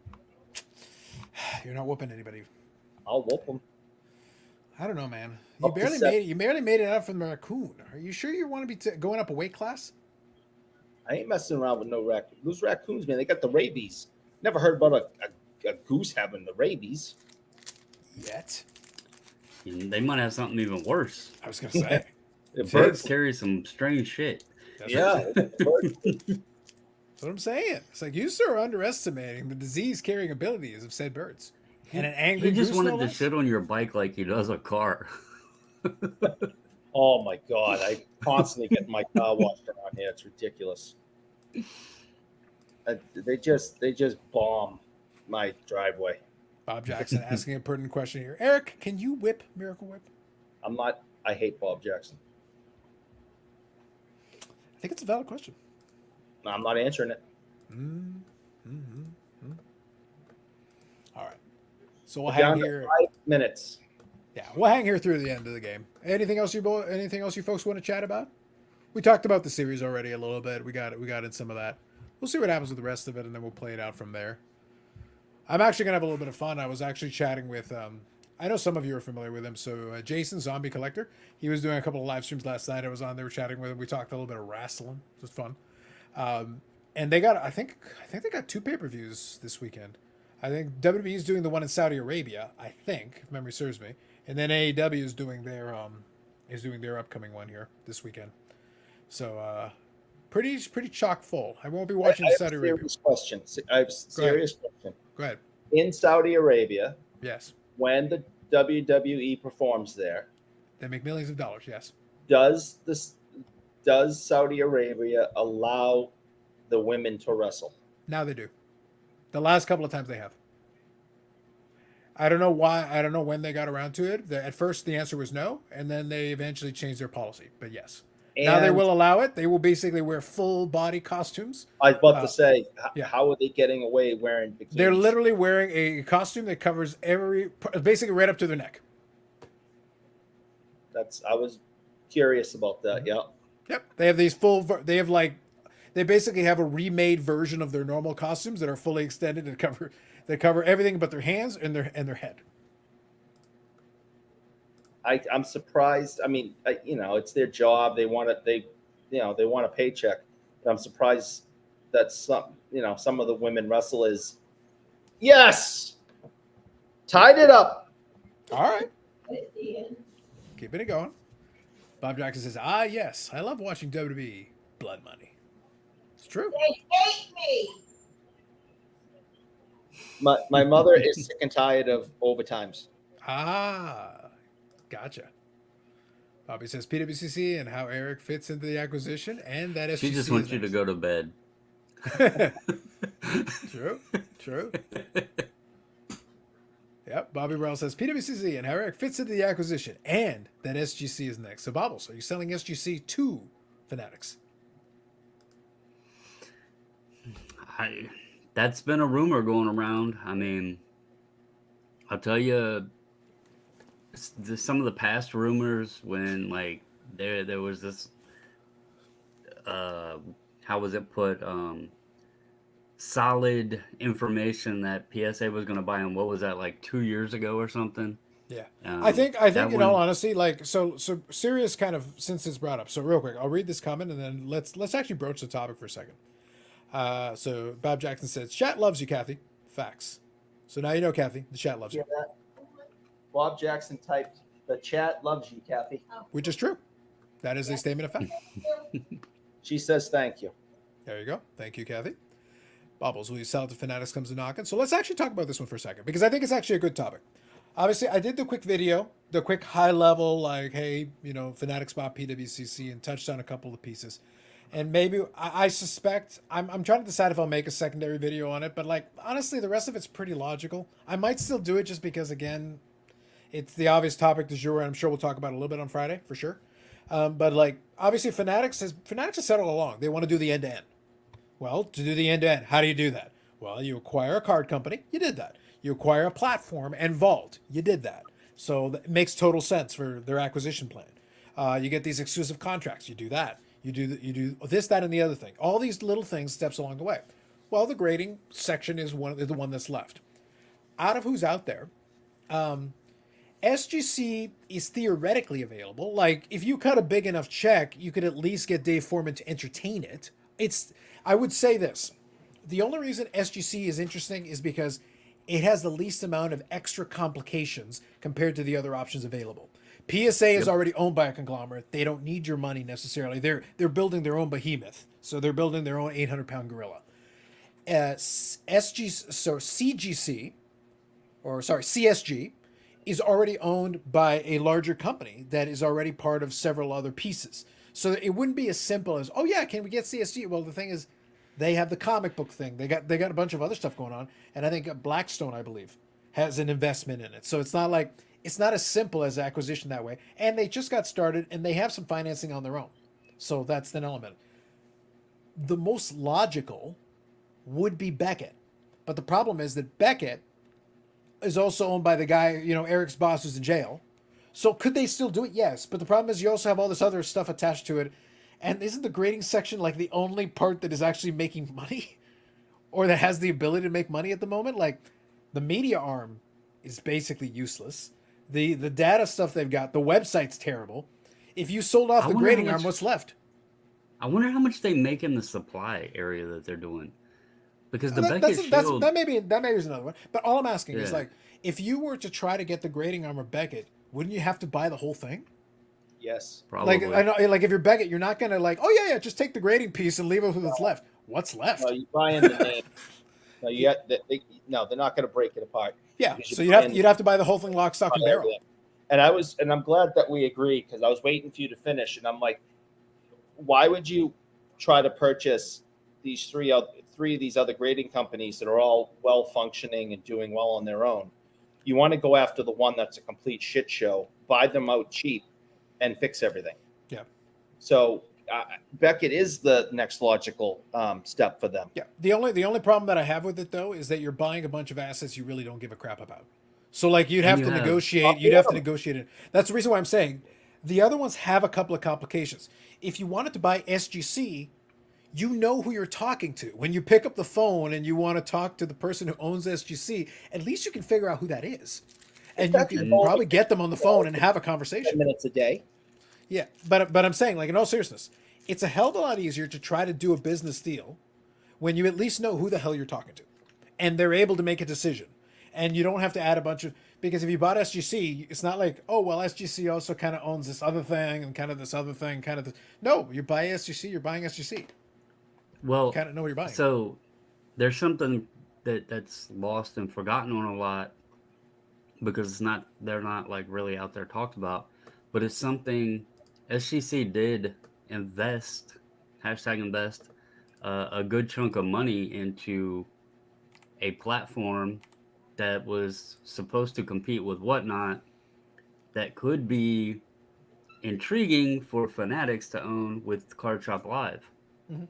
You're not whooping anybody. I'll whoop them. I don't know, man. You Up to barely seven. made it. You barely made it out from the raccoon. Are you sure you want to be going up a weight class? I ain't messing around with no raccoons. Those raccoons, man, they got the rabies. Never heard about a goose having the rabies. Yet. They might have something even worse. I was gonna say. The Birds carry some strange shit. That's Yeah. That's what I'm saying. It's like you, sir, are underestimating the disease-carrying abilities of said birds. And an angry He just goose, wanted no to less? shit on your bike like he does a car. Oh my god! I constantly get my car washed around here. It's ridiculous. They just bomb my driveway. Bob Jackson asking a pertinent question here. Eric, can you whip Miracle Whip? I'm not. I hate Bob Jackson. I think it's a valid question. I'm not answering it. All right. So we'll Down hang to here. 5 minutes. Yeah, we'll hang here through the end of the game. Anything else you folks want to chat about? We talked about the series already a little bit. We got in some of that. We'll see what happens with the rest of it, and then we'll play it out from there. I'm actually gonna have a little bit of fun. I was actually chatting with I know some of you are familiar with him. So Jason Zombie Collector, he was doing a couple of live streams last night. I was on there chatting with him. We talked a little bit of wrestling. It was fun. And they got I think they got 2 pay-per-views this weekend. I think WWE is doing the one in Saudi Arabia, I think, if memory serves me. And then AEW is doing their upcoming one here this weekend. So pretty chock full. I won't be watching Saudi Arabia. Question. I have a serious question. Go ahead. In Saudi Arabia, Yes. when the WWE performs there, They make millions of dollars, yes. does Saudi Arabia allow the women to wrestle? Now they do. The last couple of times they have. I don't know why. I don't know when they got around to it. At first, the answer was no, and then they eventually changed their policy. But yes, now they And will allow it. They will basically wear full body costumes. I was about to say, yeah. how are they getting away wearing bikinis? They're literally wearing a costume that covers basically right up to their neck. I was curious about that. Yeah. Yep. They have they basically have a remade version of their normal costumes that are fully extended and cover everything but their hands and their head. I'm surprised. I mean, it's their job. They want a paycheck. But I'm surprised that some of the women wrestle is, yes, tied it up. All right. Keeping it going. Bob Jackson says, yes, I love watching WWE. Blood money. It's true. They hate me. My mother is sick and tired of overtimes. Gotcha. Bobby says PWCC and how Eric fits into the acquisition, and that SGC She just wants you to go to bed. True. Yep. Bobby Brown says PWCC and how Eric fits into the acquisition, and that SGC is next. So, Bobbles, are you selling SGC to Fanatics? That's been a rumor going around. I mean, I'll tell you, some of the past rumors when there was this, how was it put? Solid information that PSA was going to buy him. What was that, like 2 years ago or something? Yeah, I think in all honesty, so serious kind of, since it's brought up. So real quick, I'll read this comment and then let's actually broach the topic for a second. So Bob Jackson says, "Chat loves you, Kathy." Facts. So now you know, Kathy, the chat loves you. Bob Jackson typed, "The chat loves you, Kathy." Which is true. That is a statement of fact. She says thank you. There you go. Thank you, Kathy. Bobbles, will you sell it to Fanatics comes a knocking? So let's actually talk about this one for a second, because I think it's actually a good topic. Obviously, I did the quick video, the quick high level, like, hey, Fanatics bought PWCC and touched on a couple of pieces. And maybe I suspect I'm trying to decide if I'll make a secondary video on it, but honestly, the rest of it's pretty logical. I might still do it just because, again, it's the obvious topic du jour, and I'm sure we'll talk about it a little bit on Friday for sure. But obviously, Fanatics has settled along. They want to do the end to end. Well, to do the end to end, how do you do that? Well, you acquire a card company. You did that. You acquire a platform and vault. You did that. So it makes total sense for their acquisition plan. You get these exclusive contracts. You do that. You do this, that, and the other thing. All these little things, steps along the way. Well, the grading section is the one that's left. Out of who's out there, SGC is theoretically available. Like, if you cut a big enough check, you could at least get Dave Foreman to entertain it. I would say this. The only reason SGC is interesting is because it has the least amount of extra complications compared to the other options available. PSA is already owned by a conglomerate. They don't need your money necessarily. They're building their own behemoth. So they're building their own 800-pound gorilla. CSG is already owned by a larger company that is already part of several other pieces. So it wouldn't be as simple as, oh yeah, can we get CSG? Well, the thing is, they have the comic book thing. They got a bunch of other stuff going on, and I think Blackstone, I believe, has an investment in it. So it's not as simple as acquisition that way. And they just got started, and they have some financing on their own. So that's an element. The most logical would be Beckett. But the problem is that Beckett is also owned by the guy, Eric's boss, who's in jail. So could they still do it? Yes. But the problem is you also have all this other stuff attached to it. And isn't the grading section like the only part that is actually making money? Or that has the ability to make money at the moment? Like, the media arm is basically useless. The data stuff they've got, the website's terrible. If you sold off the grading arm, what's left? I wonder how much they make in the supply area that they're doing. Because the Beckett Shield... That maybe is another one. But all I'm asking is, like, if you were to try to get the grading arm of Beckett, wouldn't you have to buy the whole thing? Yes. Probably. Like, I know, like, if you're Beckett, you're not going to, like, oh, yeah, just take the grading piece and leave it with what's left. What's left? No, you buy in the name. No, they're not going to break it apart. Yeah, so you'd have to buy the whole thing lock, stock, and barrel. And I'm glad that we agree, because I was waiting for you to finish, and I'm like, why would you try to purchase these three of these other grading companies that are all well functioning and doing well on their own? You want to go after the one that's a complete shit show, buy them out cheap, and fix everything. Yeah. So Beckett is the next logical step for them. Yeah. The only problem that I have with it, though, is that you're buying a bunch of assets you really don't give a crap about. So, like, you'd have to negotiate. You'd have to negotiate it. That's the reason why I'm saying the other ones have a couple of complications. If you wanted to buy SGC, you know who you're talking to. When you pick up the phone and you want to talk to the person who owns SGC, at least you can figure out who that is. And you can probably get them on the phone and have a conversation. 10 minutes a day. Yeah, but I'm saying, like, in all seriousness, it's a hell of a lot easier to try to do a business deal when you at least know who the hell you're talking to. And they're able to make a decision. And you don't have to add a bunch of... Because if you bought SGC, it's not like, oh, well, SGC also kind of owns this other thing and kind of this other thing, kind of this... No, you buy SGC, you're buying SGC. Well, you kind of know what you're buying. So there's something that's lost and forgotten on a lot because they're not like really out there talked about, but it's something SGC did invest a good chunk of money into a platform that was supposed to compete with Whatnot that could be intriguing for fanatics to own with Card Shop Live. Mm-hmm.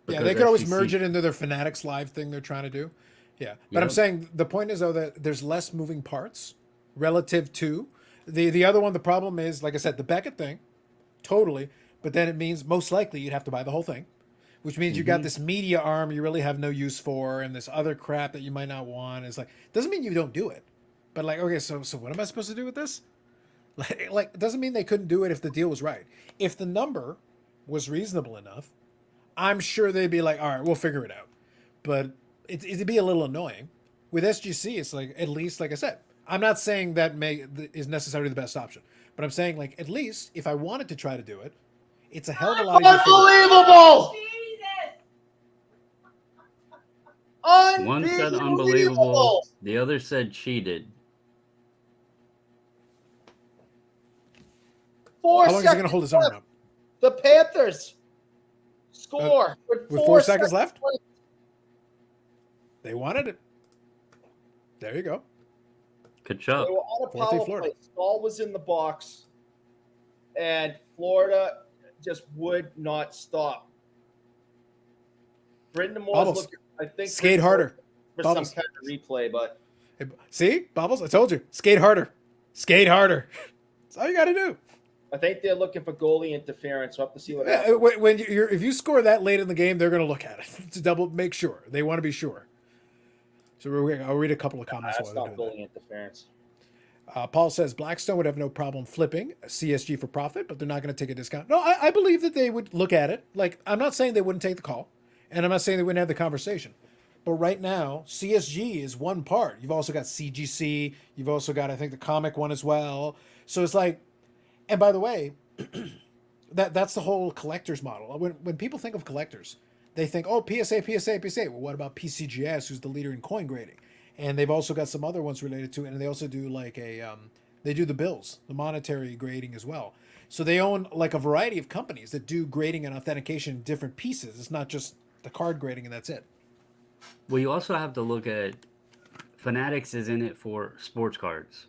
Yeah, they could always merge it into their Fanatics Live thing they're trying to do. Yeah. But I'm saying the point is, though, that there's less moving parts relative to the other one. The problem is, like I said, the Beckett thing, totally. But then it means most likely you'd have to buy the whole thing, which means you got this media arm you really have no use for and this other crap that you might not want. It's like, doesn't mean you don't do it. But like, okay, so what am I supposed to do with this? Like, it doesn't mean they couldn't do it if the deal was right. If the number was reasonable enough, I'm sure they'd be like, all right, we'll figure it out. But it'd be a little annoying. With SGC, it's like, at least, like I said, I'm not saying that is necessarily the best option. But I'm saying, like, at least if I wanted to try to do it, it's a hell of a lot easier. Unbelievable! One said unbelievable. The other said cheated. How long is he going to hold his arm up? The Panthers score with 4 seconds left. They wanted it. There you go. Good job. They were on a power play. Stahl was in the box, and Florida just would not stop. Brendan Moore's looking, I think, skate harder for some kind of replay, but see, Bubbles, I told you, skate harder, skate harder. That's all you got to do. I think they're looking for goalie interference. We'll have to see what happens. When if you score that late in the game, they're going to look at it to make sure. They want to be sure. So I'll read a couple of comments. That's while not they're goalie doing interference. that. Paul says Blackstone would have no problem flipping CSG for profit, but they're not going to take a discount. No, I believe that they would look at it. Like, I'm not saying they wouldn't take the call, and I'm not saying they wouldn't have the conversation. But right now, CSG is one part. You've also got CGC. You've also got, I think, the comic one as well. So it's like, and by the way, that's the whole collector's model. When people think of collectors, they think, oh, PSA. Well, what about PCGS, who's the leader in coin grading? And they've also got some other ones related to it, and they also do like they do the bills, the monetary grading as well. So they own like a variety of companies that do grading and authentication in different pieces. It's not just the card grading and that's it. Well, you also have to look at Fanatics is in it for sports cards.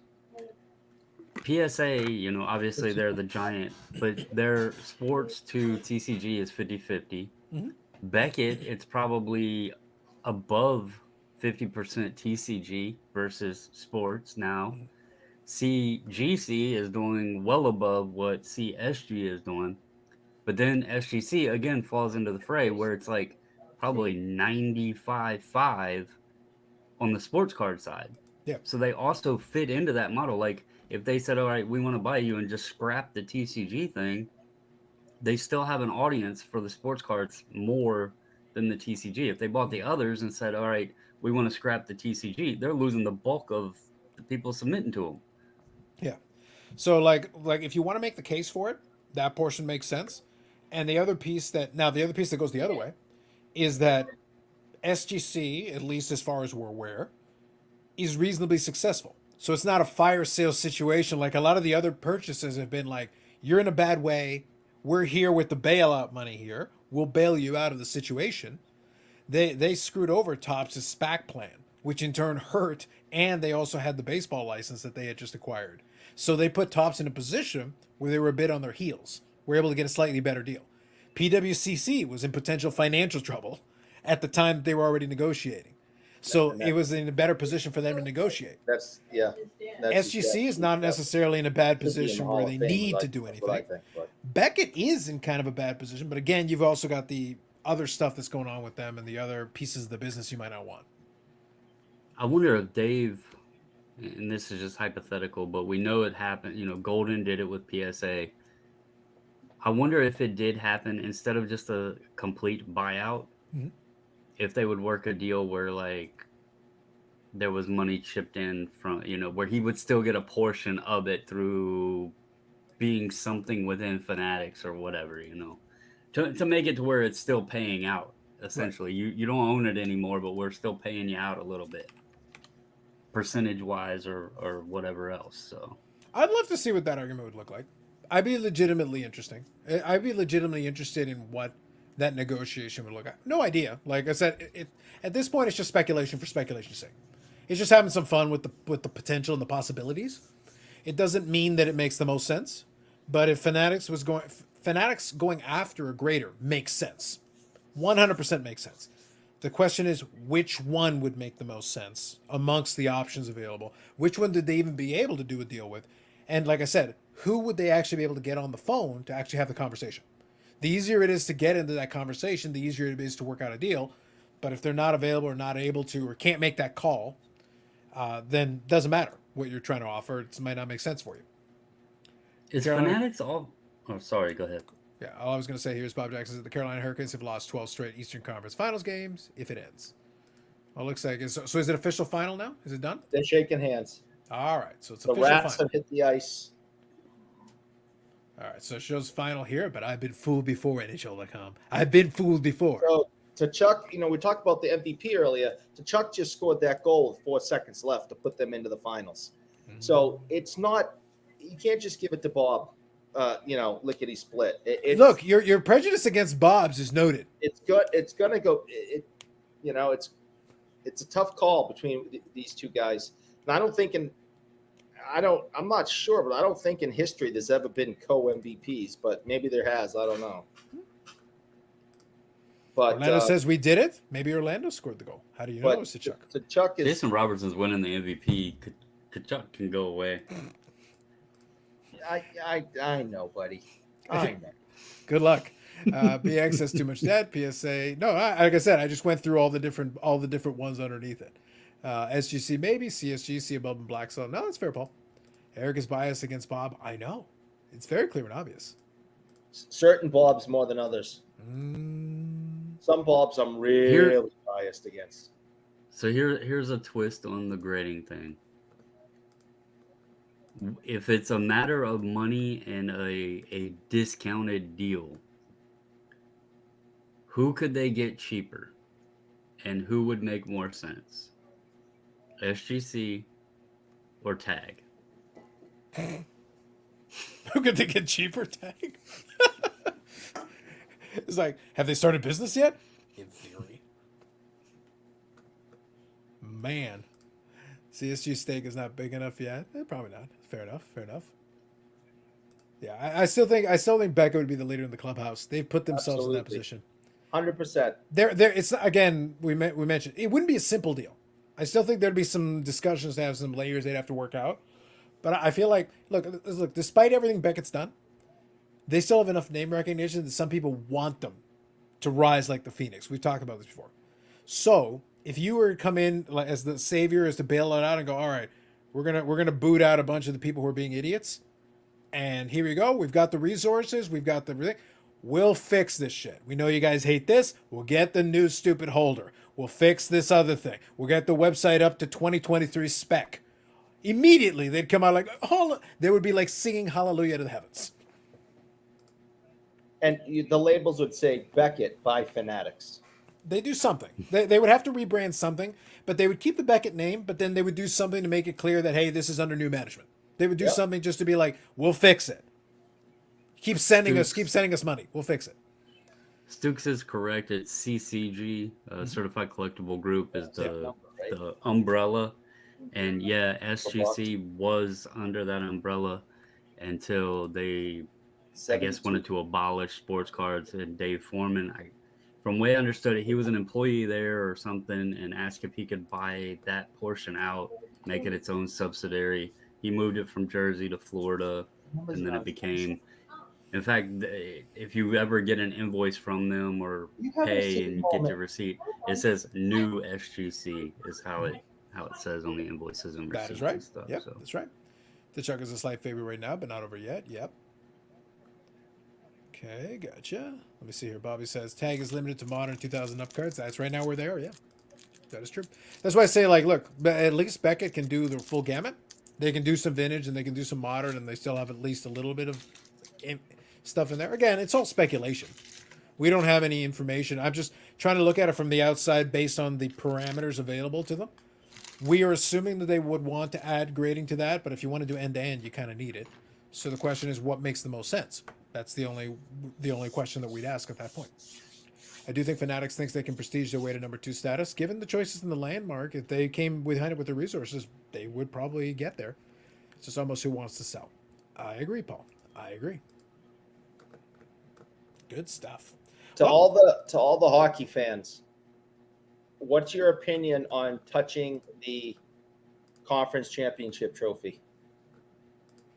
PSA, obviously they're the giant, but their sports to TCG is 50-50. Mm-hmm. Beckett, it's probably above 50% TCG versus sports now. CGC is doing well above what CSG is doing. But then SGC, again, falls into the fray where it's like probably 95-5 on the sports card side. Yeah. So they also fit into that model. Like, if they said, all right, we want to buy you and just scrap the TCG thing, they still have an audience for the sports cards more than the TCG. If they bought the others and said, all right, we want to scrap the TCG, they're losing the bulk of the people submitting to them. Yeah. So like if you want to make the case for it, that portion makes sense. And the other piece that goes the other way is that SGC, at least as far as we're aware, is reasonably successful. So it's not a fire sale situation like a lot of the other purchases have been like, you're in a bad way. We're here with the bailout money here. We'll bail you out of the situation. They screwed over Topps' SPAC plan, which in turn hurt, and they also had the baseball license that they had just acquired. So they put Topps in a position where they were a bit on their heels. Were able to get a slightly better deal. PWCC was in potential financial trouble at the time they were already negotiating. So it was in a better position for them to negotiate. SGC is not necessarily in a bad position where they need to do anything. Beckett is in kind of a bad position, but again, you've also got the other stuff that's going on with them and the other pieces of the business you might not want. I wonder if Dave, and this is just hypothetical, but we know it happened. Golden did it with PSA. I wonder if it did happen instead of just a complete buyout, if they would work a deal where like there was money chipped in from, where he would still get a portion of it through being something within Fanatics or whatever, to make it to where it's still paying out. Essentially, right. You don't own it anymore, but we're still paying you out a little bit, percentage wise or whatever else. So I'd love to see what that argument would look like. I'd be legitimately interested in what that negotiation would look like. No idea. Like I said, at this point, it's just speculation for speculation's sake. It's just having some fun with the potential and the possibilities. It doesn't mean that it makes the most sense, but if Fanatics going after a grader makes sense, 100% makes sense. The question is, which one would make the most sense amongst the options available? Which one did they even be able to do a deal with? And like I said, who would they actually be able to get on the phone to actually have the conversation? The easier it is to get into that conversation, the easier it is to work out a deal. But if they're not available or not able to or can't make that call, then it doesn't matter what you're trying to offer. It might not make sense for you. Is Fanatics all... Oh, sorry. Go ahead. Yeah, all I was going to say here is Bob Jackson says the Carolina Hurricanes have lost 12 straight Eastern Conference Finals games if it ends. Well, it looks like... So is it official final now? Is it done? They're shaking hands. All right, so it's the official Rats final. have hit the ice. All right, so it shows final here, but I've been fooled before, NHL.com. I've been fooled before. So to Chuck, we talked about the MVP earlier. Chuck just scored that goal with 4 seconds left to put them into the finals. Mm-hmm. So it's not, you can't just give it to Bob, lickety split. Look, your prejudice against Bob's is noted. It's good. It's going to go, it's a tough call between these two guys. And I'm not sure, but I don't think in history there's ever been co-MVPs, but maybe there has. I don't know. But Orlando says we did it. Maybe Orlando scored the goal. How do you know it was to Chuck? Chuck Jason Robertson's winning the MVP. Chuck can go away. I know, buddy. I know. Good luck. BX has too much debt. PSA. No, like I said, I just went through all the different ones underneath it. SGC maybe. CSGC above and Black Zone. No, that's fair, Paul. Eric is biased against Bob. I know. It's very clear and obvious. Certain Bobs more than others. Some Bobs I'm really biased against. So here's a twist on the grading thing. If it's a matter of money and a discounted deal, who could they get cheaper? And who would make more sense? SGC or Tag? Who could they get cheaper, Tag? It's like, have they started business yet? In theory. Man. CSG stake is not big enough yet. Probably not. Fair enough. Fair enough. Yeah, I still think Becca would be the leader in the clubhouse. They've put themselves in that position. 100%. There. It's again. We mentioned it wouldn't be a simple deal. I still think there'd be some discussions to have, some layers they'd have to work out. But I feel like look. Despite everything Beckett's done, they still have enough name recognition that some people want them to rise like the Phoenix. We've talked about this before. So if you were to come in as the savior, as to bail it out and go, all right, we're gonna boot out a bunch of the people who are being idiots, and here we go. We've got the resources. We've got everything. We'll fix this shit. We know you guys hate this. We'll get the new stupid holder. We'll fix this other thing. We'll get the website up to 2023 spec. Immediately, they'd come out like, they would be like singing hallelujah to the heavens. And the labels would say Beckett by Fanatics. They do something. They would have to rebrand something, but they would keep the Beckett name, but then they would do something to make it clear that, hey, this is under new management. They would do something just to be like, we'll fix it. Keep sending us money. We'll fix it. Stooks is correct. It's CCG, Certified Collectible Group, is the umbrella. And yeah, SGC was under that umbrella until they, I guess, wanted to abolish sports cards. And Dave Foreman, from the way I understood it, he was an employee there or something and asked if he could buy that portion out, make it its own subsidiary. He moved it from Jersey to Florida, and then it became... In fact, if you ever get an invoice from them or pay and you get the receipt, it says new SGC is how it says on the invoices and receipts. That is right. And stuff. Yep, So. that's right. The chuck is a slight favorite right now, but not over yet. Yep. Okay, gotcha. Let me see here. Bobby says Tag is limited to modern 2000 up cards. That's right now we're there. Yeah, that is true. That's why I say, like, look, at least Beckett can do the full gamut. They can do some vintage and they can do some modern, and they still have at least a little bit of stuff in there. Again, it's all speculation. We don't have any information. I'm just trying to look at it from the outside based on the parameters available to them. We are assuming that they would want to add grading to that, but if you want to do end-to-end, you kind of need it. So the question is, what makes the most sense? That's the only question that we'd ask at that point. I do think Fanatics thinks they can prestige their way to number 2 status. Given the choices in the landmark, if they came behind it with the resources, they would probably get there. It's just almost who wants to sell. I agree, Paul. I agree. Good stuff. To all the hockey fans, what's your opinion on touching the conference championship trophy?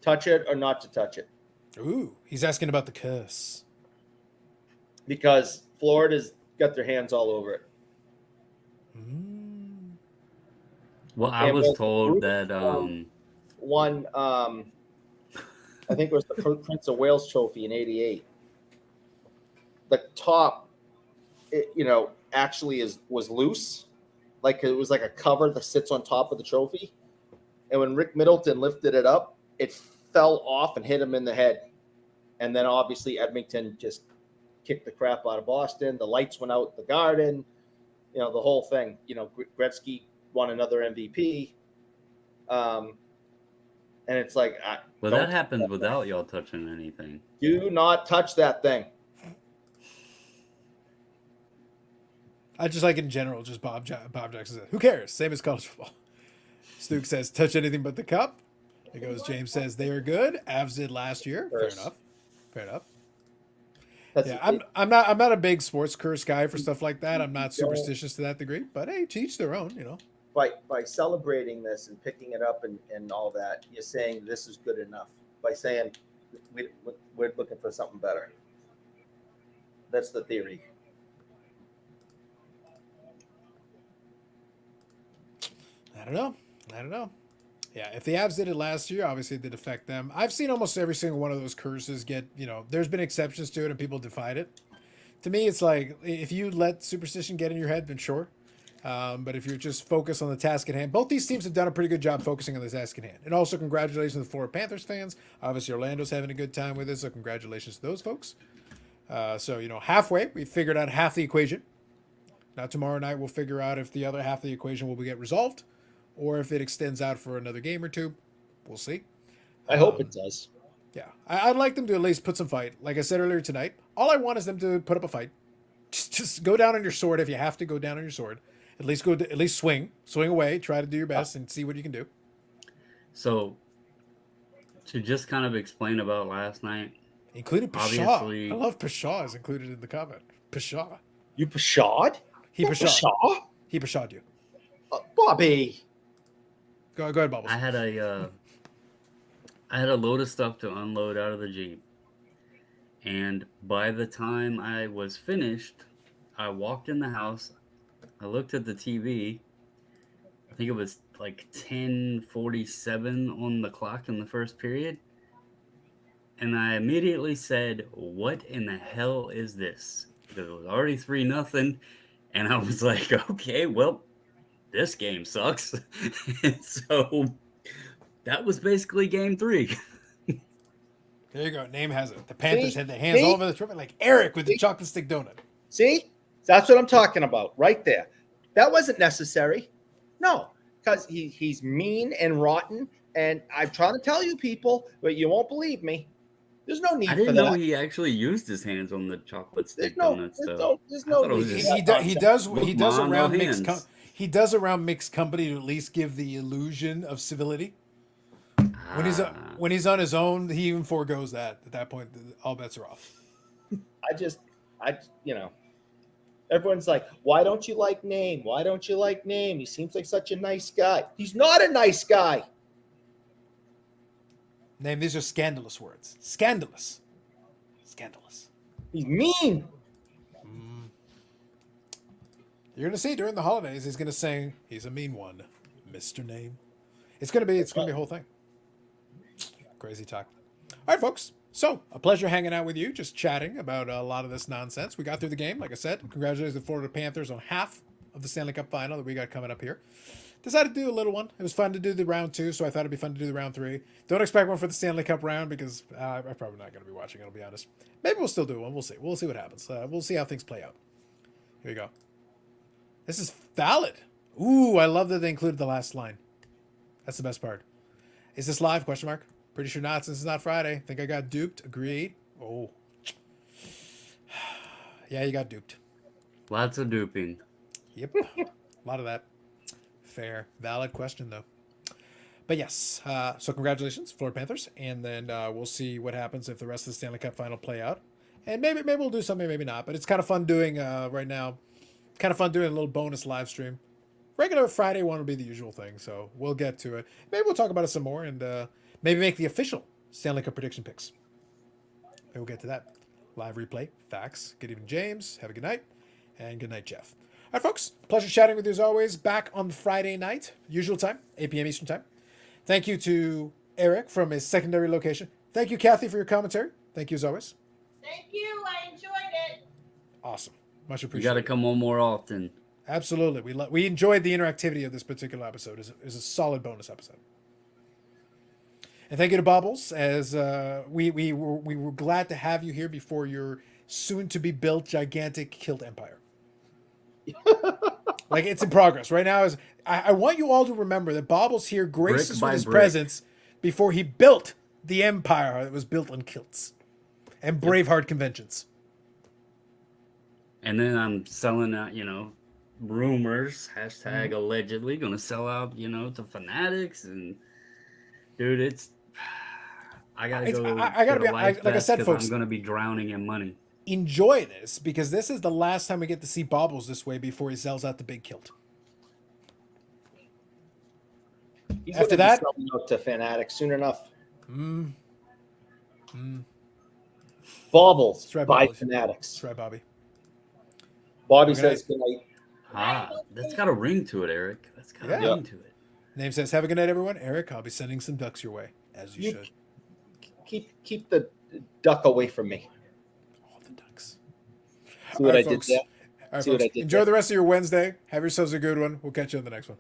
Touch it or not to touch it? Ooh, he's asking about the curse. Because Florida's got their hands all over it. Well, I was told that one I think it was the Prince of Wales trophy in '88. The top, actually was loose, like it was like a cover that sits on top of the trophy. And when Rick Middleton lifted it up, it fell off and hit him in the head. And then obviously Edmonton just kicked the crap out of Boston. The lights went out the Garden, the whole thing. Gretzky won another MVP. And it's like, well, that happens without y'all touching anything. Do not touch that thing. I just like in general, just Bob Jackson says, who cares? Same as college football. Stuke says, touch anything but the cup. It goes, James says, they are good. Avs did last year. Fair enough. Yeah, I'm not a big sports curse guy for stuff like that. I'm not superstitious to that degree, but hey, to each their own, By celebrating this and picking it up and all that, you're saying this is good enough. by saying we're looking for something better. That's the theory. I don't know. Yeah, if the Avs did it last year, obviously it did affect them. I've seen almost every single one of those curses get, there's been exceptions to it and people defied it. To me, it's like if you let superstition get in your head, then sure. But if you're just focused on the task at hand, both these teams have done a pretty good job focusing on the task at hand. And also, congratulations to the Florida Panthers fans. Obviously, Orlando's having a good time with it, so congratulations to those folks. So, halfway, we figured out half the equation. Now, tomorrow night, we'll figure out if the other half of the equation will get resolved or if it extends out for another game or two. We'll see. I hope it does. Yeah, I'd like them to at least put some fight. Like I said earlier tonight, all I want is them to put up a fight. Just go down on your sword if you have to go down on your sword. At least swing away. Try to do your best and see what you can do. So, to just kind of explain about last night, including Pshaw. Obviously- I love Pshaw is included in the comment. Pshaw. You pshawed? He What, Pshawed. pshaw? He Pshawed you. Bobby. Go ahead, Bubbles. I had a load of stuff to unload out of the Jeep. And by the time I was finished, I walked in the house. I looked at the TV. I think it was like 10:47 on the clock in the first period. And I immediately said, "What in the hell is this?" Because it was already 3-0. And I was like, okay, well, this game sucks. And so that was basically game 3. There you go. Name has it. The Panthers See? had their hands See? all over the trophy like Eric with the See? chocolate stick donut. See? That's what I'm talking about right there. That wasn't necessary. No, because he's mean and rotten. And I'm trying to tell you people, but you won't believe me. There's no need I for didn't that. know he actually used his hands on the chocolate stick donuts, though. There's I no thought it was need. just- He does Look, around no mixed hands. he does around mixed company to at least give the illusion of civility. When he's on his own, he even foregoes that. At that point, all bets are off. Everyone's like, why don't you like Name? Why don't you like Name? He seems like such a nice guy. He's not a nice guy. Name, these are scandalous words. Scandalous. He's mean. You're gonna see during the holidays, he's gonna sing, "He's a mean one, Mr. Name." It's gonna be a whole thing. Crazy talk. All right, folks. So, a pleasure hanging out with you, just chatting about a lot of this nonsense. We got through the game, like I said. Congratulations to the Florida Panthers on half of the Stanley Cup Final that we got coming up here. Decided to do a little one. It was fun to do the round 2, so I thought it'd be fun to do the round 3. Don't expect one for the Stanley Cup round because I'm probably not going to be watching, I'll be honest. Maybe we'll still do one. We'll see. We'll see what happens. We'll see how things play out. Here we go. This is valid. Ooh, I love that they included the last line. That's the best part. Is this live? Question mark. Pretty sure not since it's not Friday. Think I got duped. Agreed. Oh. Yeah, you got duped. Lots of duping. Yep. A lot of that. Fair. Valid question, though. But yes. So congratulations, Florida Panthers. And then we'll see what happens if the rest of the Stanley Cup Final play out. And maybe we'll do something, maybe not. But it's kind of fun doing right now. Kind of fun doing a little bonus live stream. Regular Friday one will be the usual thing, so we'll get to it. Maybe we'll talk about it some more and maybe make the official Stanley Cup prediction picks. Maybe we'll get to that. Live replay, facts. Good evening, James. Have a good night. And good night, Jeff. All right, folks. Pleasure chatting with you as always. Back on Friday night, usual time, 8 p.m. Eastern time. Thank you to Eric from his secondary location. Thank you, Kathy, for your commentary. Thank you as always. Thank you. I enjoyed it. Awesome. Much You appreciated. got to come on more often. Absolutely. We enjoyed the interactivity of this particular episode. It was a solid bonus episode. And thank you to Bobbles, as we were glad to have you here before your soon-to-be-built gigantic Kilt empire. Like, it's in progress. Right now, I want you all to remember that Bobbles here graced us by with his brick. presence before he built the empire that was built on kilts and Braveheart conventions. And then I'm selling out, rumors, hashtag allegedly, going to sell out, to fanatics. And, dude, I got to go. I gotta get a be- life like I vest said, 'cause folks- I'm going to be drowning in money. Enjoy this, because this is the last time we get to see Bobbles this way before he sells out the big kilt. He's After gonna be that- selling out to fanatics soon enough. Bauble That's right, by Bobby. Fanatics. That's right, Bobby. Bobby Good night. says good night. That's got a ring to it, Eric. That's got Yeah. a ring to it. Name says, "Have a good night, everyone." Eric, I'll be sending some ducks your way, as you should. Keep the duck away from me. All the ducks. See what All I right, did folks. there? All right, See what folks. I did Enjoy there? the rest of your Wednesday. Have yourselves a good one. We'll catch you on the next one.